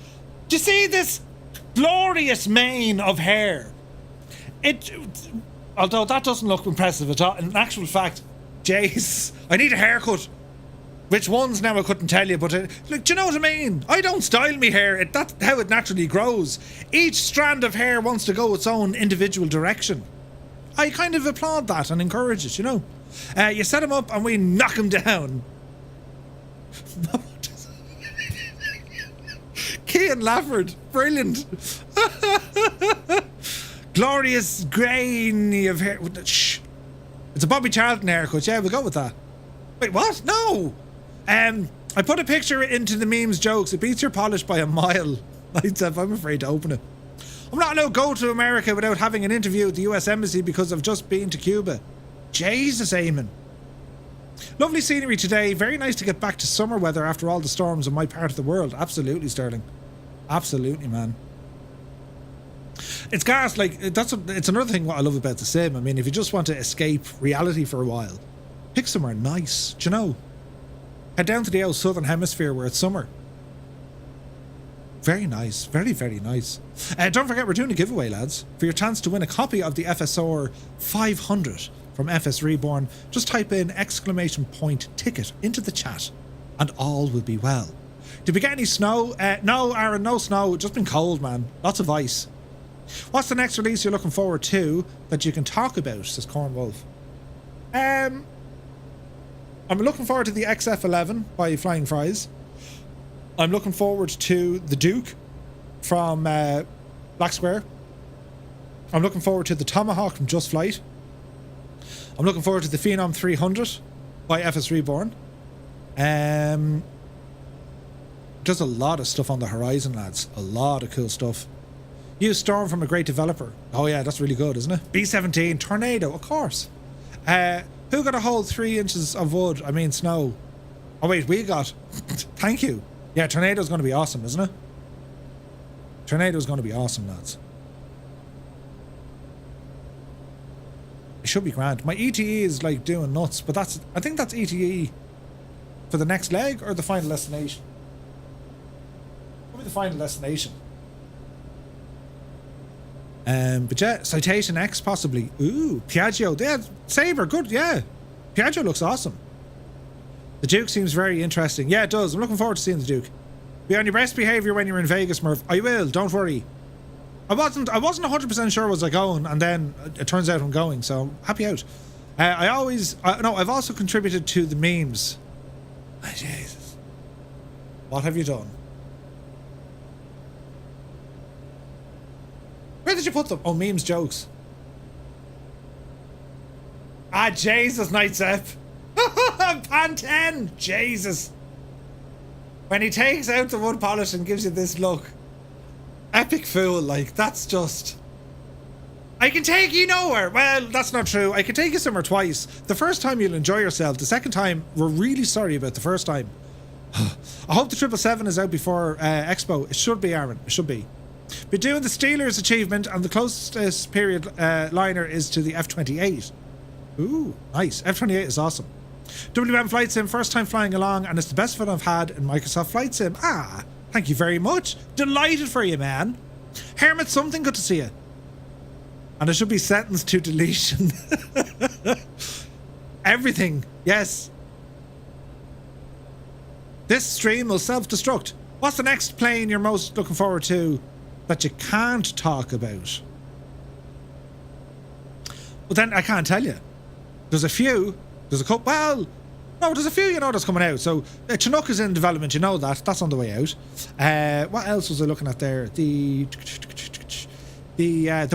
Do you see this glorious mane of hair? Although that doesn't look impressive at all. In actual fact, Jace, I need a haircut. Which ones now I couldn't tell you, but like, do you know what I mean? I don't style me hair. That's how it naturally grows. Each strand of hair wants to go its own individual direction. I kind of applaud that and encourage it, you know. You set them up and we knock them down. Cian Lafford, brilliant. Glorious grainy of hair. Shh. It's a Bobby Charlton haircut. Yeah, we'll go with that. Wait, what? No. I put a picture into the memes jokes. It beats your polish by a mile. I'm afraid to open it. I'm not allowed to go to America without having an interview at the US Embassy because I've just been to Cuba. Jesus, Eamon. Lovely scenery today. Very nice to get back to summer weather after all the storms in my part of the world. Absolutely, Sterling. Absolutely, man. It's gas, like, it's another thing what I love about the sim. I mean, if you just want to escape reality for a while, pick somewhere nice, do you know? Head down to the old southern hemisphere where it's summer. Very nice. Very, very nice. Don't forget, we're doing a giveaway, lads. For your chance to win a copy of the FSR500 from FSReborn, just type in !ticket into the chat and all will be well. Did we get any snow? No, Aaron, no snow. It's just been cold, man. Lots of ice. What's the next release you're looking forward to that you can talk about, says Corn Wolf? I'm looking forward to the XF11 by Flying Fries. I'm looking forward to the Duke from Black Square. I'm looking forward to the Tomahawk from Just Flight. I'm looking forward to the Phenom 300 by FSReborn. There's a lot of stuff on the horizon, lads. A lot of cool stuff. Use Storm from a great developer. Oh yeah, that's really good, isn't it? B-17, Tornado, of course. Who got a whole 3 inches of wood? I mean snow. Oh wait, we got... Thank you. Yeah, Tornado's going to be awesome, isn't it? Tornado's going to be awesome, lads. It should be grand. My ETE is like doing nuts, but that's... I think that's ETE for the next leg or the final destination. Probably the final destination. But yeah, Citation X possibly. Ooh, Piaggio. Yeah, Sabre, good, yeah. Piaggio looks awesome. The Duke seems very interesting. Yeah, it does. I'm looking forward to seeing the Duke. Be on your best behaviour when you're in Vegas, Murph. I will, don't worry. I wasn't 100% sure was I going, and then it turns out I'm going, so I'm happy out. I've also contributed to the memes. Oh, Jesus. What have you done? Where did you put them? Oh, memes, jokes. Ah, Jesus, Night Zep. Pan 10. Jesus. When he takes out the wood polish and gives you this look. Epic fool, like, that's just... I can take you nowhere. Well, that's not true. I can take you somewhere twice. The first time you'll enjoy yourself. The second time, we're really sorry about the first time. I hope the 777 is out before Expo. It should be, Aaron. It should be. We're doing the Steelers achievement, and the closest period liner is to the F-28. Ooh, nice. F-28 is awesome. WM Flight Sim, first time flying along, and it's the best fun I've had in Microsoft Flight Sim. Ah, thank you very much. Delighted for you, man. Hermit something, good to see you. And I should be sentenced to deletion. Everything, yes. This stream will self-destruct. What's the next plane you're most looking forward to that you can't talk about? Well, then I can't tell you. There's a few. There's a couple. Well, no, there's a few, you know, that's coming out. So Chinook is in development, you know that. That's on the way out. What else was I looking at there? The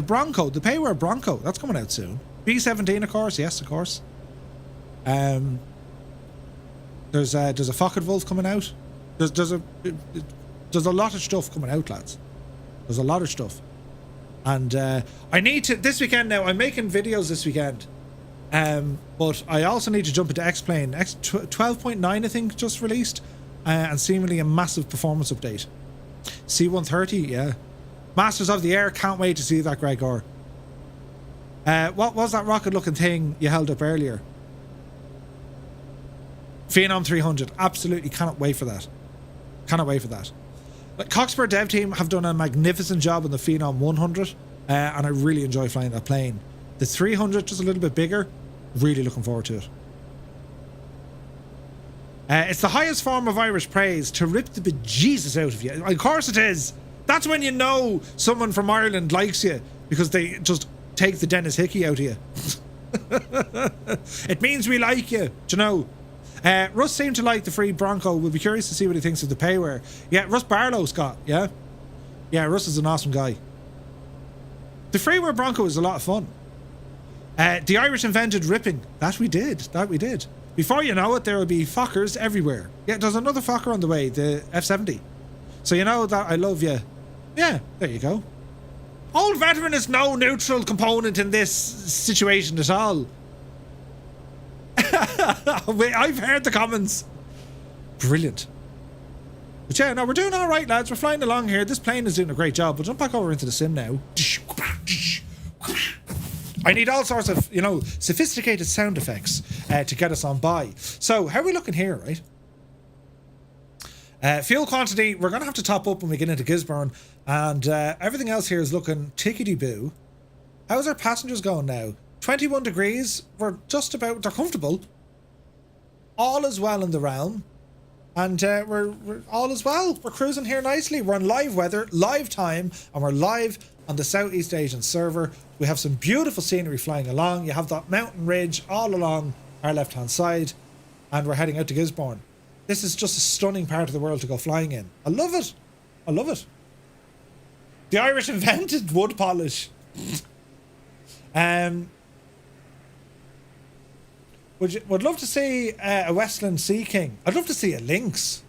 Bronco, the Payware Bronco, that's coming out soon. B-17, of course. Yes, of course. There's a Focke-Wulf coming out. There's a lot of stuff coming out, lads. There's a lot of stuff. And I need to, this weekend now, I'm making videos this weekend. But I also need to jump into X-Plane. 12.9, I think, just released. And seemingly a massive performance update. C-130, yeah. Masters of the Air, can't wait to see that, Gregor. What was that rocket-looking thing you held up earlier? Phenom 300, absolutely cannot wait for that. Cannot wait for that. Like, Cockspur dev team have done a magnificent job on the Phenom 100, and I really enjoy flying that plane. The 300, just a little bit bigger, really looking forward to it. It's the highest form of Irish praise to rip the bejesus out of you. Of course it is. That's when you know someone from Ireland likes you, because they just take the Dennis Hickey out of you. It means we like you, do you know? Russ seemed to like the free Bronco. We'll be curious to see what he thinks of the payware. Yeah, Russ Barlow, Scott, yeah? Yeah, Russ is an awesome guy. The freeware Bronco is a lot of fun. The Irish invented ripping. That we did. Before you know it, there will be Fokkers everywhere. Yeah, there's another Fokker on the way, the F70. So you know that I love you. Yeah, there you go. Old veteran is no neutral component in this situation at all. I've heard the comments. Brilliant. But yeah, no, we're doing all right, lads. We're flying along here. This plane is doing a great job. We'll jump back over into the sim now. I need all sorts of, you know, sophisticated sound effects to get us on by. So, how are we looking here, right? Fuel quantity, we're going to have to top up when we get into Gisborne. And everything else here is looking tickety-boo. How's our passengers going now? 21 degrees. We're just about, they're comfortable. All is well in the realm. And we're all is well. We're cruising here nicely. We're on live weather, live time, and we're live on the Southeast Asian server. We have some beautiful scenery flying along. You have that mountain ridge all along our left-hand side. And we're heading out to Gisborne. This is just a stunning part of the world to go flying in. I love it. I love it. The Irish invented wood polish. Would love to see a Westland Sea King. I'd love to see a Lynx.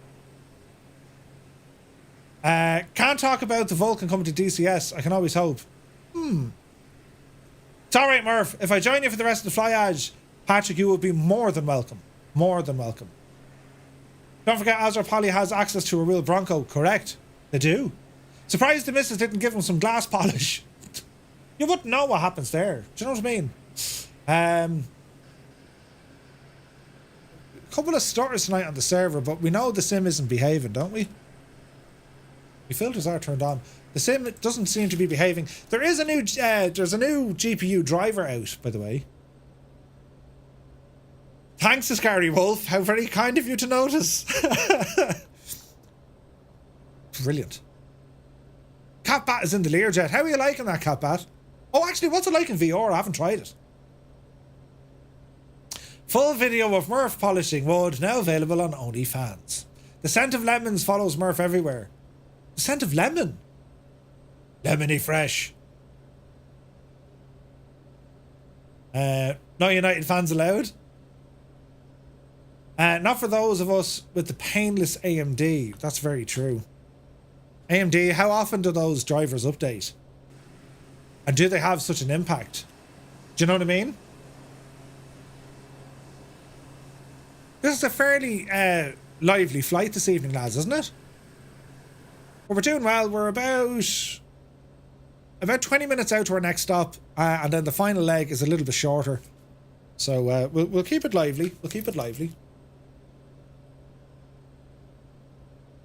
Can't talk about the Vulcan coming to DCS. I can always hope. It's alright, Murph. If I join you for the rest of the flyage, Patrick, you will be more than welcome. More than welcome. Don't forget, Azra Poly has access to a real Bronco. Correct. They do. Surprised the missus didn't give him some glass polish. You wouldn't know what happens there. Do you know what I mean? A couple of stutters tonight on the server, but we know the sim isn't behaving, don't we? The filters are turned on. The sim doesn't seem to be behaving. There is a new, there's a new GPU driver out, by the way. Thanks, Scary Wolf. How very kind of you to notice. Brilliant. Catbat is in the Learjet. How are you liking that, Catbat? Oh, actually, what's it like in VR? I haven't tried it. Full video of Murph polishing wood now available on OnlyFans. The scent of lemons follows Murph everywhere. The scent of lemon? Lemony fresh. No United fans allowed? Not for those of us with the painless AMD. That's very true. AMD, how often do those drivers update? And do they have such an impact? Do you know what I mean? This is a fairly lively flight this evening, lads, isn't it? Well, we're doing well. We're about 20 minutes out to our next stop, and then the final leg is a little bit shorter. So we'll keep it lively. We'll keep it lively.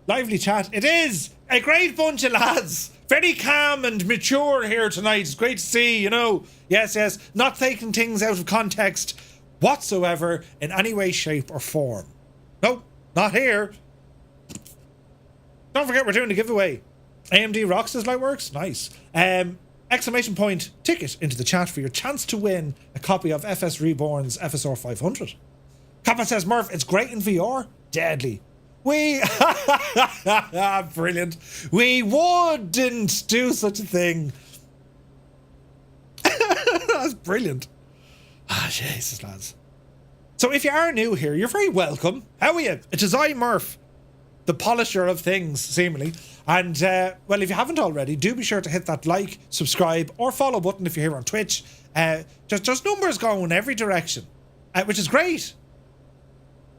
Lively chat. It is a great bunch of lads. Very calm and mature here tonight. It's great to see, you know. Yes, yes. Not taking things out of context whatsoever in any way, shape or form. Nope, not here. Don't forget we're doing a giveaway. AMD rocks this Lightworks. Nice. Exclamation point ticket into the chat for your chance to win a copy of FSReborn's FSR500. Kappa says, Murph, it's great in VR. Deadly. We brilliant. We wouldn't do such a thing. That's brilliant. Ah, Jesus, lads. So if you are new here, you're very welcome. How are you? It is I, Murph, the polisher of things, seemingly. And, well, if you haven't already, do be sure to hit that like, subscribe, or follow button if you're here on Twitch. Just numbers going every direction, which is great.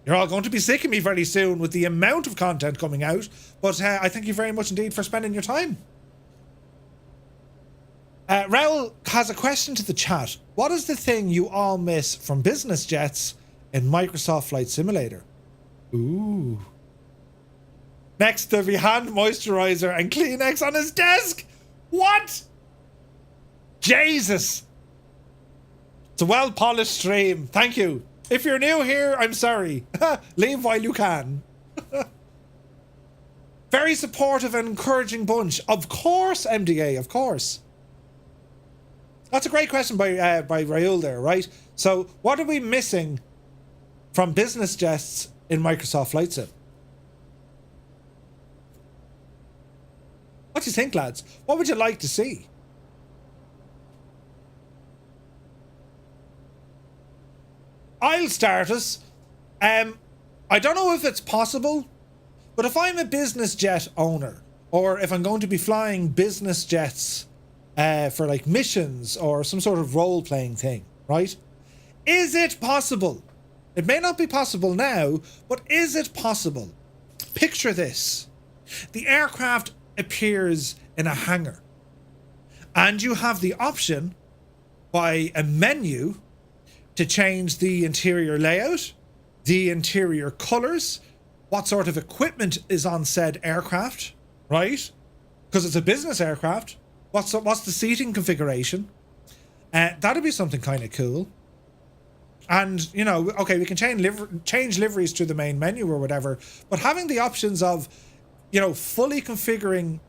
You're all going to be sick of me very soon with the amount of content coming out. But I thank you very much indeed for spending your time. Raoul has a question to the chat. What is the thing you all miss from business jets in Microsoft Flight Simulator? Ooh. Next, there'll be hand moisturizer and Kleenex on his desk. What? Jesus. It's a well-polished stream. Thank you. If you're new here, I'm sorry. Leave while you can. Very supportive and encouraging bunch. Of course, MDA, of course. That's a great question by Raul there, right? So, what are we missing from business jets in Microsoft Flight Sim? What do you think, lads? What would you like to see? I'll start us. I don't know if it's possible, but if I'm a business jet owner, or if I'm going to be flying business jets for like missions or some sort of role-playing thing, right? Is it possible? It may not be possible now, but is it possible? Picture this. The aircraft appears in a hangar, and you have the option by a menu to change the interior layout, the interior colors, what sort of equipment is on said aircraft, right? Because it's a business aircraft. What's the seating configuration? That'd be something kind of cool. And, you know, okay, we can change liveries to the main menu or whatever, but having the options of, you know, fully configuring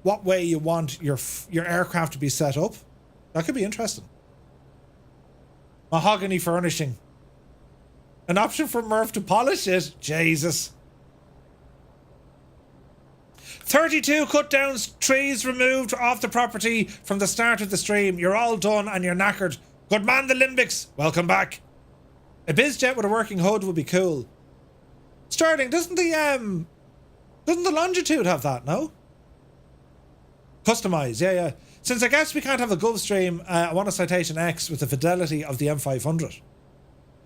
what way you want your aircraft to be set up, that could be interesting. Mahogany furnishing. An option for Murph to polish it. Jesus. 32 cut down trees removed off the property from the start of the stream. You're all done and you're knackered. Good man, the Limbics. Welcome back. A bizjet with a working hood would be cool. Sterling, doesn't the Longitude have that, no? Customize, yeah. Since I guess we can't have a Gulfstream, I want a Citation X with the fidelity of the M500.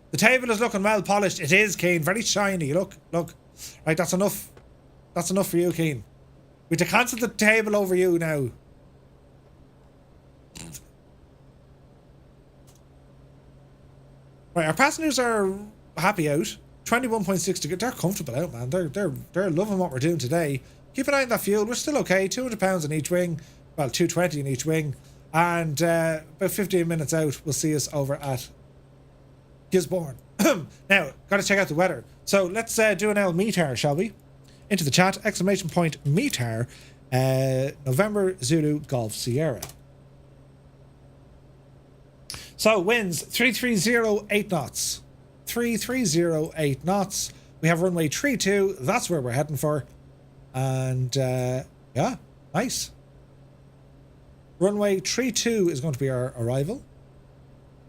The table is looking well polished. It is, Keen. Very shiny. Look. Right, that's enough. That's enough for you, Keen. We have to cancel the table over you now. Right, our passengers are happy out. 21.6 degrees. They're comfortable out, man. They're loving what we're doing today. Keep an eye on that fuel. We're still okay. 200 pounds in each wing. Well, 220 in each wing. And about 15 minutes out, we'll see us over at Gisborne. Now, got to check out the weather. So let's do an L METAR, shall we? Into the chat, ! METAR, November Zulu Golf Sierra. So winds 330.8 knots. 330.8 knots. We have runway 32. That's where we're heading for. And yeah, nice. Runway 32 is going to be our arrival.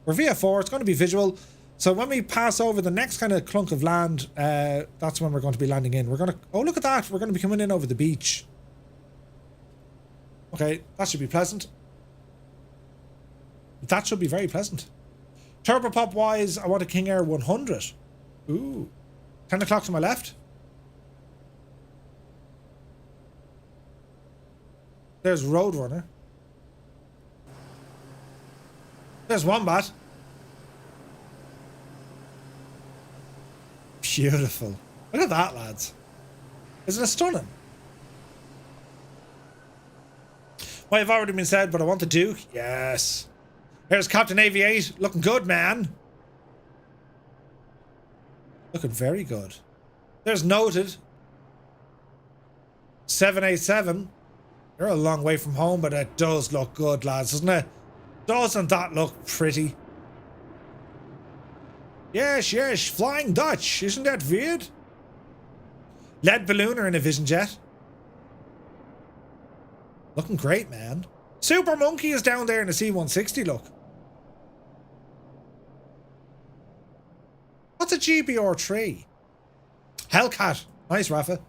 We're VF4. It's going to be visual. So when we pass over the next kind of clunk of land, that's when we're going to be landing in. We're going to... Oh, look at that. We're going to be coming in over the beach. Okay, that should be pleasant. That should be very pleasant. Turbopop wise, I want a King Air 100. Ooh. 10 o'clock to my left. There's Roadrunner. There's Wombat. Beautiful. Look at that, lads. Isn't it stunning? Might have already been said, but I want the Duke. Yes. Here's Captain Aviate. Looking good, man. Looking very good. There's Noted. 787. You're a long way from home, but it does look good, lads, doesn't it? Doesn't that look pretty? Yes, Flying Dutch. Isn't that weird? Lead ballooner in a Vision Jet. Looking great, man. Super Monkey is down there in a C-160, look. What's a GBR3? Hellcat. Nice, Rafa.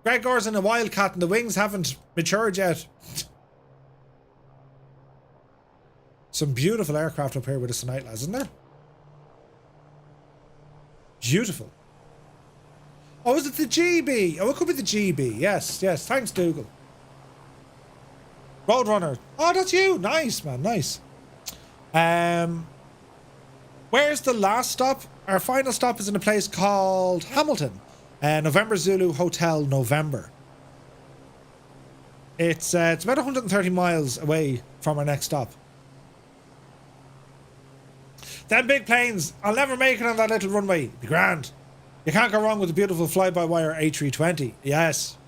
Gregor's in a Wildcat and the wings haven't matured yet. Some beautiful aircraft up here with us tonight, lads, isn't there? Beautiful. Oh, is it the GB? Oh, it could be the GB. Yes. Thanks, Dougal. Roadrunner. Oh, that's you. Nice, man. Nice. Where's the last stop? Our final stop is in a place called Hamilton. November Zulu Hotel November. It's about 130 miles away from our next stop. Them big planes, I'll never make it on that little runway. Be grand. You can't go wrong with the beautiful fly-by-wire A320. Yes.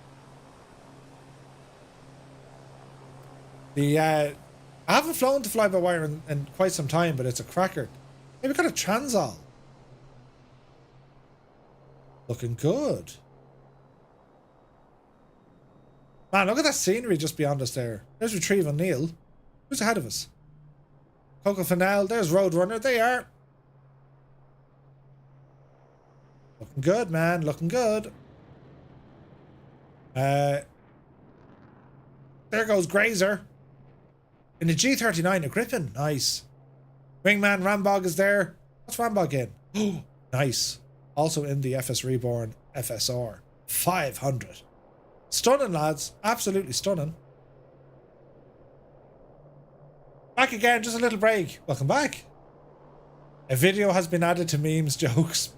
I haven't flown to fly-by-wire in quite some time, but it's a cracker. Maybe got a Transall. Looking good. Man, look at that scenery just beyond us there. There's Retrieve O'Neill. Who's ahead of us? Coco Fennell. There's Roadrunner. They are. Looking good, man. Looking good. There goes Grazer. In the G39, a Griffin. Nice. Wingman Rambog is there. What's Rambog in? Oh, nice. Also in the FSReborn FSR500. Stunning, lads. Absolutely stunning. Back again. Just a little break. Welcome back. A video has been added to memes jokes.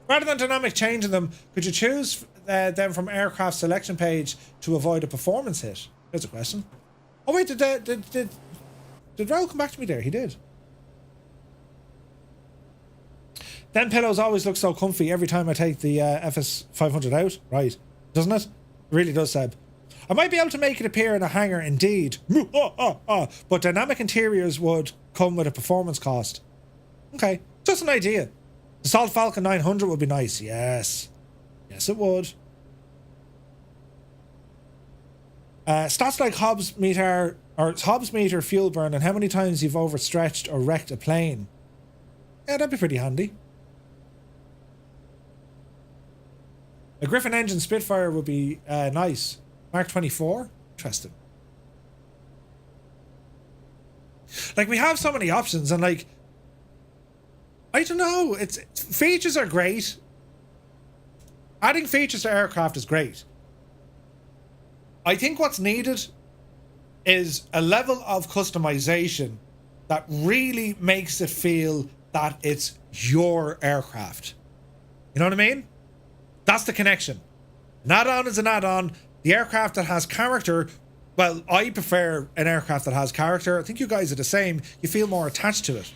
Rather than dynamic changing them, could you choose them from aircraft selection page to avoid a performance hit? Here's a question. Oh wait, did Raoul come back to me there? He did. Them pillows always look so comfy every time I take the FS500 out. Right. Doesn't it? It really does, Seb. I might be able to make it appear in a hangar indeed. But dynamic interiors would come with a performance cost. Okay. Just an idea. The Assault Falcon 900 would be nice. Yes. Yes, it would. Stats like Hobbs meter fuel burn and how many times you've overstretched or wrecked a plane. Yeah, that'd be pretty handy. A Griffin engine Spitfire would be nice. Mark 24? Interesting. Like, we have so many options and like, I don't know, features are great. Adding features to aircraft is great. I think what's needed is a level of customization that really makes it feel that it's your aircraft. You know what I mean? That's the connection. An add-on is an add-on. The aircraft that has character, well, I prefer an aircraft that has character. I think you guys are the same. You feel more attached to it.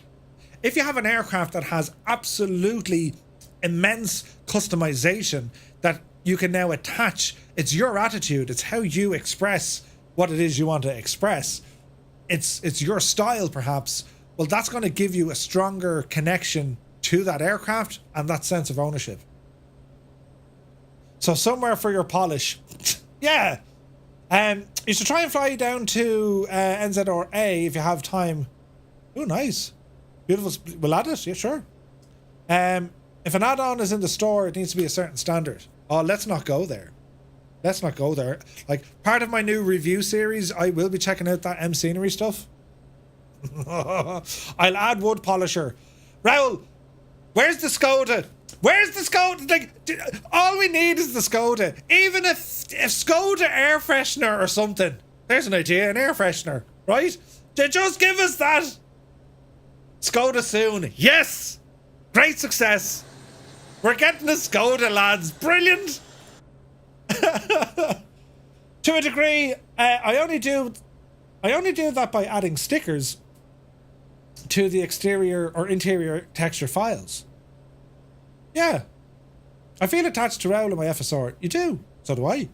If you have an aircraft that has absolutely immense customization that you can now attach, it's your attitude, it's how you express what it is you want to express. It's your style, perhaps. Well, that's going to give you a stronger connection to that aircraft and that sense of ownership. So somewhere for your polish. Yeah. You should try and fly down to NZRA if you have time. Oh, nice. Beautiful. We'll add it. Yeah, sure. If an add-on is in the store, it needs to be a certain standard. Oh, let's not go there. Let's not go there. Like, part of my new review series, I will be checking out that M Scenery stuff. I'll add wood polisher. Raoul, where's the Skoda? Where's the Skoda? Like, all we need is the Skoda. Even if Skoda air freshener or something. There's an idea, an air freshener, right? Just give us that. Skoda soon. Yes! Great success. We're getting a Skoda, lads. Brilliant. To a degree, I only do that by adding stickers to the exterior or interior texture files. Yeah. I feel attached to Raoul in my FSR. You do. So do I.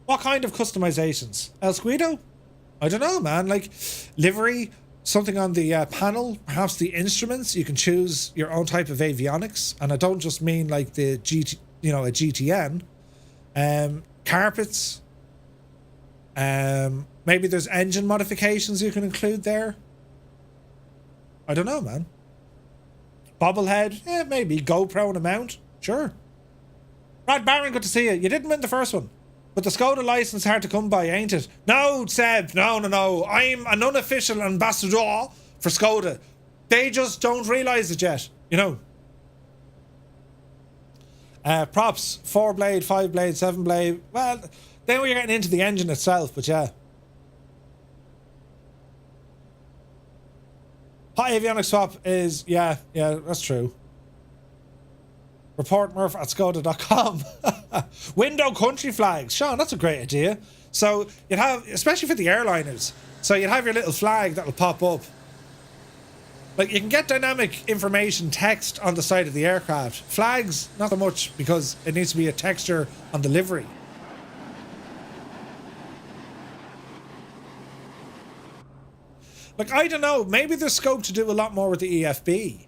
What kind of customizations? El Squido? I don't know, man. Like, livery, something on the panel, perhaps the instruments. You can choose your own type of avionics. And I don't just mean like the a GTN. Carpets. Maybe there's engine modifications you can include there. I don't know, man. Bobblehead, yeah, maybe. GoPro and a mount, sure. Brad Barron, good to see you. You didn't win the first one, but the Skoda license hard to come by, ain't it? No, Seb, no. I'm an unofficial ambassador for Skoda. They just don't realise it yet, you know. Props, 4-blade, 5-blade, 7-blade. Well, then we're getting into the engine itself, but yeah. Hot avionics swap is, yeah, that's true. Report Murph at Skoda.com. Window country flags. Sean, that's a great idea. So you'd have, especially for the airliners, so you'd have your little flag that will pop up Like, you can get dynamic information text on the side of the aircraft. Flags, not so much, because it needs to be a texture on the livery. Like, I don't know, maybe there's scope to do a lot more with the EFB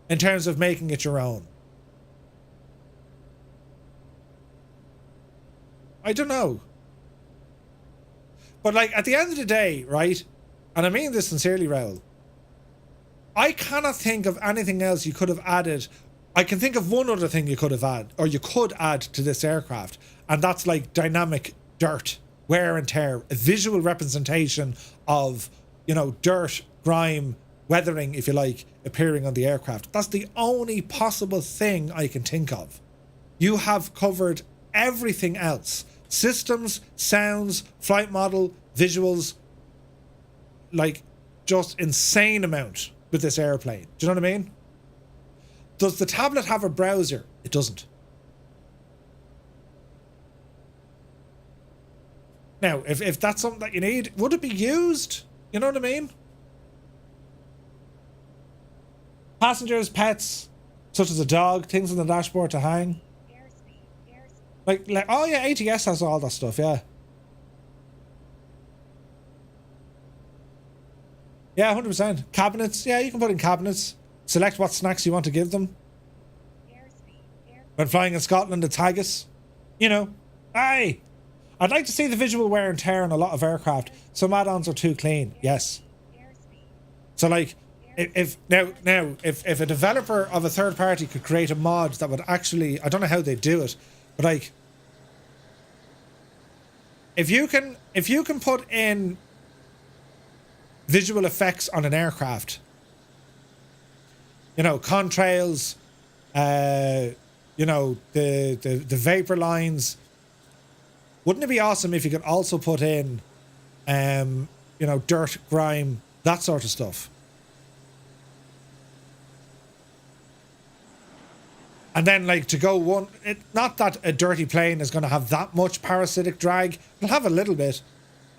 in terms of making it your own. I don't know. But, like, at the end of the day, right, and I mean this sincerely, Raoul, I cannot think of anything else you could have added. I can think of one other thing you could have added, or you could add to this aircraft, and that's like dynamic dirt, wear and tear, a visual representation of, you know, dirt, grime, weathering, if you like, appearing on the aircraft. That's the only possible thing I can think of. You have covered everything else. Systems, sounds, flight model, visuals, like just insane amount with this airplane. Do you know what I mean? Does the tablet have a browser? It doesn't. Now, if that's something that you need, would it be used? You know what I mean? Passengers, pets, such as a dog, things on the dashboard to hang. Like, oh yeah, ATS has all that stuff, yeah. Yeah, 100%. Cabinets, yeah, you can put in cabinets. Select what snacks you want to give them. When flying in Scotland, it's haggis. You know. Aye! I'd like to see the visual wear and tear on a lot of aircraft. Some add-ons are too clean, yes. So like, if a developer of a third party could create a mod that would actually, I don't know how they do it, but like, if you can put in visual effects on an aircraft, you know, contrails, you know, the vapor lines, wouldn't it be awesome if you could also put in, you know, dirt, grime, that sort of stuff? And then, like, to go one, not that a dirty plane is going to have that much parasitic drag. It'll have a little bit.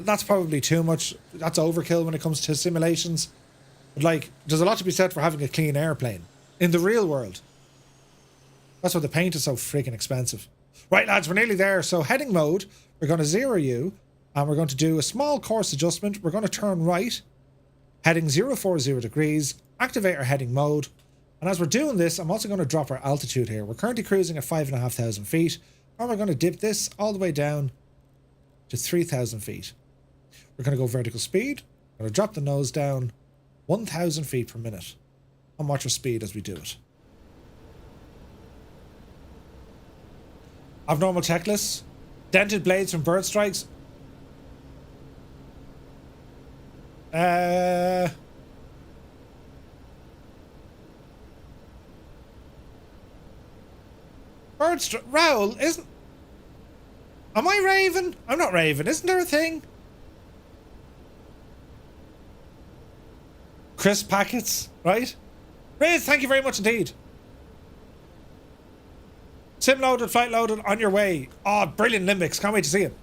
That's probably too much. That's overkill when it comes to simulations. But, like, there's a lot to be said for having a clean airplane in the real world. That's why the paint is so freaking expensive. Right, lads, we're nearly there. So, heading mode, we're going to 0U, and we're going to do a small course adjustment. We're going to turn right, heading 040 degrees, activate our heading mode. And as we're doing this, I'm also going to drop our altitude here. We're currently cruising at 5,500 feet. And we're going to dip this all the way down to 3,000 feet. We're going to go vertical speed. We're going to drop the nose down 1,000 feet per minute. And watch our speed as we do it. Abnormal checklists. Dented blades from bird strikes. Raoul, isn't... Am I raving? I'm not raving. Isn't there a thing? Crisp packets, right? Riz, thank you very much indeed. Sim loaded, flight loaded, on your way. Oh, brilliant Limbics. Can't wait to see it.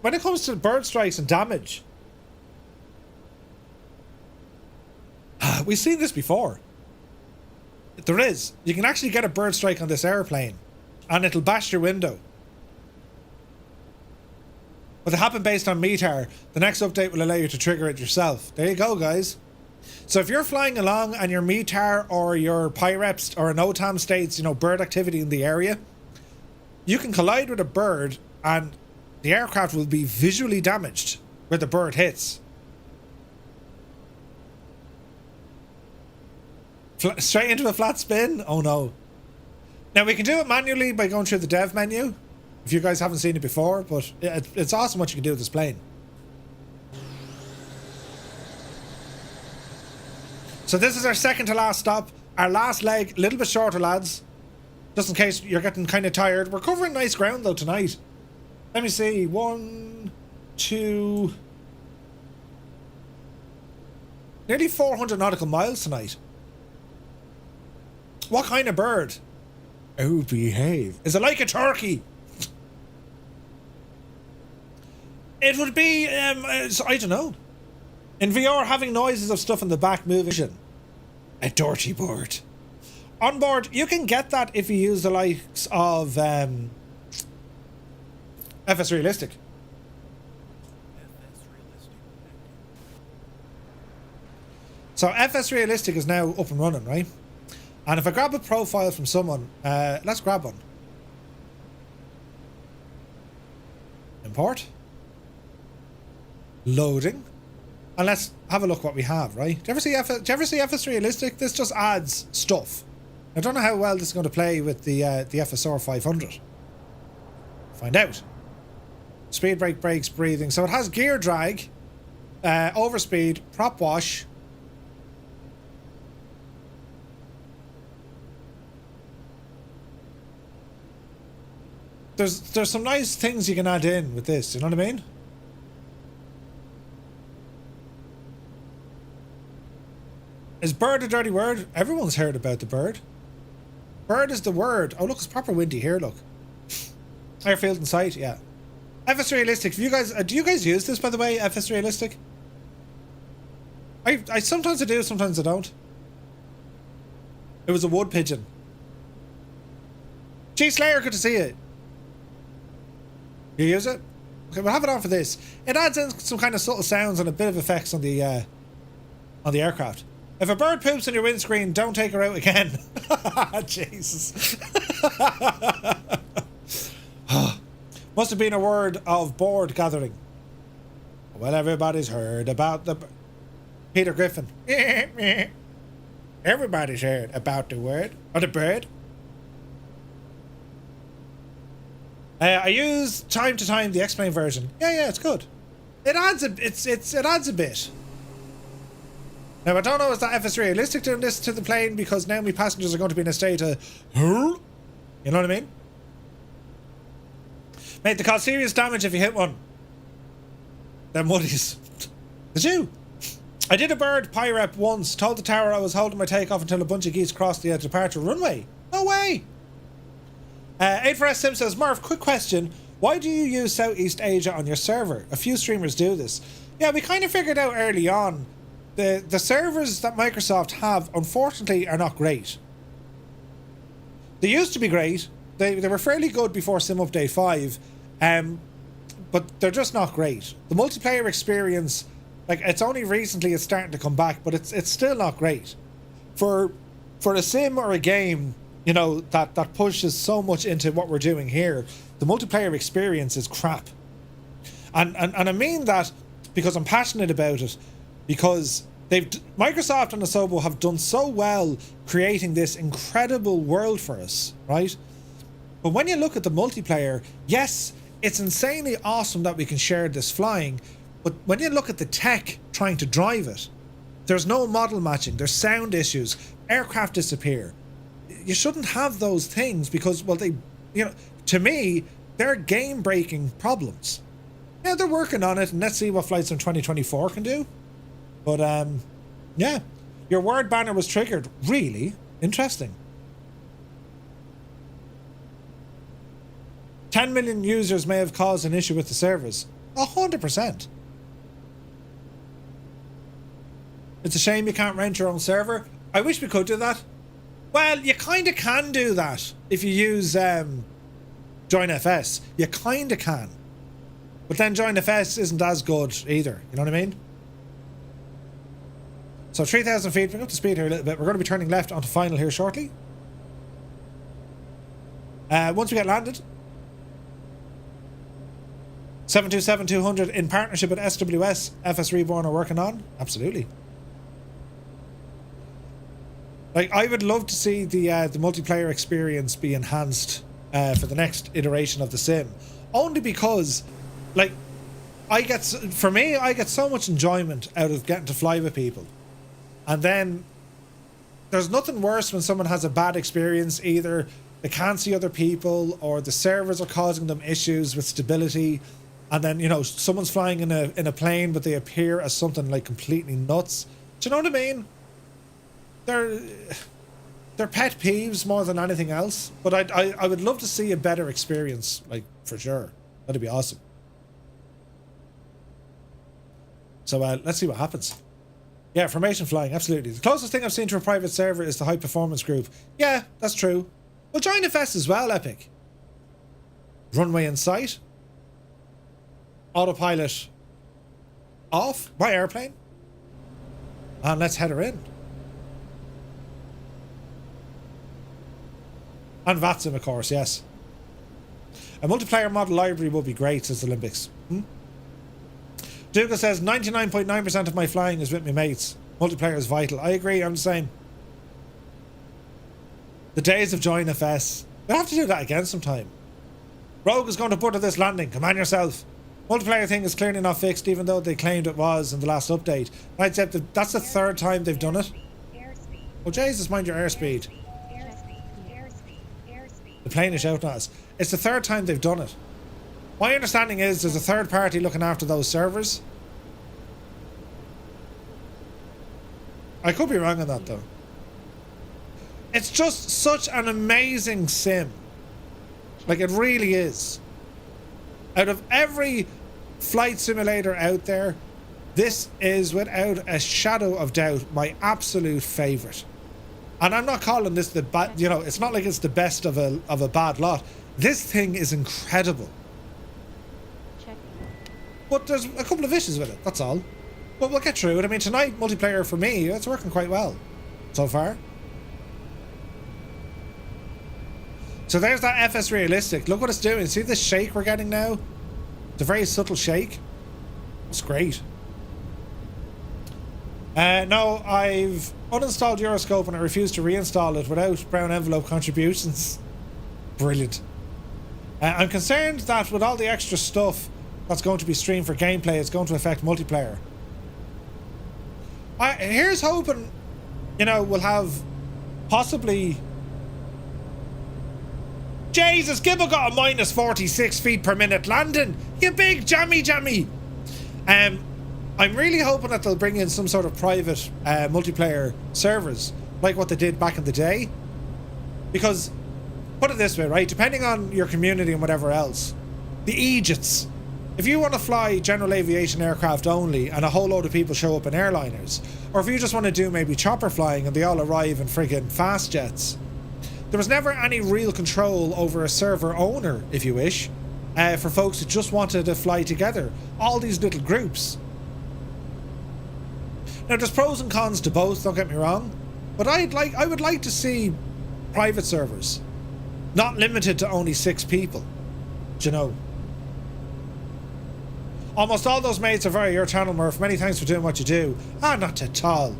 When it comes to bird strikes and damage, we've seen this before. There is. You can actually get a bird strike on this airplane and it'll bash your window. But it happened based on METAR. The next update will allow you to trigger it yourself. There you go, guys. So if you're flying along and your METAR or your PIREPS or an OTAM states, you know, bird activity in the area, you can collide with a bird and the aircraft will be visually damaged where the bird hits. Straight into a flat spin? Oh no. Now we can do it manually by going through the dev menu, if you guys haven't seen it before, but it's awesome what you can do with this plane. So this is our second to last stop. Our last leg, a little bit shorter, lads. Just in case you're getting kind of tired. We're covering nice ground though tonight. Let me see. 1, 2... Nearly 400 nautical miles tonight. What kind of bird? Oh, behave. Is it like a turkey? It would be, I don't know. In VR, having noises of stuff in the back moving. A dirty bird. On board, you can get that if you use the likes of FS Realistic. So FS Realistic is now up and running, right? And if I grab a profile from someone, let's grab one. Import. Loading. And let's have a look what we have, right? Do you ever see FS Realistic? This just adds stuff. I don't know how well this is going to play with the FSR500. Find out. Speed brake, brakes, breathing. So it has gear drag, overspeed, prop wash. There's some nice things you can add in with this, you know what I mean? Is bird a dirty word? Everyone's heard about the bird. Bird is the word. Oh look, it's proper windy here, look. Airfield in sight, yeah. FS Realistic, if you guys, do you guys use this by the way, FS Realistic? I sometimes I do, sometimes I don't. It was a wood pigeon. G Slayer, good to see you. You use it? Okay, we'll have it on for this. It adds in some kind of subtle sounds and a bit of effects on the aircraft. If a bird poops on your windscreen, don't take her out again. Jesus. Must have been a word of board gathering. Well, everybody's heard about the... Peter Griffin. Everybody's heard about the word. Or the bird. I use time to time the explain version. Yeah, it's good. It adds it adds a bit. Now I don't know, is that FS Realistic doing this to the plane because now my passengers are going to be in a state of you know what I mean? Mate, they cause serious damage if you hit one. Them woodies. Did you? I did a bird pie-rep once, told the tower I was holding my takeoff until a bunch of geese crossed the departure runway. No way! 8-4S Sim says, Murph, quick question. Why do you use Southeast Asia on your server? A few streamers do this. Yeah, we kind of figured out early on. The servers that Microsoft have, unfortunately, are not great. They used to be great. They were fairly good before Sim Update 5. But they're just not great. The multiplayer experience, like, it's only recently it's starting to come back, but it's still not great. For a sim or a game, you know, that pushes so much into what we're doing here, the multiplayer experience is crap. And I mean that because I'm passionate about it, because Microsoft and Asobo have done so well creating this incredible world for us, right? But when you look at the multiplayer, yes, it's insanely awesome that we can share this flying, but when you look at the tech trying to drive it, there's no model matching, there's sound issues, aircraft disappear. You shouldn't have those things because, well, they, you know, to me, they're game-breaking problems. Yeah, they're working on it, and let's see what Flight Sim 2024 can do. But, yeah, your word banner was triggered. Really interesting. 10 million users may have caused an issue with the servers. 100%. It's a shame you can't rent your own server. I wish we could do that. Well, you kind of can do that if you use Join FS. You kind of can. But then Join FS isn't as good either. You know what I mean? So 3,000 feet. Bring up the speed here a little bit. We're going to be turning left onto final here shortly. Once we get landed. 727-200 in partnership with SWS. FSReborn are working on. Absolutely. Like, I would love to see the multiplayer experience be enhanced for the next iteration of the sim. Only because, like, I get so much enjoyment out of getting to fly with people. And then there's nothing worse when someone has a bad experience. Either they can't see other people or the servers are causing them issues with stability. And then, you know, someone's flying in a plane, but they appear as something like completely nuts. Do you know what I mean? They're pet peeves more than anything else, but I would love to see a better experience, like, for sure. That'd be awesome. So let's see what happens. Yeah, formation flying, absolutely. The closest thing I've seen to a private server is the high performance group. Yeah, that's true. Well, join FS as well, Epic. Runway in sight. Autopilot off. My airplane. And let's head her in. And VATSIM, of course, yes. A multiplayer model library would be great, says Olympics. Dougal says 99.9% of my flying is with my mates. Multiplayer is vital. I agree, I'm the same. The days of join FS. We'll have to do that again sometime. Rogue is going to butter this landing. Command yourself. Multiplayer thing is clearly not fixed, even though they claimed it was in the last update. I'd say that's the third time they've done it. Oh Jesus, mind your airspeed. The plane is shouting at us. It's the third time they've done it. My understanding is there's a third party looking after those servers. I could be wrong on that though. It's just such an amazing sim. Like, it really is. Out of every flight simulator out there, this is without a shadow of doubt my absolute favorite. And I'm not calling this the bad, you know, it's not like it's the best of a bad lot. This thing is incredible. But there's a couple of issues with it, that's all. But we'll get through it. I mean, tonight, multiplayer for me, it's working quite well so far. So there's that FS Realistic. Look what it's doing. See this shake we're getting now? It's a very subtle shake. It's great. No, I've uninstalled Euroscope and I refuse to reinstall it without brown envelope contributions. Brilliant. I'm concerned that with all the extra stuff that's going to be streamed for gameplay, it's going to affect multiplayer. Here's hoping, you know, we'll have possibly... Jesus, Gibble got a minus 46 feet per minute landing. You big jammy. I'm really hoping that they'll bring in some sort of private multiplayer servers, like what they did back in the day. Because, put it this way, right? Depending on your community and whatever else, the Egypts. If you want to fly general aviation aircraft only and a whole load of people show up in airliners, or if you just want to do maybe chopper flying and they all arrive in friggin' fast jets, there was never any real control over a server owner, if you wish, for folks who just wanted to fly together. All these little groups. Now, there's pros and cons to both, don't get me wrong, but I would like to see private servers, not limited to only 6 people. Do you know? Almost all those mates are via your channel, Murph. Many thanks for doing what you do. Not at all.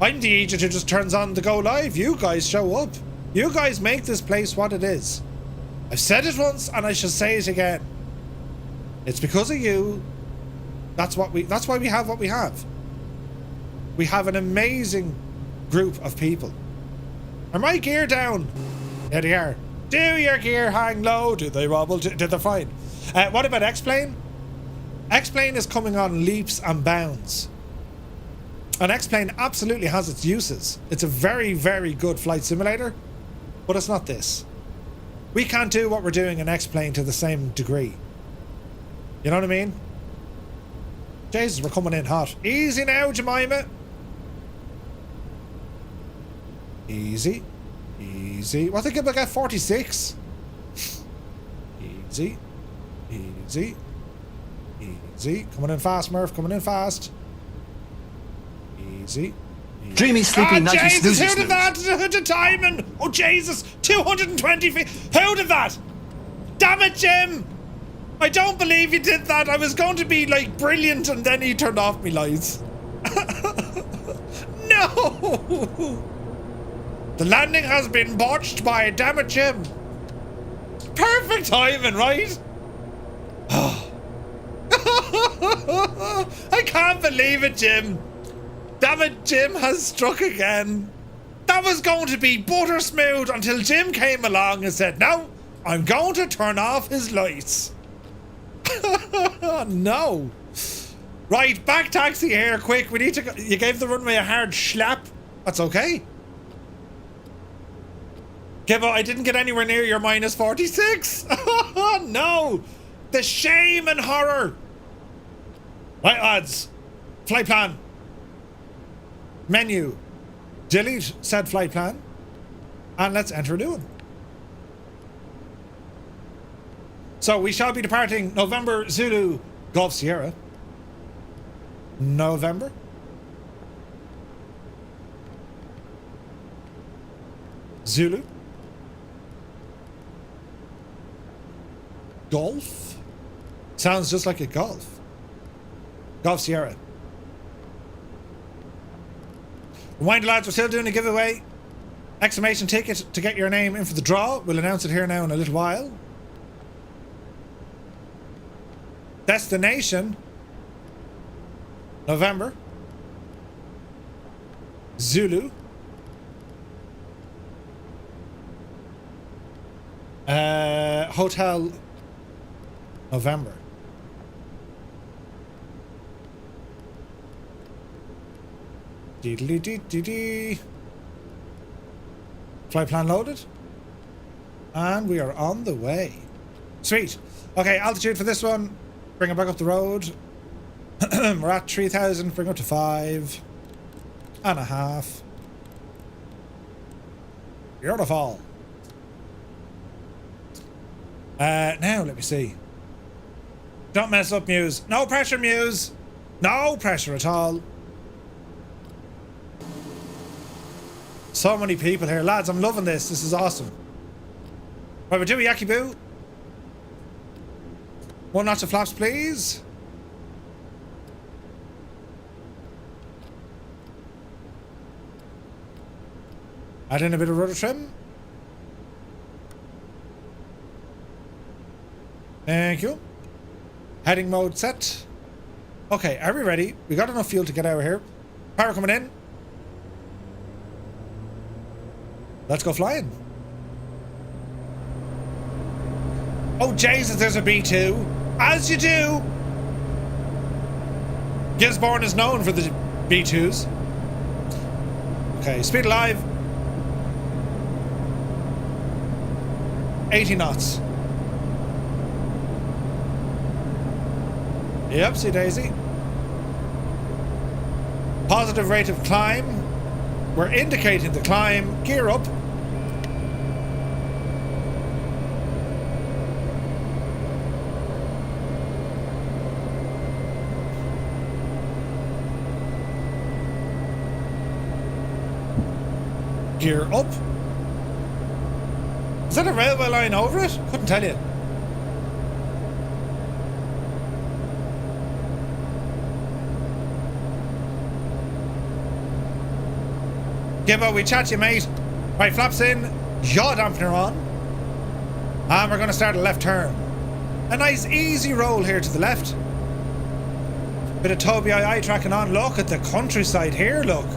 I'm the agent who just turns on the go live. You guys show up. You guys make this place what it is. I've said it once and I shall say it again. It's because of you. That's why we have what we have. We have an amazing group of people. Are my gear down? Yeah, they are. Do your gear hang low? Do they wobble? Did they fine? What about X-Plane? X-Plane is coming on leaps and bounds. And X-Plane absolutely has its uses. It's a very, very good flight simulator, but it's not this. We can't do what we're doing in X-Plane to the same degree. You know what I mean? Jesus, we're coming in hot. Easy now, Jemima. Easy. Easy. What think about 46? Easy. Easy. Easy. Coming in fast, Murph. Coming in fast. Easy. Dreamy, sleepy, nighty, Jesus, snoozy, who did that? The timing! Oh, Jesus! 220 feet! Who did that? Damn it, Jim! I don't believe he did that. I was going to be, like, brilliant, and then he turned off me lights. No! The landing has been botched by damn it, Jim. Perfect timing, right? I can't believe it, Jim. Damn it, Jim has struck again. That was going to be butter smooth until Jim came along and said, no, I'm going to turn off his lights. No. Right, back taxi here, quick. We need to go. You gave the runway a hard slap. That's okay. Gibbo, I didn't get anywhere near your minus 46. No. The shame and horror. Right, lads. Flight plan. Menu. Delete said flight plan. And let's enter a new one. So we shall be departing November Zulu Golf Sierra. November. Zulu. Golf. Sounds just like a golf. Golf Sierra. Reminder lads, we're still doing a giveaway. Exclamation ticket to get your name in for the draw. We'll announce it here now in a little while. Destination. November. Zulu. Hotel. November. Dee-dee-dee-dee-dee. Flight plan loaded. And we are on the way. Sweet. Okay, altitude for this one. Bring it back up the road. We're at 3,000. Bring it up to 5.5. Beautiful. Now, let me see. Don't mess up, Muse. No pressure, Muse. No pressure at all. So many people here. Lads, I'm loving this. This is awesome. Right, we're doing Yaki Boo. 1 notch of flaps, please. Add in a bit of rudder trim. Thank you. Heading mode set. Okay, are we ready? We got enough fuel to get out of here. Power coming in. Let's go flying. Oh, Jesus, there's a B2. As you do. Gisborne is known for the B2s. Okay, speed alive. 80 knots. Yep, see Daisy. Positive rate of climb. We're indicating the climb. Gear up. Gear up. Is that a railway line over it? Couldn't tell you. Gibbo, we chat you, mate. Right, flaps in, yaw dampener on. And we're going to start a left turn. A nice easy roll here to the left. Bit of Toby eye tracking on. Look at the countryside here, look.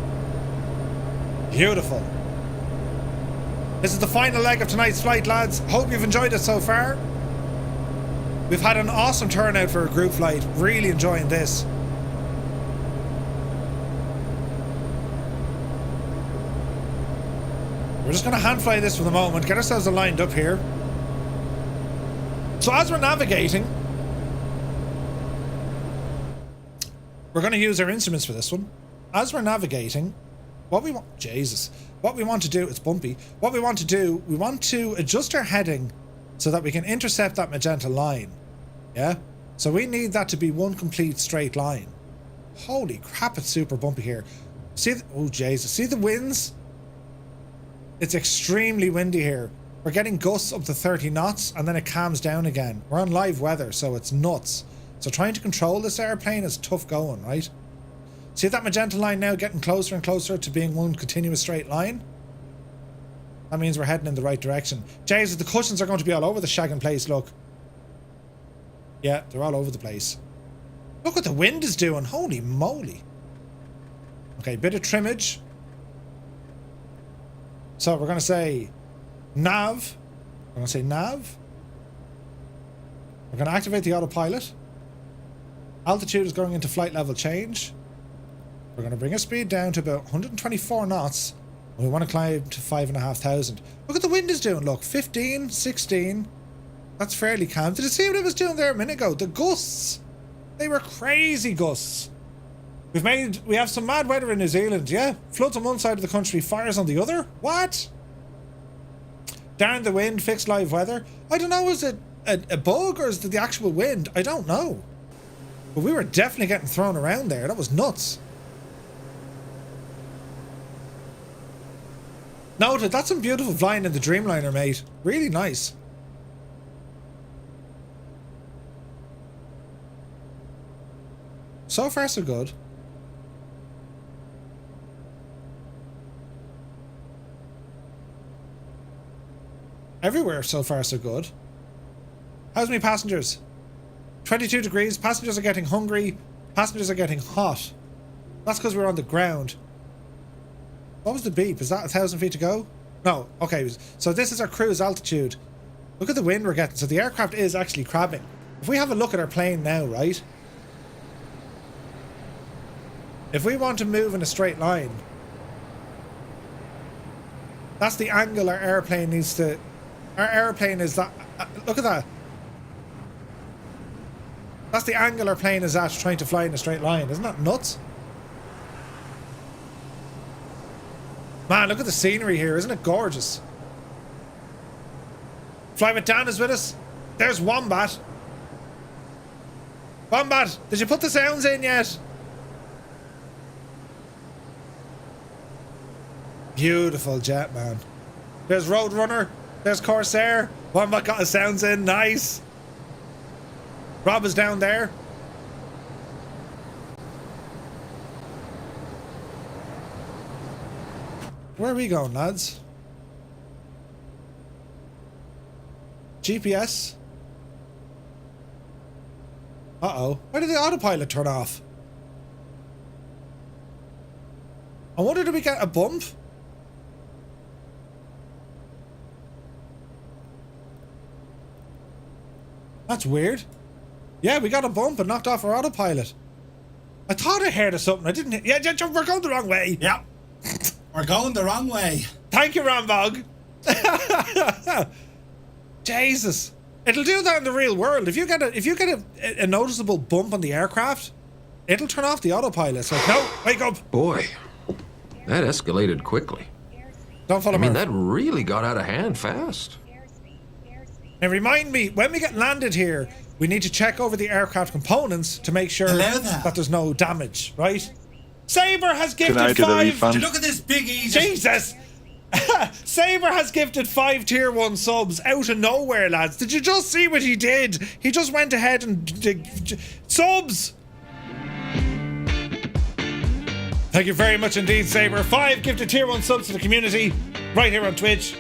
Beautiful. This is the final leg of tonight's flight, lads. Hope you've enjoyed it so far. We've had an awesome turnout for a group flight. Really enjoying this. We're just going to hand fly this for the moment, get ourselves lined up here. So as we're navigating, we're going to use our instruments for this one. As we're navigating, what we want to do, it's bumpy. What we want to do, we want to adjust our heading so that we can intercept that magenta line. Yeah? So we need that to be one complete straight line. Holy crap, it's super bumpy here. See, oh Jesus, see the winds? It's extremely windy here. We're getting gusts up to 30 knots and then it calms down again. We're on live weather, so it's nuts. So trying to control this airplane is tough going, right? See that magenta line now getting closer and closer to being one continuous straight line? That means we're heading in the right direction. Jesus, the cushions are going to be all over the shagging place, look. Yeah, they're all over the place. Look what the wind is doing. Holy moly. Okay, bit of trimmage. So we're going to say nav. We're going to say nav. We're going to activate the autopilot. Altitude is going into flight level change. We're going to bring our speed down to about 124 knots. And we want to climb to 5,500. Look at the wind is doing, look. 15, 16. That's fairly calm. Did you see what it was doing there a minute ago? The gusts. They were crazy gusts. We have some mad weather in New Zealand, yeah? Floods on one side of the country, fires on the other? What? Darn the wind, fixed live weather. I don't know, is it a bug or is it the actual wind? I don't know. But we were definitely getting thrown around there. That was nuts. Noted, that's some beautiful flying in the Dreamliner, mate. Really nice. So far, so good. Everywhere, so far, so good. How's me passengers? 22 degrees. Passengers are getting hungry. Passengers are getting hot. That's because we're on the ground. What was the beep? Is that 1,000 feet to go? No. Okay. So this is our cruise altitude. Look at the wind we're getting. So the aircraft is actually crabbing. If we have a look at our plane now, right? If we want to move in a straight line, that's the angle our airplane needs to... Our airplane is that... look at that. That's the angle our plane is at trying to fly in a straight line. Isn't that nuts? Man, look at the scenery here. Isn't it gorgeous? Fly with Dan is with us. There's Wombat. Wombat, did you put the sounds in yet? Beautiful jet, man. There's Roadrunner. There's Corsair. Wombat got his sounds in. Nice. Rob is down there. Where are we going, lads? GPS? Uh-oh. Why did the autopilot turn off? I wonder, did we get a bump? That's weird. Yeah, we got a bump and knocked off our autopilot. I thought I heard of something. I didn't. Yeah, we're going the wrong way. Yeah. We're going the wrong way. Thank you, Rambog. Jesus. It'll do that in the real world. If you get a noticeable bump on the aircraft, it'll turn off the autopilot. So no, wake up. Boy, that escalated quickly. Don't follow me. I mean, that really got out of hand fast. Now remind me, when we get landed here, we need to check over the aircraft components to make sure that there's no damage, right? Sabre has gifted 5. Look at this biggie. Jesus! Sabre has gifted 5 tier 1 subs out of nowhere, lads. Did you just see what he did? He just went ahead and subs. Thank you very much indeed, Sabre. 5 gifted tier 1 subs to the community right here on Twitch.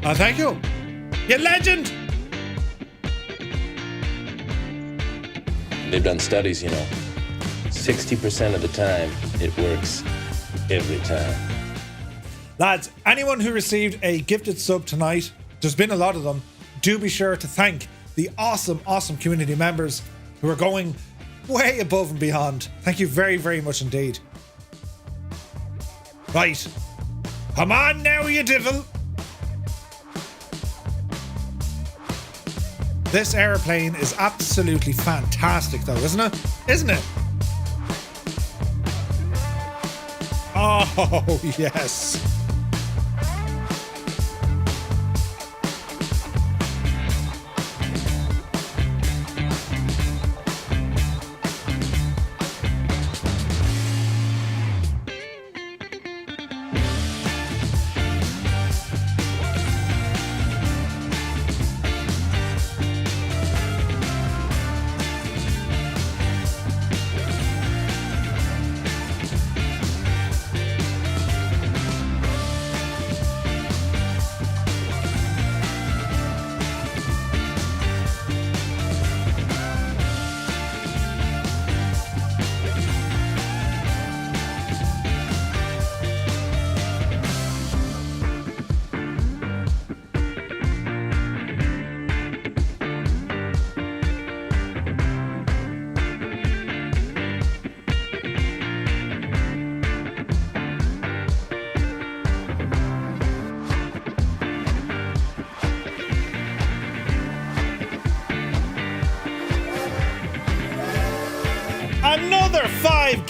Thank you. You legend. They've done studies, you know. 60% of the time, it works every time. Lads, anyone who received a gifted sub tonight, there's been a lot of them, do be sure to thank the awesome, awesome community members who are going way above and beyond. Thank you very, very much indeed. Right. Come on now, you devil. This airplane is absolutely fantastic though, isn't it? Isn't it? Oh, yes.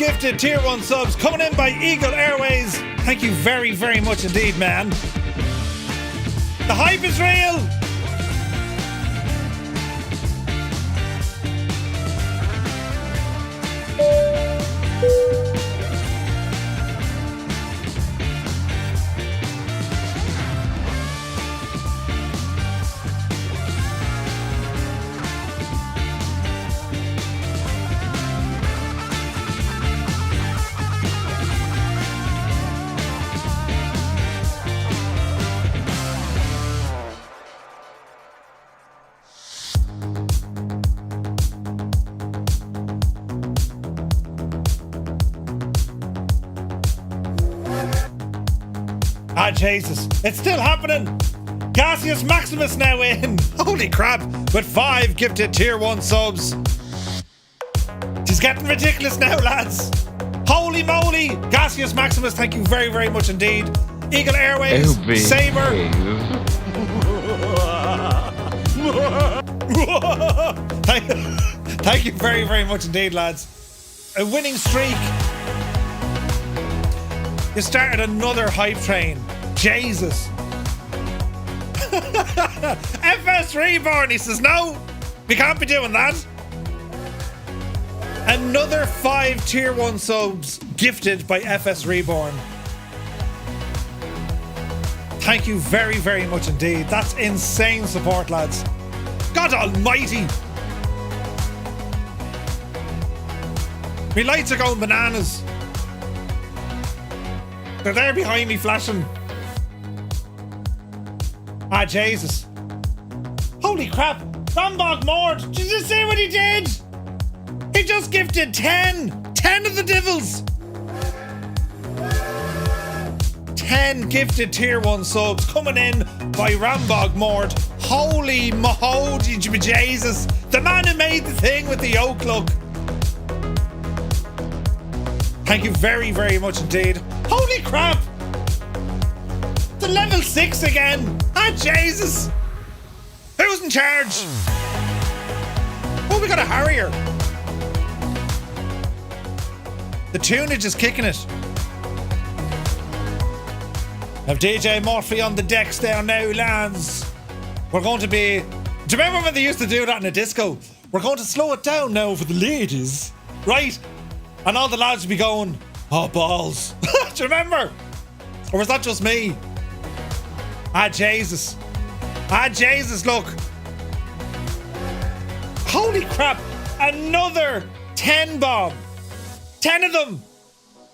gifted tier 1 subs coming in by Eagle Airways. Thank you very, very much indeed, man. The hype is real. Ah, Jesus. It's still happening. Gaseous Maximus now in. Holy crap. With 5 gifted tier 1 subs. She's getting ridiculous now, lads. Holy moly. Gaseous Maximus, thank you very, very much indeed. Eagle Airways, Sabre. Thank you very, very much indeed, lads. A winning streak. You started another hype train. Jesus. FSReborn, he says, no, we can't be doing that. Another 5 tier 1 subs gifted by FSReborn. Thank you very, very much indeed. That's insane support, lads. God almighty. My lights are going bananas. They're there behind me flashing. Ah, Jesus. Holy crap. Rambog Mord. Did you see what he did? He just gifted 10. 10 of the devils. 10 gifted tier 1 subs coming in by Rambog Mord. Holy mahody Jesus. The man who made the thing with the yoke look. Thank you very, very much indeed. Holy crap! The level 6 again! Ah, Jesus! Who's in charge? Oh, we got a Harrier. The tunage is kicking it. Have DJ Murphy on the decks down now, lads. We're going to be... Do you remember when they used to do that in a disco? We're going to slow it down now for the ladies. Right? And all the lads would be going, oh, balls. Do you remember? Or was that just me? Ah, Jesus. Ah, Jesus, look. Holy crap. Another 10 bomb. 10 of them.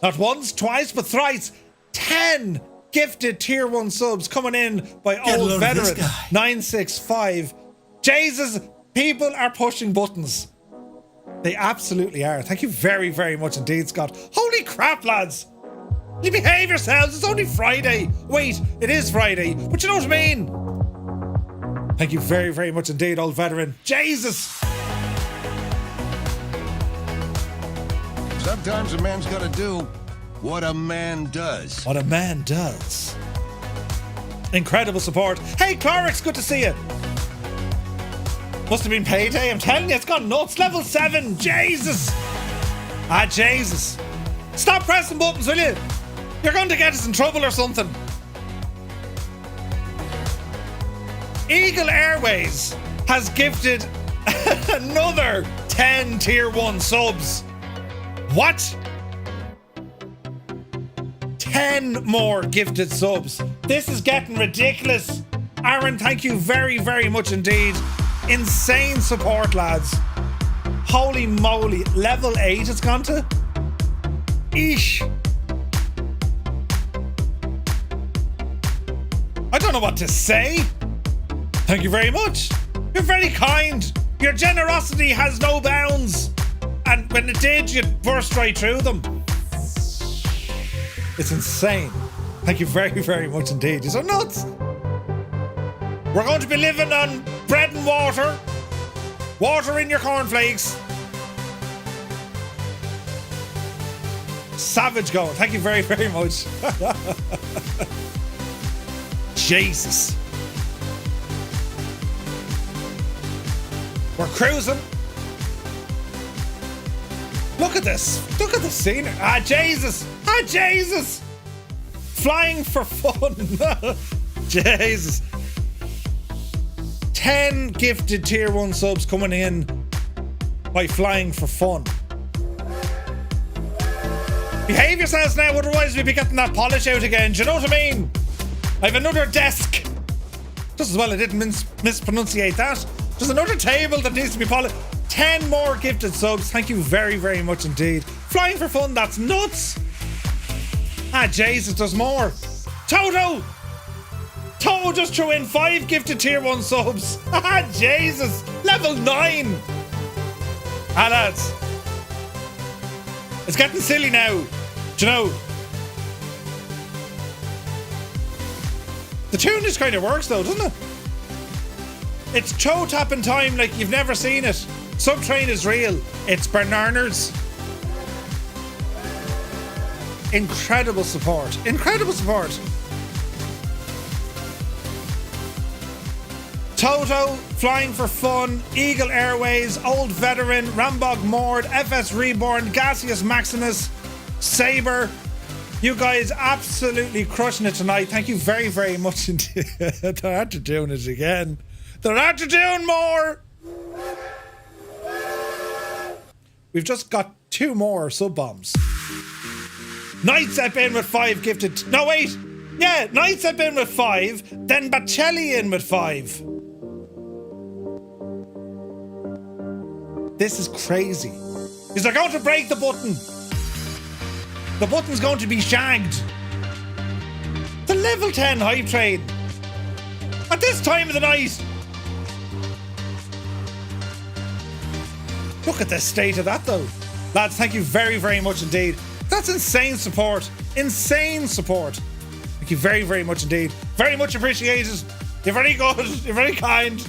Not once, twice, but thrice. 10 gifted tier 1 subs coming in by old veteran 965. Jesus, people are pushing buttons. They absolutely are. Thank you very, very much indeed, Scott. Holy crap, lads. You behave yourselves. It's only Friday. Wait, it is Friday. But you know what I mean? Thank you very, very much indeed, old veteran. Jesus. Sometimes a man's got to do what a man does. What a man does. Incredible support. Hey, Clarix, good to see you. Must have been payday. I'm telling you, it's gone nuts. Level 7. Jesus. Ah, Jesus. Stop pressing buttons, will you? You're going to get us in trouble or something. Eagle Airways has gifted another 10 tier 1 subs. What? 10 more gifted subs. This is getting ridiculous. Aaron, thank you very, very much indeed. Insane support, lads. Holy moly. Level 8 it's gone to? Eesh. I don't know what to say. Thank you very much. You're very kind. Your generosity has no bounds. And when it did, you burst right through them. It's insane. Thank you very, very much indeed. You're so nuts. We're going to be living on bread and water. Water in your cornflakes. Savage going. Thank you very, very much. Jesus. We're cruising. Look at this. Look at the scenery. Ah, Jesus. Ah, Jesus. Flying for fun. Jesus. 10 gifted tier 1 subs coming in by flying for fun. Behave yourselves now, otherwise we'll be getting that polish out again. Do you know what I mean? I have another desk. Just as well I didn't mispronunciate that. There's another table that needs to be polished. 10 more gifted subs. Thank you very, very much indeed. Flying for fun, that's nuts. Ah, Jesus, there's more. Toto just threw in 5 gifted tier 1 subs. Ah, Jesus. Level 9. Ah, lads. It's getting silly now. Do you know? The tune just kind of works though, doesn't it? It's toe tapping time like you've never seen it. Subtrain is real. It's bananas. Incredible support. Incredible support. Toto, Flying for Fun, Eagle Airways, Old Veteran, Rambog Mord, FSReborn, Gaseous Maximus, Sabre. You guys absolutely crushing it tonight. Thank you very, very much indeed. They're after doing it again. They're after doing more. We've just got 2 more sub-bombs. Knightsep in with 5 gifted... No, wait. Yeah, Knightsep in with 5. Then Bacelli in with 5. This is crazy. Is they're going to break the button. The button's going to be shagged. The level 10 hype train. At this time of the night. Look at the state of that though. Lads, thank you very, very much indeed. That's insane support. Insane support. Thank you very, very much indeed. Very much appreciated. You're very good. You're very kind.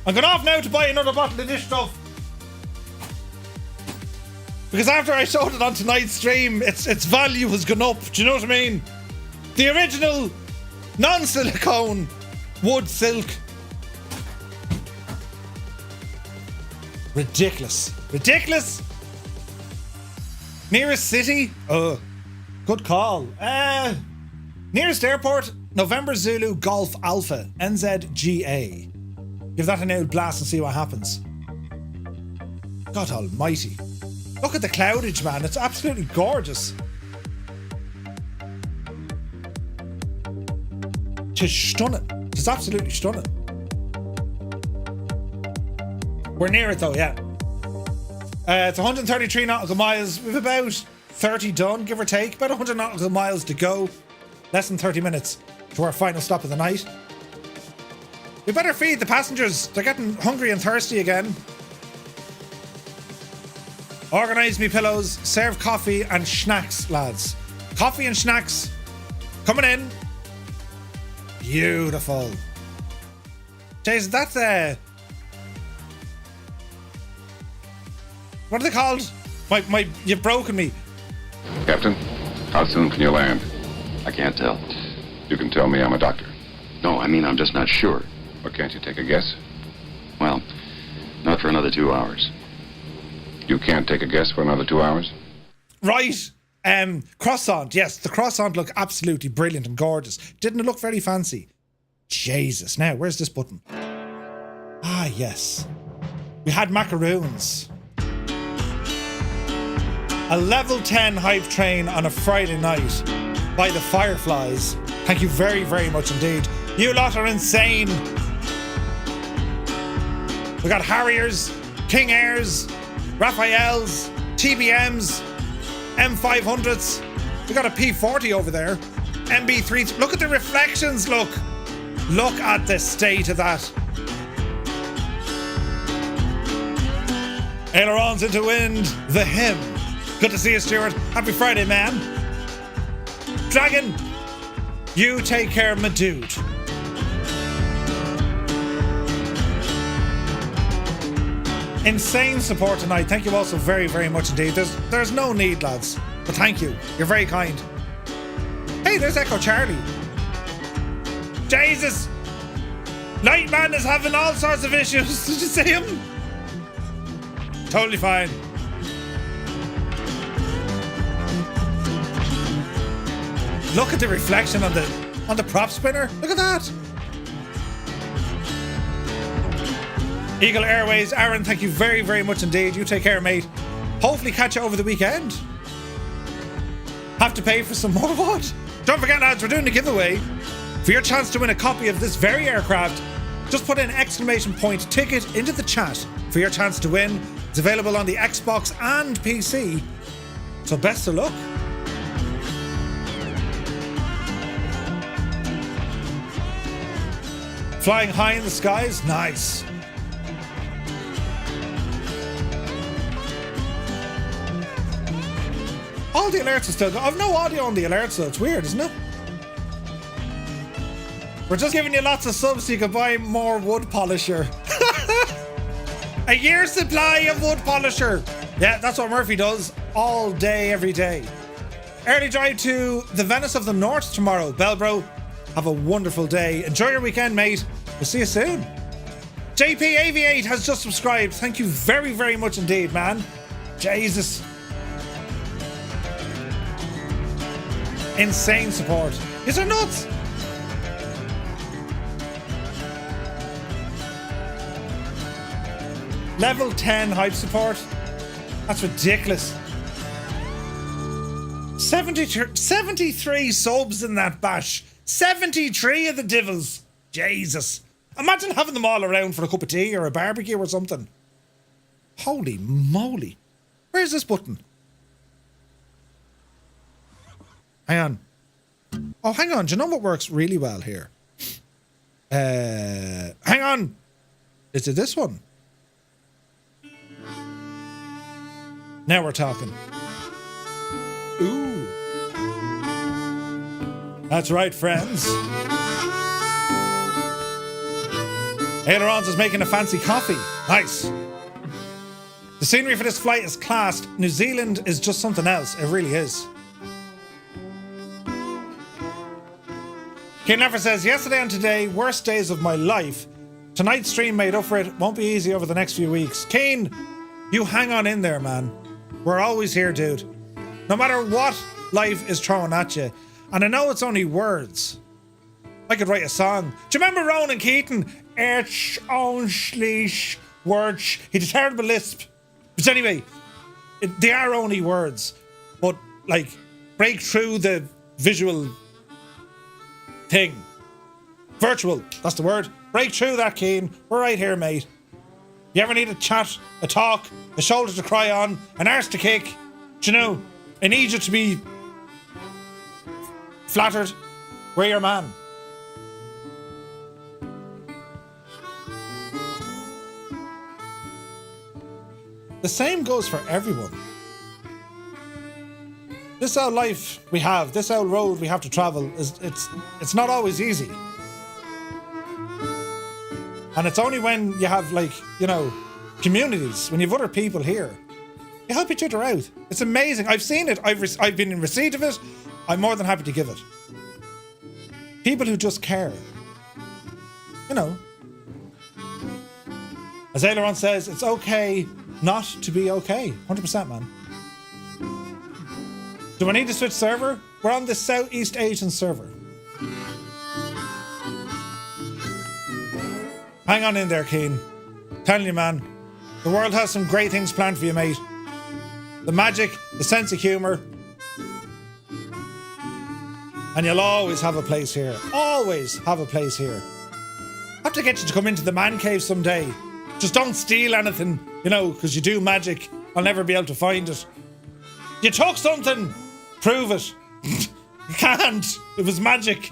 I'm going off now to buy another bottle of this stuff. Because after I showed it on tonight's stream, its value has gone up. Do you know what I mean? The original non-silicone wood silk. Ridiculous. Ridiculous. Nearest city? Oh, good call. Nearest airport, November Zulu Golf Alpha, NZGA. Give that an old blast and see what happens. God almighty. Look at the cloudage, man. It's absolutely gorgeous. It's stunning. It's absolutely stunning. We're near it though, yeah. It's 133 nautical miles. We've about 30 done, give or take. About 100 nautical miles to go. Less than 30 minutes to our final stop of the night. We better feed the passengers. They're getting hungry and thirsty again. Organise me pillows, serve coffee and snacks, lads. Coffee and snacks coming in. Beautiful. Jason, that's what are they called? You've broken me. Captain, how soon can you land? I can't tell. You can tell me I'm a doctor. No, I mean, I'm just not sure. Or can't you take a guess? Well, not for another 2 hours. You can't take a guess for another 2 hours? Right. Croissant. Yes, the croissant looked absolutely brilliant and gorgeous. Didn't it look very fancy? Jesus. Now, where's this button? Ah, yes. We had macaroons. A level 10 hype train on a Friday night by the Fireflies. Thank you very, very much indeed. You lot are insane. We got Harriers, King Airs, Raphaels, TBMs, M500s. We got a P40 over there. MB3. Look at the reflections, look. Look at the state of that. Ailerons into wind, the hymn. Good to see you, Stuart. Happy Friday, man. Dragon, you take care, my dude. Insane support tonight. Thank you all so very, very much indeed. There's no need, lads. But thank you. You're very kind. Hey, there's Echo Charlie. Jesus. Nightman is having all sorts of issues. Did you see him? Totally fine. Look at the reflection on the prop spinner. Look at that. Eagle Airways, Aaron, thank you very, very much indeed. You take care, mate. Hopefully catch you over the weekend. Have to pay for some more what? Don't forget, lads, we're doing a giveaway. For your chance to win a copy of this very aircraft, just put in ! ticket into the chat for your chance to win. It's available on the Xbox and PC. So best of luck. Flying high in the skies, nice. All the alerts are still going. I've no audio on the alerts, so it's weird, isn't it? We're just giving you lots of subs so you can buy more wood polisher. A year's supply of wood polisher. Yeah, that's what Murphy does all day, every day. Early drive to the Venice of the North tomorrow. Belbro, have a wonderful day. Enjoy your weekend, mate. We'll see you soon. JP Aviate has just subscribed. Thank you very, very much indeed, man. Jesus. Insane support. These are nuts. Level 10 hype support. That's ridiculous. 73 subs in that bash. 73 of the divils. Jesus. Imagine having them all around for a cup of tea or a barbecue or something. Holy moly. Where's this button? Hang on. Oh, hang on. Do you know what works really well here? Hang on. Is it this one? Now we're talking. Ooh. That's right, friends. Ailerons is making a fancy coffee. Nice. The scenery for this flight is classed. New Zealand is just something else. It really is. Keen Never says, yesterday and today, worst days of my life. Tonight's stream made up for it. Won't be easy over the next few weeks. Keen, you hang on in there, man. We're always here, dude. No matter what life is throwing at you. And I know it's only words. I could write a song. Do you remember Ronan Keaton? Erch, onschlich, worch. He had a terrible lisp. But anyway, they are only words. But, like, break through the visual thing. Virtual, that's the word. Break through that, Keen. We're right here, mate. You ever need a chat, a talk, a shoulder to cry on, an arse to kick? Do you know, I need you to be flattered. We're your man. The same goes for everyone. This old life we have, this old road we have to travel, it's not always easy. And it's only when you have, like, you know, communities, when you have other people here, you help each other out. It's amazing. I've seen it. I've been in receipt of it. I'm more than happy to give it. People who just care. You know. As Aileron says, it's okay not to be okay. 100%, man. Do I need to switch server? We're on the Southeast Asian server. Hang on in there, Keen. Telling you, man, the world has some great things planned for you, mate. The magic, the sense of humour. And you'll always have a place here. Always have a place here. I have to get you to come into the man cave someday. Just don't steal anything, you know, because you do magic. I'll never be able to find it. You took something. Prove it. You can't. It was magic.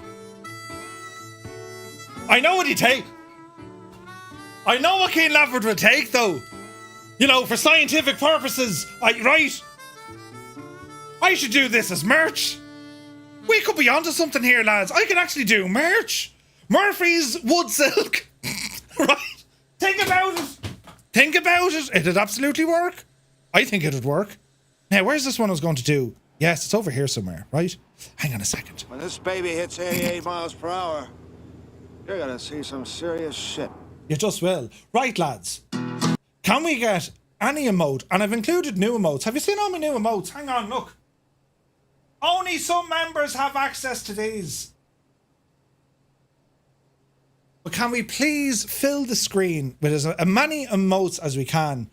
I know what he'd take. I know what Keen Lafford would take, though. You know, for scientific purposes. Right? I should do this as merch. We could be onto something here, lads. I can actually do merch. Murphy's Wood Silk. Right? Think about it. Think about it. It'd absolutely work. I think it'd work. Now, where's this one I was going to do? Yes, it's over here somewhere, right? Hang on a second. When this baby hits 88 miles per hour, you're gonna see some serious shit. You just will. Right, lads. Can we get any emote? And I've included new emotes. Have you seen all my new emotes? Hang on, look. Only some members have access to these. But can we please fill the screen with as many emotes as we can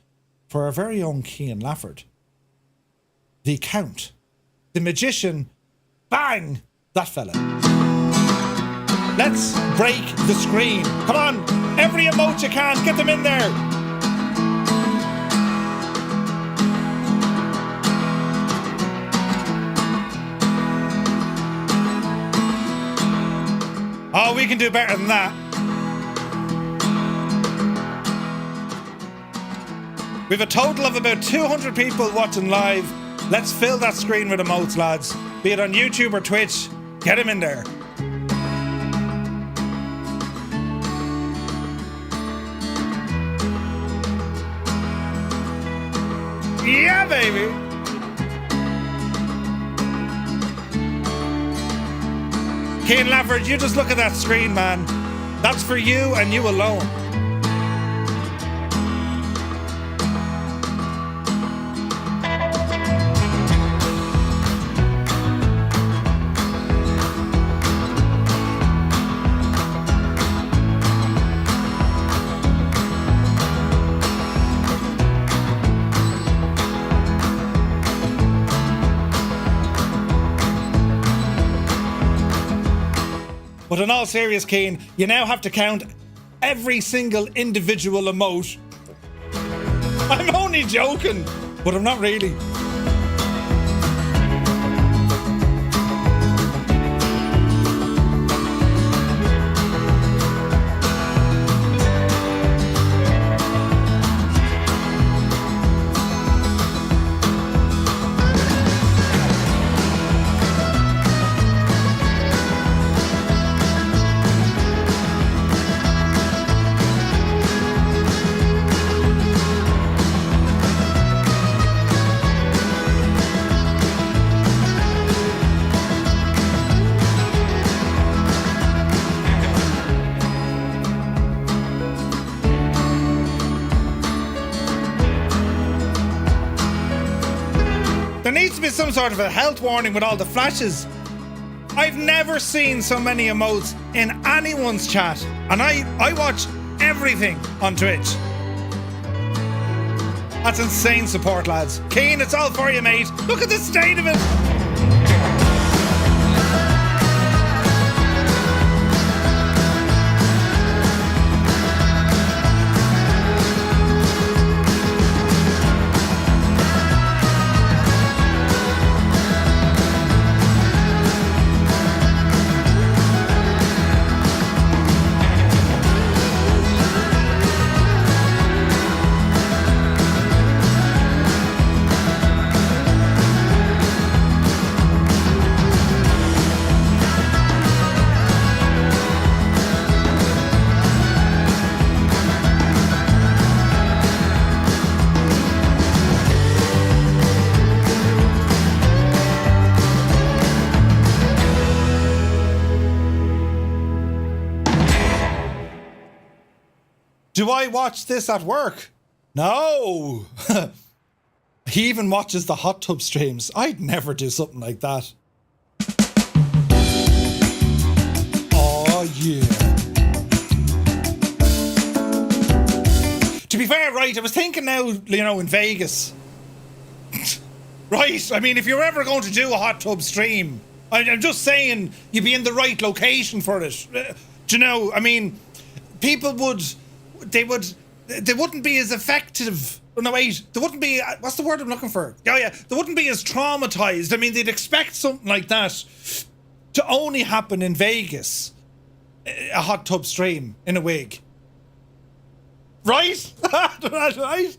for our very own Cian Lafford? The Count. The Magician. Bang! That fella. Let's break the screen. Come on! Every emote you can, get them in there! Oh, we can do better than that. We have a total of about 200 people watching live. Let's fill that screen with emotes, lads. Be it on YouTube or Twitch, get them in there. Yeah, baby. Cian Lafford, you just look at that screen, man. That's for you and you alone. But in all serious, Cian, you now have to count every single individual emote. I'm only joking, but I'm not really. Some sort of a health warning with all the flashes. I've never seen so many emotes in anyone's chat, and I watch everything on Twitch. That's insane support, lads. Cian, it's all for you, mate. Look at the state of it. Do I watch this at work? No. He even watches the hot tub streams. I'd never do something like that. Oh, yeah. To be fair, right, I was thinking now, in Vegas. Right, I mean, if you're ever going to do a hot tub stream, I'm just saying you'd be in the right location for it. Do you know, I mean, people they wouldn't be as effective. No, wait, they wouldn't be, what's the word I'm looking for? Oh yeah, they wouldn't be as traumatized. I mean, they'd expect something like that to only happen in Vegas. A hot tub stream in a wig. Right? Right?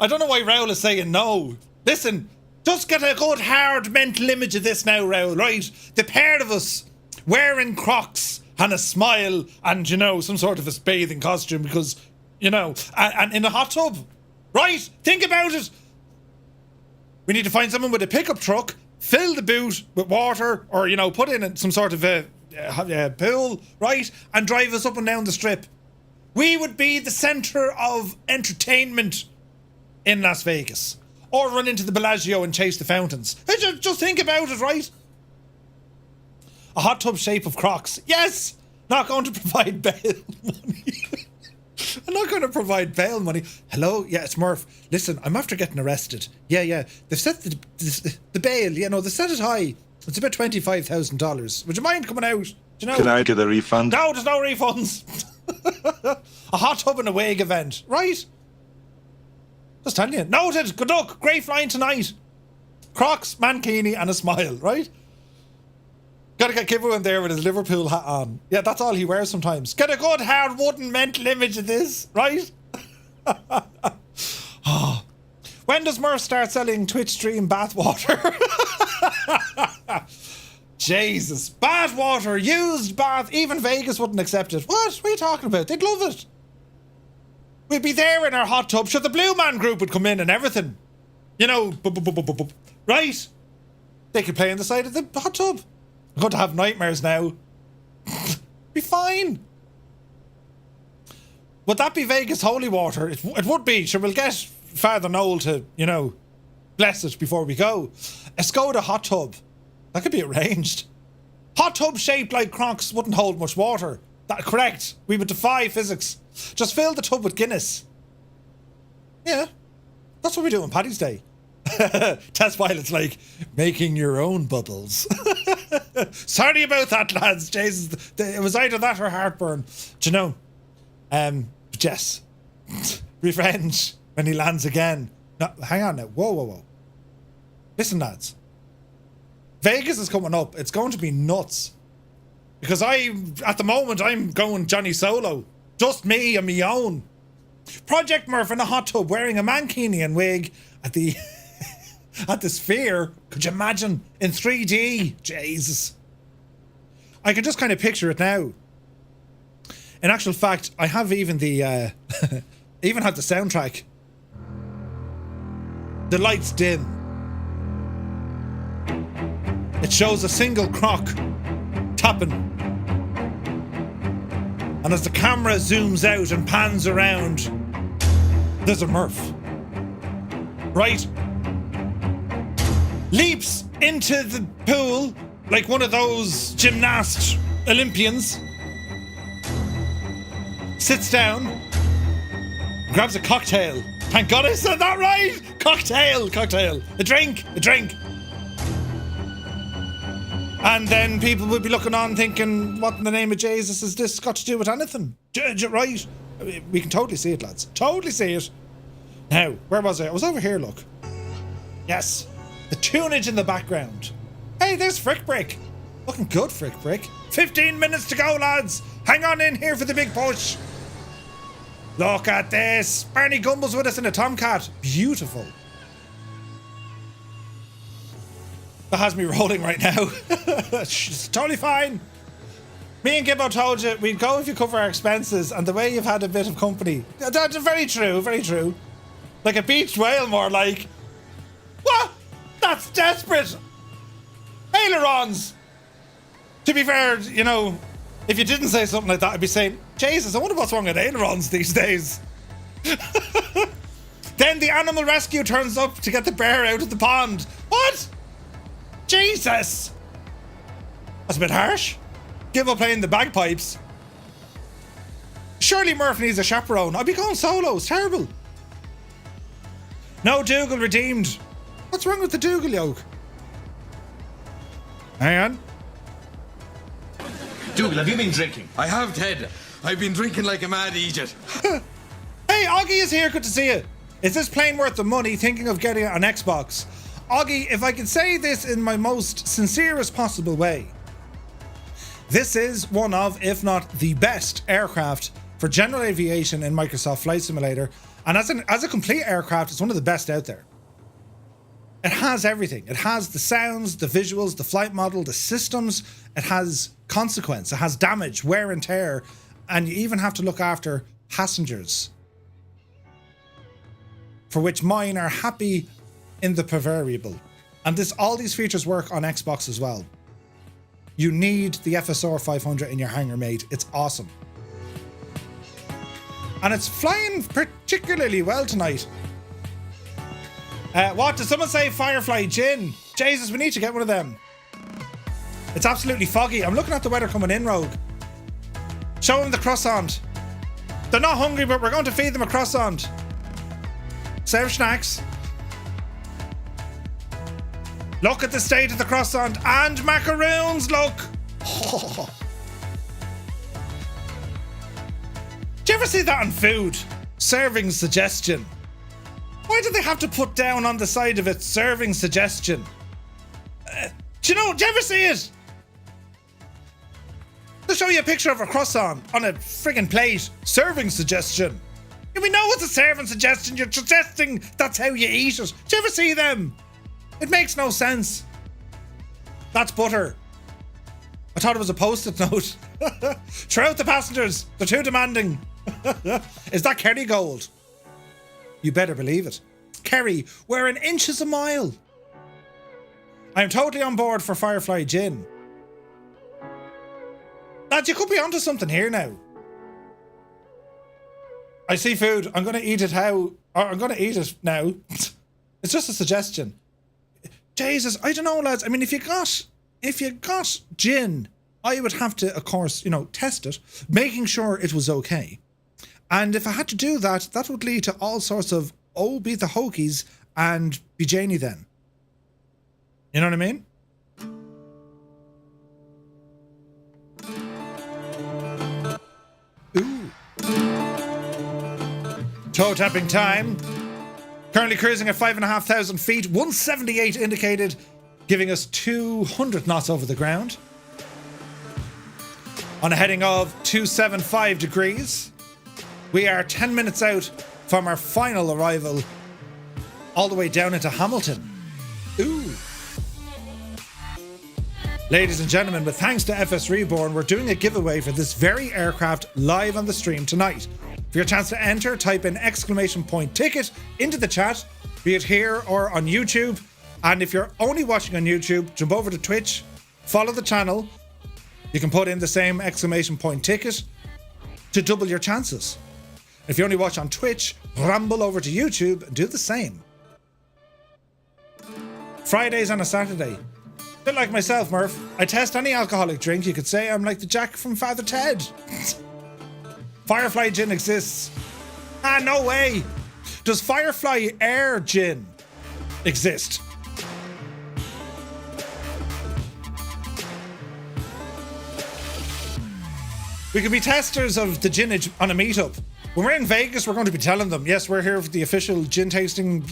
I don't know why Raoul is saying no. Listen, just get a good hard mental image of this now, Raoul, right? The pair of us wearing Crocs and a smile and, some sort of a bathing costume because, and in a hot tub. Right? Think about it. We need to find someone with a pickup truck, fill the boot with water or, put in some sort of a pool, right? And drive us up and down the strip. We would be the centre of entertainment in Las Vegas. or run into the Bellagio and chase the fountains. Just think about it, right? A hot tub shape of Crocs. Yes! Not going to provide bail money. I'm not going to provide bail money. Hello? Yeah, it's Murph. Listen, I'm after getting arrested. Yeah. They've set the bail, they set it high. It's about $25,000. Would you mind coming out? Do you know? Can I get a refund? No, there's no refunds. A hot tub and a wig event. Right? Just telling you. Noted. Good luck. Great flying tonight. Crocs, mankini and a smile, right? Gotta get Giveaway there with his Liverpool hat on. Yeah, that's all he wears sometimes. Get a good hard wooden mental image of this, right? Oh. When does Murph start selling Twitch stream bathwater? Jesus. Bathwater, used bath. Even Vegas wouldn't accept it. What are you talking about? They'd love it. We'd be there in our hot tub. Sure, the Blue Man Group would come in and everything. Right? They could play on the side of the hot tub. I'm going to have nightmares now. Be fine. Would that be Vegas holy water? It would be. Sure, we'll get Father Noel to, bless it before we go. A Skoda hot tub. That could be arranged. Hot tub shaped like Crocs wouldn't hold much water. That's correct. We would defy physics. Just fill the tub with Guinness. Yeah. That's what we do on Paddy's Day. Test pilot's like, making your own bubbles. Sorry about that, lads. Jesus, it was either that or heartburn. Do you know? Jess. Revenge when he lands again. No, hang on now. Whoa. Listen, lads. Vegas is coming up. It's going to be nuts. Because at the moment, I'm going Johnny Solo. Just me and me own. Project Murph in a hot tub wearing a mankini and wig at the at the Sphere. Could you imagine? In 3D. Jesus. I can just kind of picture it now. In actual fact, I have even the even had the soundtrack. The lights dim. It shows a single croc tapping. And as the camera zooms out and pans around, there's a Murph. Right? Leaps into the pool like one of those gymnast Olympians. Sits down. Grabs a cocktail. Thank God I said that right! Cocktail. A drink. And then people would be looking on thinking, what in the name of Jesus has this got to do with anything? Right? We can totally see it, lads. Totally see it. Now, where was I? I was over here, look. Yes. The tunage in the background. Hey, there's Frick Brick. Looking good, Frick Brick. 15 minutes to go, lads. Hang on in here for the big push. Look at this. Barney Gumble's with us in a Tomcat. Beautiful. That has me rolling right now. It's totally fine. Me and Gibbo told you we'd go if you cover our expenses, and the way you've had a bit of company. That's very true, very true. Like a beached whale, more like. What? That's desperate. Ailerons. To be fair, if you didn't say something like that, I'd be saying, Jesus, I wonder what's wrong with ailerons these days. Then the animal rescue turns up to get the bear out of the pond. What? Jesus! That's a bit harsh. Gibbo playing the bagpipes. Surely Murph needs a chaperone. I'd be going solo. It's terrible. No Dougal redeemed. What's wrong with the Dougal yoke? Hang on. Dougal, have you been drinking? I have, Ted. I've been drinking like a mad idiot. Hey, Augie is here. Good to see you. Is this plane worth the money? Thinking of getting an Xbox. Augie, if I can say this in my most sincerest possible way, this is one of, if not the best aircraft for general aviation in Microsoft Flight Simulator. And as a complete aircraft, it's one of the best out there. It has everything. It has the sounds, the visuals, the flight model, the systems. It has consequence. It has damage, wear and tear. And you even have to look after passengers. For which mine are happy in the proverbial. And all these features work on Xbox as well. You need the FSR500 in your hangar, mate. It's awesome. And it's flying particularly well tonight. What? Did someone say FireFly gin? Jesus, we need to get one of them. It's absolutely foggy. I'm looking at the weather coming in, Rogue. Show them the croissant. They're not hungry, but we're going to feed them a croissant. Serve snacks. Look at the state of the croissant and macaroons, look. Oh. Do you ever see that on food? Serving suggestion. Why do they have to put down on the side of it serving suggestion? Do you ever see it? They'll show you a picture of a croissant on a friggin' plate. Serving suggestion. Yeah, we know it's a serving suggestion. You're suggesting that's how you eat it. Do you ever see them? It makes no sense. That's butter. I thought it was a post-it note. Throw out the passengers. They're too demanding. Is that Kerrygold? You better believe it. Kerry, wearing inches a mile. I'm totally on board for FireFly gin. Lads, you could be onto something here now. I see food. I'm going to eat it I'm going to eat it now. It's just a suggestion. Jesus, I don't know, lads. I mean, if you got gin, I would have to, of course, test it, making sure it was okay. And if I had to do that, that would lead to all sorts of, be the hokies and be Janie then. You know what I mean? Ooh. Toe tapping time. Currently cruising at 5,500 feet, 178 indicated, giving us 200 knots over the ground. On a heading of 275 degrees. We are 10 minutes out from our final arrival, all the way down into Hamilton. Ooh. Ladies and gentlemen, with thanks to FSReborn, we're doing a giveaway for this very aircraft live on the stream tonight. For your chance to enter, type in !ticket into the chat, be it here or on YouTube. And if you're only watching on YouTube, jump over to Twitch, follow the channel. You can put in the same !ticket to double your chances. If you only watch on Twitch, ramble over to YouTube and do the same. Fridays on a Saturday. A bit like myself, Murph. I test any alcoholic drink. You could say I'm like the Jack from Father Ted. FireFly gin exists. Ah, no way. Does FireFly Air gin exist? We could be testers of the gin on a meetup. When we're in Vegas, we're going to be telling them, yes, we're here for the official gin tasting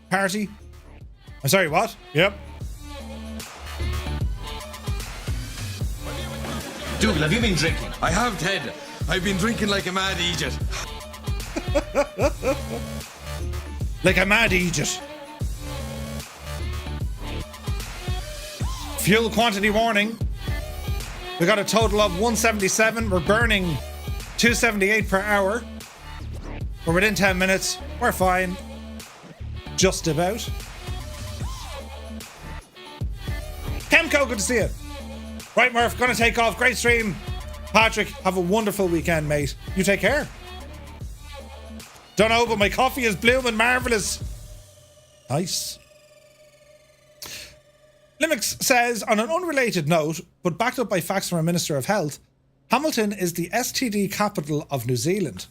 party. I'm sorry, what? Yep. Dougal, have you been drinking? I have, Ted. I've been drinking like a mad idiot. Like a mad idiot. Fuel quantity warning. We got a total of 177. We're burning 278 per hour. We're within 10 minutes. We're fine. Just about. Kemco, good to see you. Right, Murph, gonna take off. Great stream. Patrick, have a wonderful weekend, mate. You take care. Don't know, but my coffee is blooming marvellous. Nice. Limix says, on an unrelated note, but backed up by facts from our Minister of Health, Hamilton is the STD capital of New Zealand.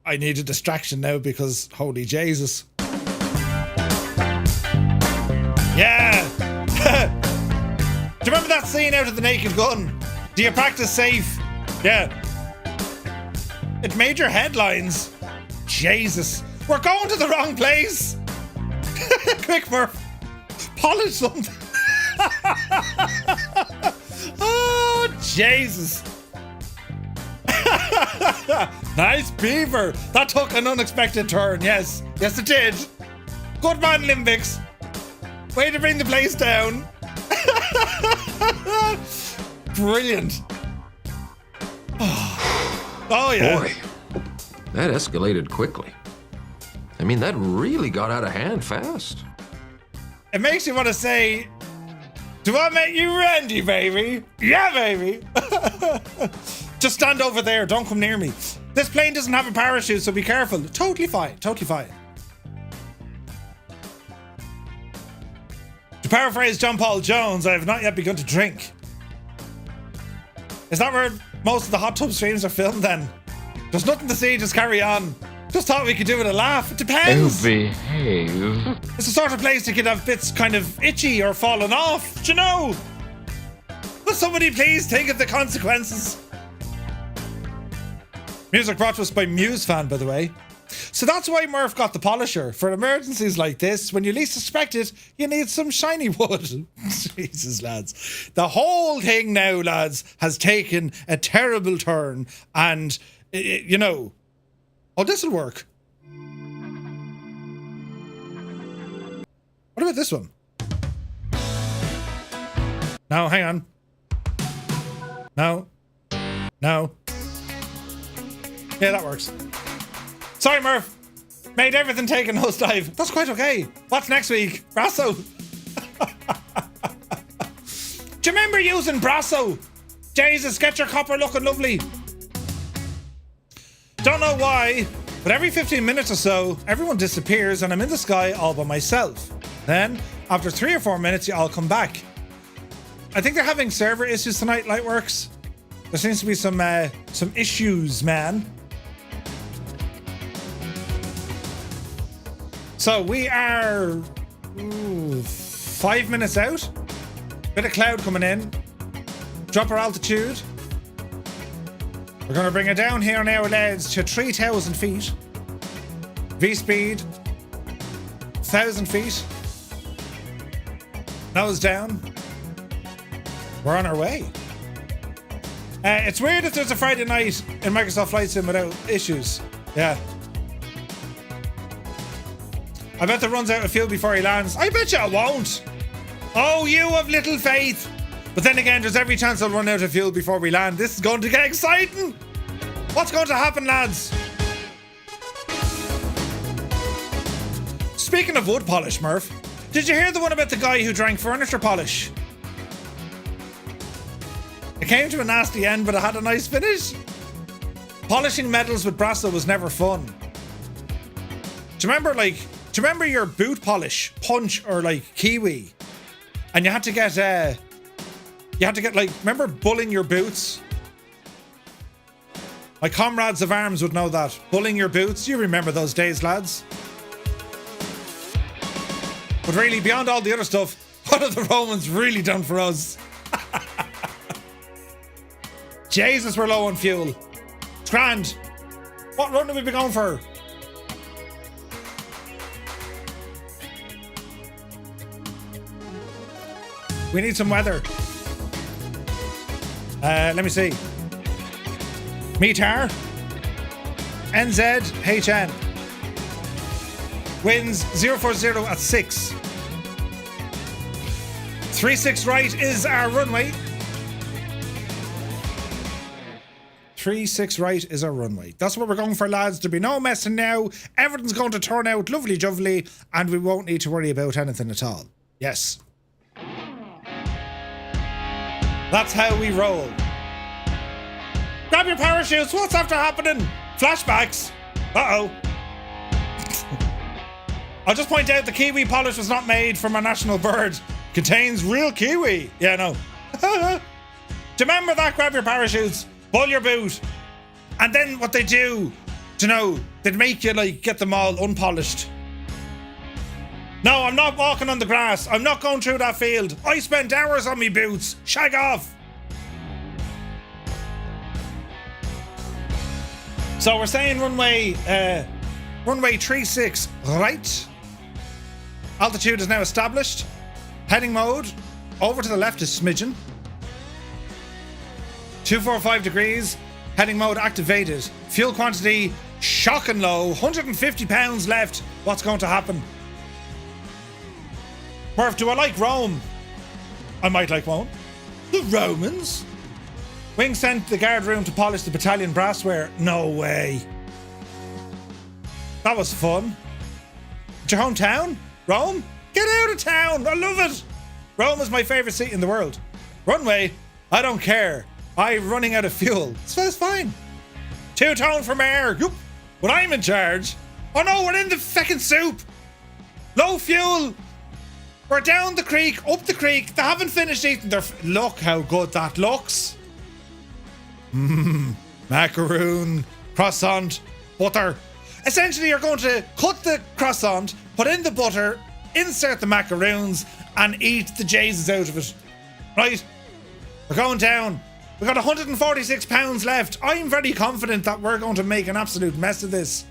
I need a distraction now because holy Jesus. Yeah. Do you remember that scene out of The Naked Gun? Do you practice safe? Yeah. It made your headlines. Jesus. We're going to the wrong place. Quick, Murph. Polish something. Oh, Jesus. Nice beaver. That took an unexpected turn. Yes. Yes, it did. Good man, Limbix. Way to bring the place down. Brilliant. Oh, yeah. Boy, that escalated quickly. I mean, that really got out of hand fast. It makes you want to say, Do I make you Randy, baby? Yeah, baby. Just stand over there. Don't come near me. This plane doesn't have a parachute, so be careful. Totally fine. Totally fine. To paraphrase John Paul Jones, I have not yet begun to drink. Is that where most of the hot tub streams are filmed then? There's nothing to see, just carry on. Just thought we could do it a laugh. It depends. Oh, behave. It's the sort of place you could have bits kind of itchy or falling off. Do you know? Will somebody please think of the consequences? Music brought to us by Muse Fan, by the way. So that's why Murph got the polisher. For emergencies like this, when you least expect it, you need some shiny wood. Jesus, lads. The whole thing now, lads, has taken a terrible turn. And, you know... Oh, this'll work. What about this one? No, hang on. No. No. Yeah, that works. Sorry, Murph. Made everything take a nosedive. That's quite okay. What's next week? Brasso. Do you remember using Brasso? Jesus, get your copper looking lovely. Don't know why, but every 15 minutes or so, everyone disappears and I'm in the sky all by myself. Then, after 3 or 4 minutes, you all come back. I think they're having server issues tonight, Lightworks. There seems to be some issues, man. So we are 5 minutes out. Bit of cloud coming in. Drop our altitude. We're going to bring it down here now, lads, to 3,000 feet. V-speed, 1,000 feet. Nose down. We're on our way. It's weird if there's a Friday night in Microsoft Flight Sim without issues. Yeah. I bet it runs out of fuel before he lands. I bet you it won't. Oh, you have little faith. But then again, there's every chance I'll run out of fuel before we land. This is going to get exciting. What's going to happen, lads? Speaking of wood polish, Murph, did you hear the one about the guy who drank furniture polish? It came to a nasty end, but it had a nice finish. Polishing metals with Brasso was never fun. Do you remember your boot polish, Punch or like Kiwi? And you had to get like, remember bulling your boots? My comrades of arms would know that. Bulling your boots. You remember those days, lads. But really, beyond all the other stuff, what have the Romans really done for us? Jesus, we're low on fuel. It's grand. What run have we been going for? We need some weather. Let me see. Metar. NZHN. Winds 040 at 6. 36 right is our runway. 36 right is our runway. That's what we're going for, lads. There'll be no messing now. Everything's going to turn out lovely jubbly, and we won't need to worry about anything at all. Yes. That's how we roll. Grab your parachutes. What's after happening? Flashbacks. Uh-oh. I'll just point out the kiwi polish was not made from our national bird. Contains real kiwi. Yeah, no. Do you remember that? Grab your parachutes. Pull your boot. And then what they do, you know, they'd make you like get them all unpolished. No, I'm not walking on the grass. I'm not going through that field. I spent hours on me boots. Shag off. So we're saying runway 36 right. Altitude is now established. Heading mode. Over to the left is smidgen. 245 degrees. Heading mode activated. Fuel quantity shocking low. 150 pounds left. What's going to happen? Murph, do I like Rome? I might like Rome. The Romans? Wing sent the guard room to polish the battalion brassware. No way. That was fun. It's your hometown? Rome? Get out of town. I love it. Rome is my favourite seat in the world. Runway, I don't care. I'm running out of fuel. So it's fine. Two-tone from air. Yoop. When I'm in charge. Oh no, we're in the fucking soup. Low fuel. We're down the creek, up the creek. They haven't finished eating their... Look how good that looks. Macaroon, croissant, butter. Essentially, you're going to cut the croissant, put in the butter, insert the macaroons, and eat the Jesus out of it. Right? We're going down. We've got 146 pounds left. I'm very confident that we're going to make an absolute mess of this.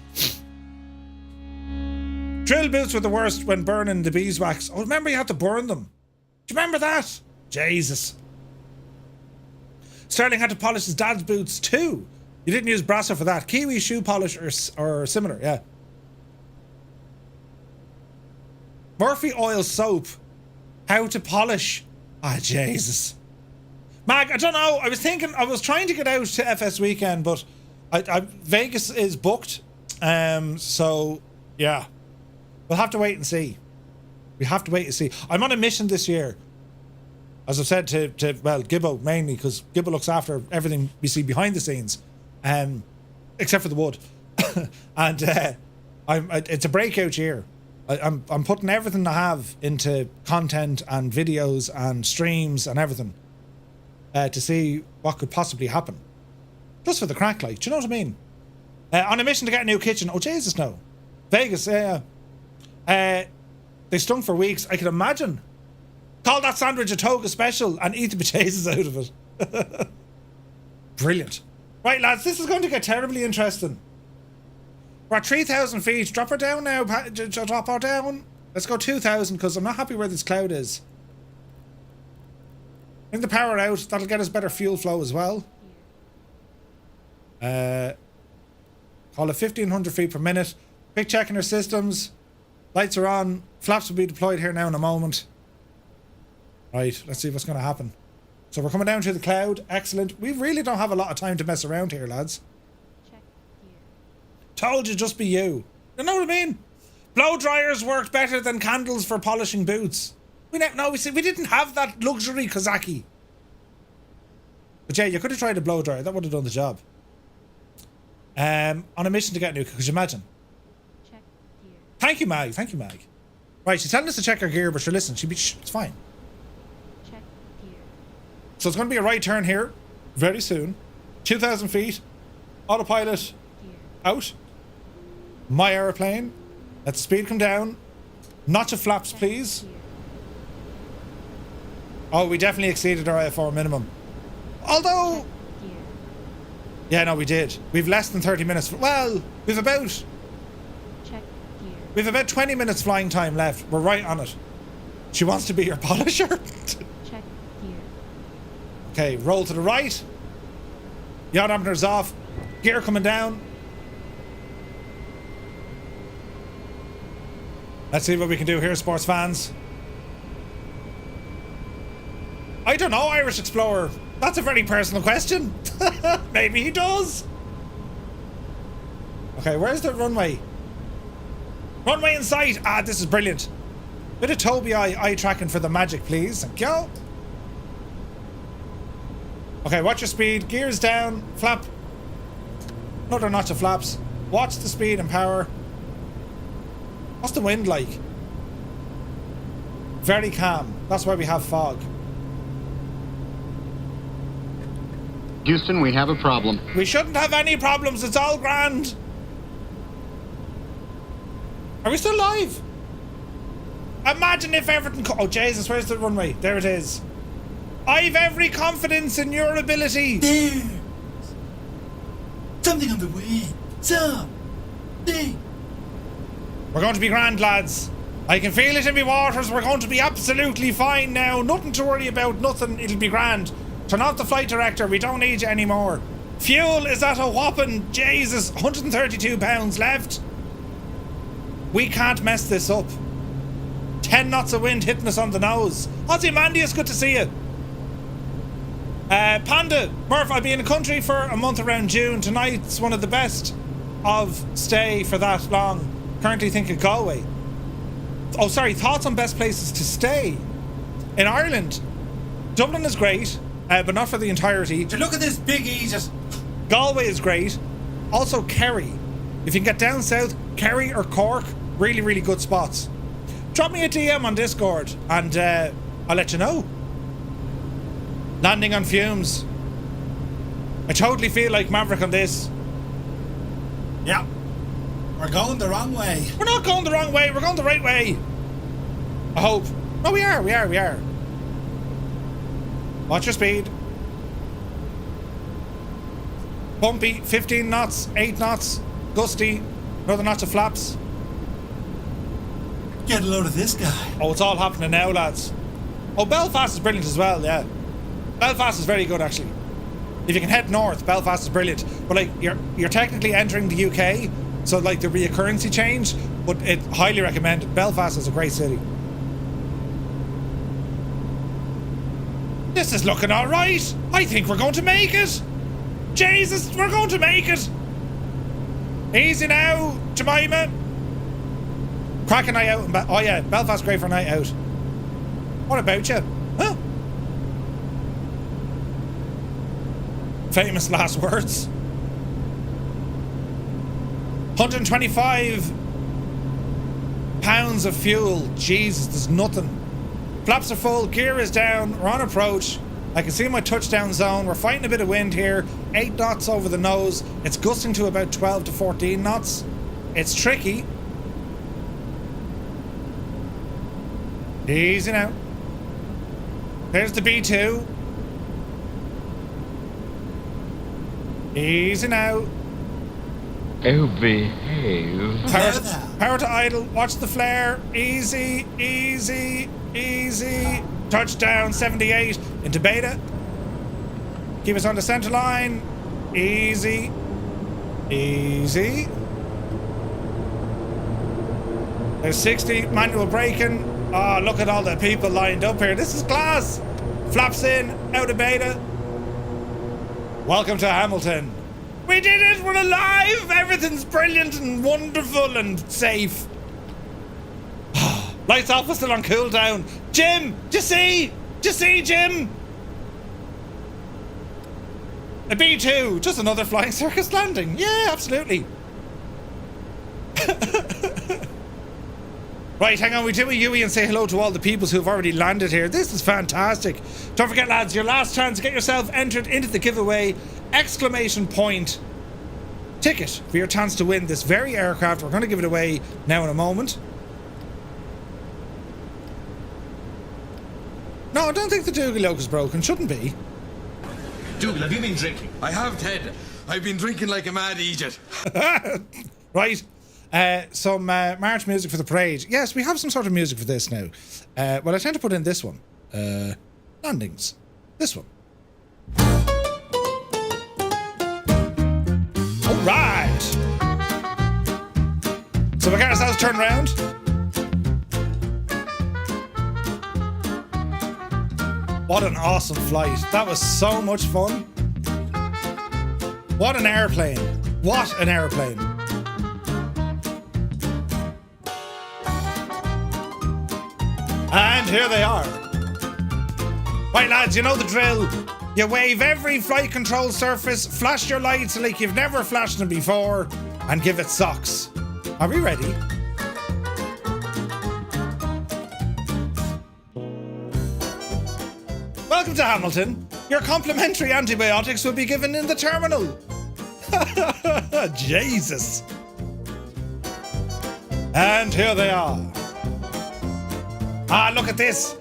Drill boots were the worst when burning the beeswax. Oh, remember you had to burn them. Do you remember that? Jesus. Sterling had to polish his dad's boots too. You didn't use Brasso for that. Kiwi shoe polish or similar, yeah. Murphy oil soap. How to polish. Ah, Jesus. Mag, I don't know. I was trying to get out to FS weekend, but Vegas is booked. So, yeah. We'll have to wait and see. We have to wait and see. I'm on a mission this year. As I've said to Gibbo mainly, because Gibbo looks after everything we see behind the scenes, except for the wood. And it's a breakout year. I'm putting everything I have into content and videos and streams and everything to see what could possibly happen. Just for the crack, like, do you know what I mean? On a mission to get a new kitchen. Oh, Jesus, no. Vegas, yeah. They stunk for weeks. I can imagine. Call that sandwich a toga special and eat the potatoes out of it. Brilliant. Right, lads, this is going to get terribly interesting. We're at 3,000 feet. Drop her down now. Drop her down. Let's go 2,000 because I'm not happy where this cloud is. Bring the power out. That'll get us better fuel flow as well. Call it 1,500 feet per minute. Quick checking our systems. Lights are on. Flaps will be deployed here now in a moment. Right, let's see what's going to happen. So we're coming down to the cloud. Excellent. We really don't have a lot of time to mess around here, lads. Check gear. Told you, just be you. You know what I mean? Blow dryers worked better than candles for polishing boots. We didn't have that luxury Kazaki. But yeah, you could have tried a blow dryer. That would have done the job. On a mission to get new. Could you imagine? Check gear. Thank you, Mag. Thank you, Mag. Right, she's telling us to check her gear, but sure, listen, it's fine. Check gear. So it's going to be a right turn here very soon. 2,000 feet. Autopilot Gear. out. My aeroplane. Let the speed come down. Notch of flaps, please. Gear. Oh, we definitely exceeded our IFR minimum. Although... Gear. Yeah, no, we did. We've less than 30 minutes. Well, we've about... Check gear. We've about 20 minutes flying time left. We're right on it. She wants to be your polisher. Check gear. Okay, roll to the right. Yaw dampener's off. Gear coming down. Let's see what we can do here, sports fans. I don't know, Irish Explorer. That's a very personal question. Maybe he does. Okay, where's the runway? Runway in sight. Ah, this is brilliant. Bit of Toby eye tracking for the magic, please. Thank you. Okay, watch your speed. Gears down. Flap. Another notch of flaps. Watch the speed and power. What's the wind like? Very calm. That's why we have fog. Houston, we have a problem. We shouldn't have any problems. It's all grand. Are we still live? Imagine if everything... Oh, Jesus, where's the runway? There it is. I've every confidence in your ability. There. Something on the way. Something. We're going to be grand, lads. I can feel it in my waters. We're going to be absolutely fine now. Nothing to worry about. Nothing. It'll be grand. Turn off the flight director. We don't need you anymore. Fuel is at a whopping, Jesus, 132 pounds left. We can't mess this up. 10 knots of wind hitting us on the nose. Ozzy Mandius, good to see you. Panda, Murph, I'll be in the country for a month around June. Tonight's one of the best of stay for that long. Currently think of Galway. Oh, sorry, thoughts on best places to stay. In Ireland, Dublin is great, but not for the entirety. Look at this big Egypt. Galway is great. Also Kerry. If you can get down south, Kerry or Cork, really, really good spots. Drop me a DM on Discord and I'll let you know. Landing on fumes. I totally feel like Maverick on this. Yeah. We're going the wrong way. We're not going the wrong way, we're going the right way. I hope. No, we are. Watch your speed. Bumpy, 15 knots, 8 knots, gusty, another notch of flaps. Get a load of this guy. Oh, it's all happening now, lads. Oh, Belfast is brilliant as well, yeah. Belfast is very good, actually. If you can head north, Belfast is brilliant. But, like, you're technically entering the UK, so, like, there'll be a currency change, but it highly recommended. Belfast is a great city. This is looking all right. I think we're going to make it. Jesus, we're going to make it. Easy now, Jemima. Crack a night out. Oh yeah, Belfast great for a night out. What about you? Huh? Famous last words. 125 pounds of fuel. Jesus, there's nothing. Flaps are full, gear is down, we're on approach. I can see my touchdown zone. We're fighting a bit of wind here. 8 knots over the nose. It's gusting to about 12 to 14 knots. It's tricky. Easy now. There's the B2. Easy now. Oh, behave. Power to idle. Watch the flare. Easy, easy, easy. Touchdown 78 into beta. Keep us on the center line. Easy. Easy. There's 60. Manual braking. Oh, look at all the people lined up here. This is class. Flaps in. Out of beta. Welcome to Hamilton. We did it. We're alive. Everything's brilliant and wonderful and safe. Lights off, we're still on cooldown. Jim, do you see? Do you see, Jim? A B2, just another flying circus landing. Yeah, absolutely. Right, hang on, we do a Yui and say hello to all the peoples who've already landed here. This is fantastic. Don't forget, lads, your last chance to get yourself entered into the giveaway. Exclamation point ticket for your chance to win this very aircraft. We're going to give it away now in a moment. No, I don't think the Dougal yoke is broken. Shouldn't be. Dougal, have you been drinking? I have, Ted. I've been drinking like a mad Egypt. Right. Some march music for the parade. Yes, we have some sort of music for this now. Well, I tend to put in this one. Landings. This one. All right. So we got ourselves turned around. What an awesome flight. That was so much fun. What an airplane. What an airplane. And here they are. Right, lads, you know the drill. You wave every flight control surface, flash your lights like you've never flashed them before, and give it socks. Are we ready? Welcome to Hamilton. Your complimentary antibiotics will be given in the terminal. Jesus. And here they are. Ah, look at this.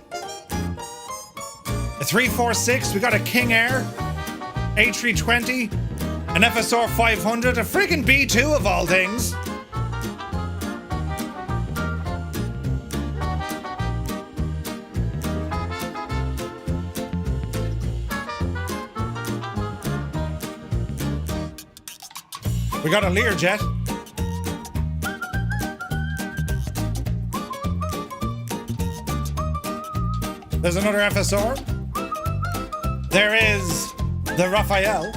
A 346, we got a King Air, A320, an FSR500, a friggin' B2 of all things. We got a Learjet. There's another FSR. There is the Raphael.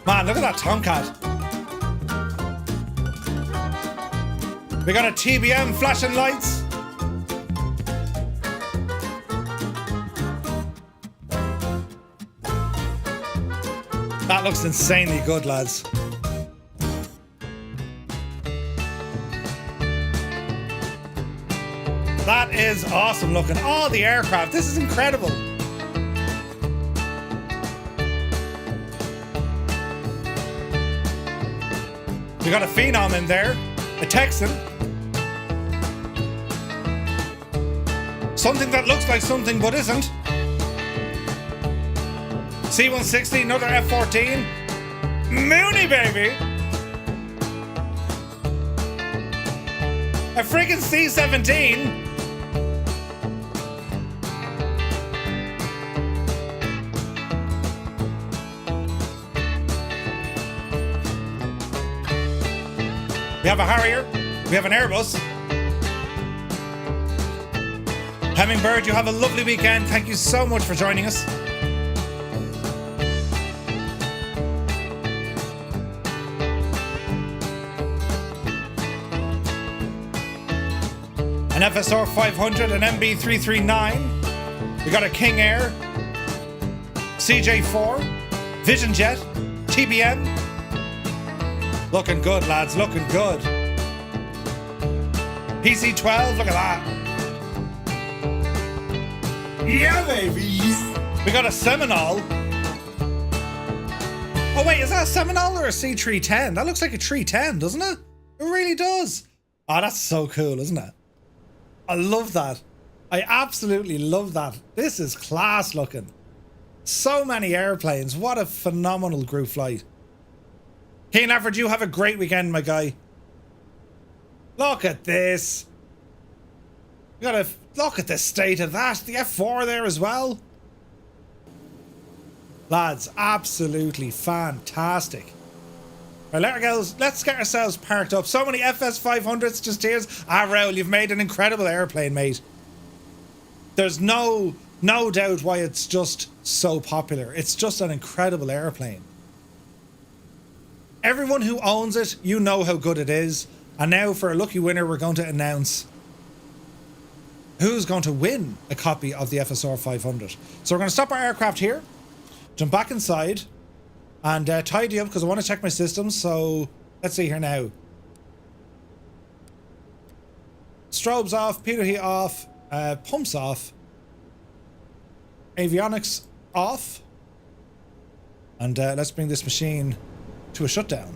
Man, look at that Tomcat. We got a TBM flashing lights. That looks insanely good, lads. That is awesome looking. All the aircraft. This is incredible. We got a Phenom in there. A Texan. Something that looks like something but isn't. C-160, another F-14. Mooney, baby! A freaking C-17. We have a Harrier. We have an Airbus. Hummingbird, you have a lovely weekend. Thank you so much for joining us. An FSR500, an MB339. We got a King Air, CJ4, Vision Jet, TBM. Looking good, lads, looking good. PC-12, look at that. Yeah, baby. We got a Seminole. Oh wait, is that a Seminole or a C310? That looks like a 310, doesn't it? It really does. Oh, that's so cool, isn't it? I love that. I absolutely love that. This is class looking. So many airplanes. What a phenomenal group flight. Keen Effort, you have a great weekend, my guy. Look at this. You gotta look at the state of that. The F4 there as well. Lads, absolutely fantastic. Right, let's get ourselves parked up. So many FS500s just here. Ah, Raoul, you've made an incredible airplane, mate. There's no doubt why it's just so popular. It's just an incredible airplane. Everyone who owns it, you know how good it is. And now for a lucky winner, we're going to announce who's going to win a copy of the FSR500. So we're going to stop our aircraft here, jump back inside, and tidy up because I want to check my systems. So let's see here now. Strobes off, pitot heat off, pumps off, avionics off, and let's bring this machine to a shutdown.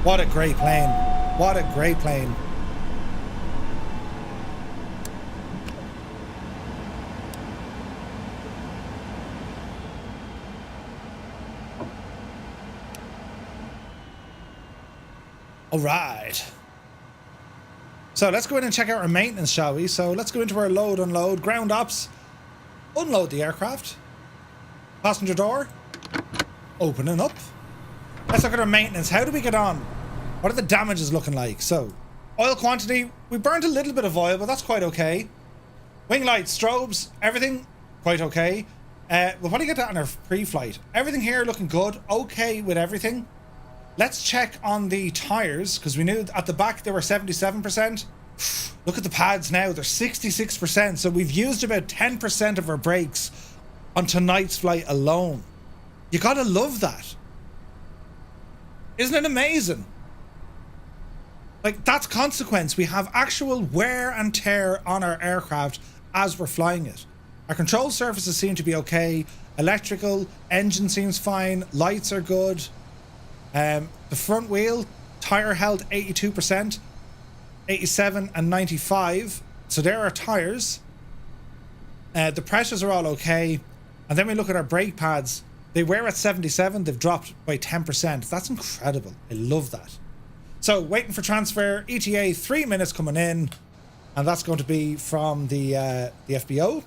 What a great plane. What a great plane. All right. So let's go in and check out our maintenance, shall we? So let's go into our load, unload, ground ops, unload the aircraft. Passenger door, opening up. Let's look at our maintenance. How do we get on? What are the damages looking like? So, oil quantity, we burned a little bit of oil, but that's quite okay. Wing lights, strobes, everything quite okay. We'll probably get that on our pre-flight. Everything here looking good, okay with everything. Let's check on the tires, because we knew at the back they were 77%. Look at the pads now, they're 66%. So we've used about 10% of our brakes on tonight's flight alone. You gotta love that. Isn't it amazing? Like, that's consequence. We have actual wear and tear on our aircraft as we're flying it. Our control surfaces seem to be okay. Electrical, engine seems fine. Lights are good. The front wheel, tire held 82%, 87 and 95. So there are tires. The pressures are all okay. And then we look at our brake pads. They were at 77. They've dropped by 10%. That's incredible. I love that. So waiting for transfer. ETA 3 minutes coming in. And that's going to be from the FBO.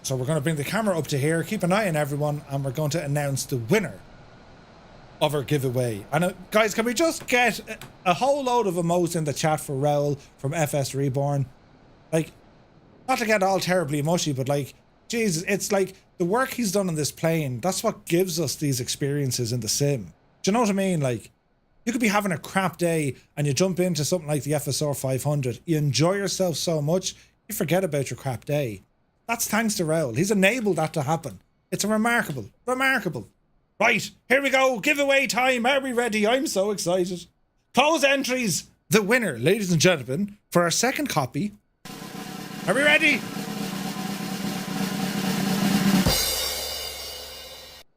So we're going to bring the camera up to here. Keep an eye on everyone. And we're going to announce the winner of our giveaway. And guys, can we just get a whole load of emotes in the chat for Raoul from FSReborn? Like, not to get all terribly mushy, but like, Jesus, it's like the work he's done on this plane, that's what gives us these experiences in the sim. Do you know what I mean? Like, you could be having a crap day and you jump into something like the FSR500. You enjoy yourself so much, you forget about your crap day. That's thanks to Raoul. He's enabled that to happen. It's a remarkable. Right, here we go. Giveaway time. Are we ready? I'm so excited. Close entries. The winner, ladies and gentlemen, for our second copy. Are we ready?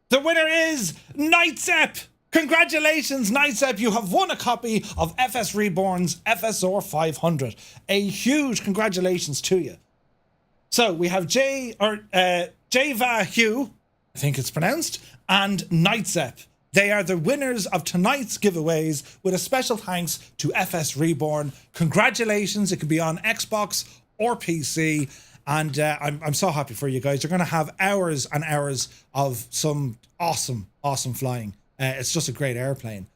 The winner is Nightsep. Congratulations, Nightsep. You have won a copy of FSReborn's FSR500. A huge congratulations to you. So we have Java Hugh, I think it's pronounced, and Nightsep. They are the winners of tonight's giveaways, with a special thanks to FSReborn. Congratulations. It could be on Xbox or PC. And I'm so happy for you guys. You're going to have hours and hours of some awesome flying. It's just a great airplane.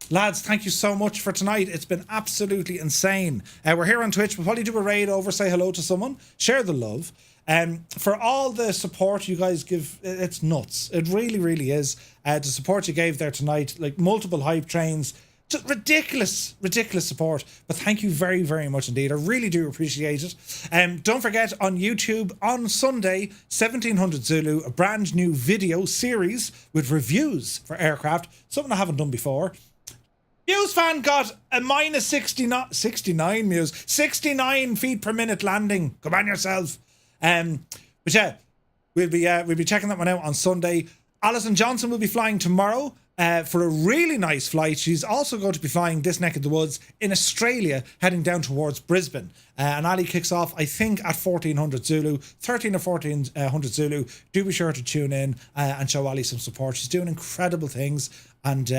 Lads, thank you so much for tonight. It's been absolutely insane. We're here on Twitch. We'll probably do a raid over, say hello to someone, share the love. For all the support you guys give, it's nuts. It really is. The support you gave there tonight, like multiple hype trains, just ridiculous support. But thank you very much indeed. I really do appreciate it. Don't forget, on YouTube on Sunday, 1700 Zulu, a brand new video series with reviews for aircraft, something I haven't done before. Muse fan got a minus 69 Muse, 69 feet per minute landing. Come on yourself. But yeah, we'll be checking that one out on Sunday. Alison Johnson will be flying tomorrow for a really nice flight. She's also going to be flying this neck of the woods in Australia, heading down towards Brisbane. And Ali kicks off, I think, at 1400 Zulu, 13 or 1400 Zulu. Do be sure to tune in and show Ali some support. She's doing incredible things, and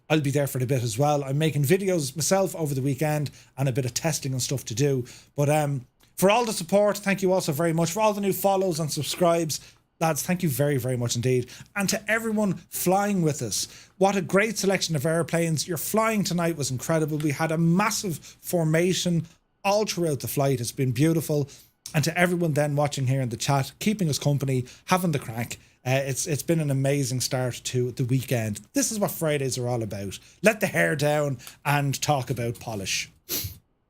I'll be there for a bit as well. I'm making videos myself over the weekend and a bit of testing and stuff to do. But for all the support, thank you also very much. For all the new follows and subscribes, lads, thank you very much indeed. And to everyone flying with us, what a great selection of airplanes. Your flying tonight was incredible. We had a massive formation all throughout the flight. It's been beautiful. And to everyone then watching here in the chat, keeping us company, having the crack, it's been an amazing start to the weekend. This is what Fridays are all about. Let the hair down and talk about polish.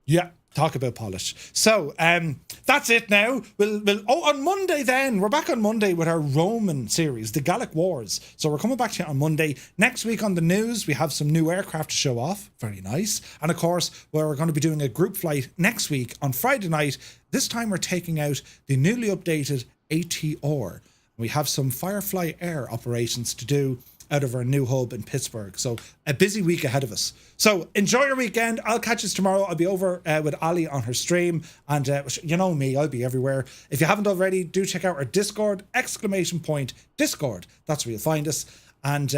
Yeah. Talk about polish. So, that's it now. On Monday then, we're back on Monday with our Roman series, the Gallic Wars. So we're coming back to you on Monday. Next week on the news, we have some new aircraft to show off. Very nice. And of course, we're going to be doing a group flight next week on Friday night. This time we're taking out the newly updated ATR. We have some FireFly Air operations to do out of our new hub in Pittsburgh. So a busy week ahead of us. So enjoy your weekend. I'll catch you tomorrow. I'll be over with Ali on her stream. And you know me, I'll be everywhere. If you haven't already, do check out our Discord, !Discord. That's where you'll find us. And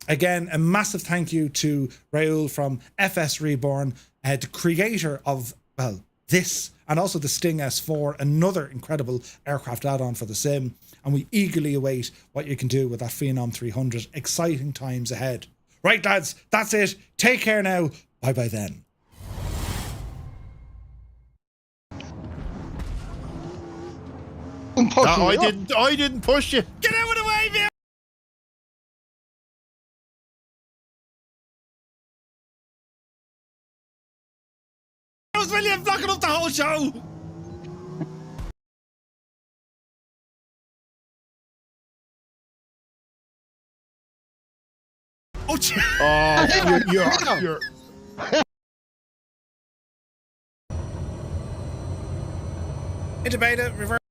again, a massive thank you to Raoul from FSReborn, the creator of, well, this, and also the Sting S4, another incredible aircraft add-on for the sim. And we eagerly await what you can do with that Phenom 300. Exciting times ahead. Right, lads, that's it. Take care now. Bye-bye then. I didn't push you. Get out of the way, man! That was William blocking up the whole show! Oh, you're Into beta, reverse.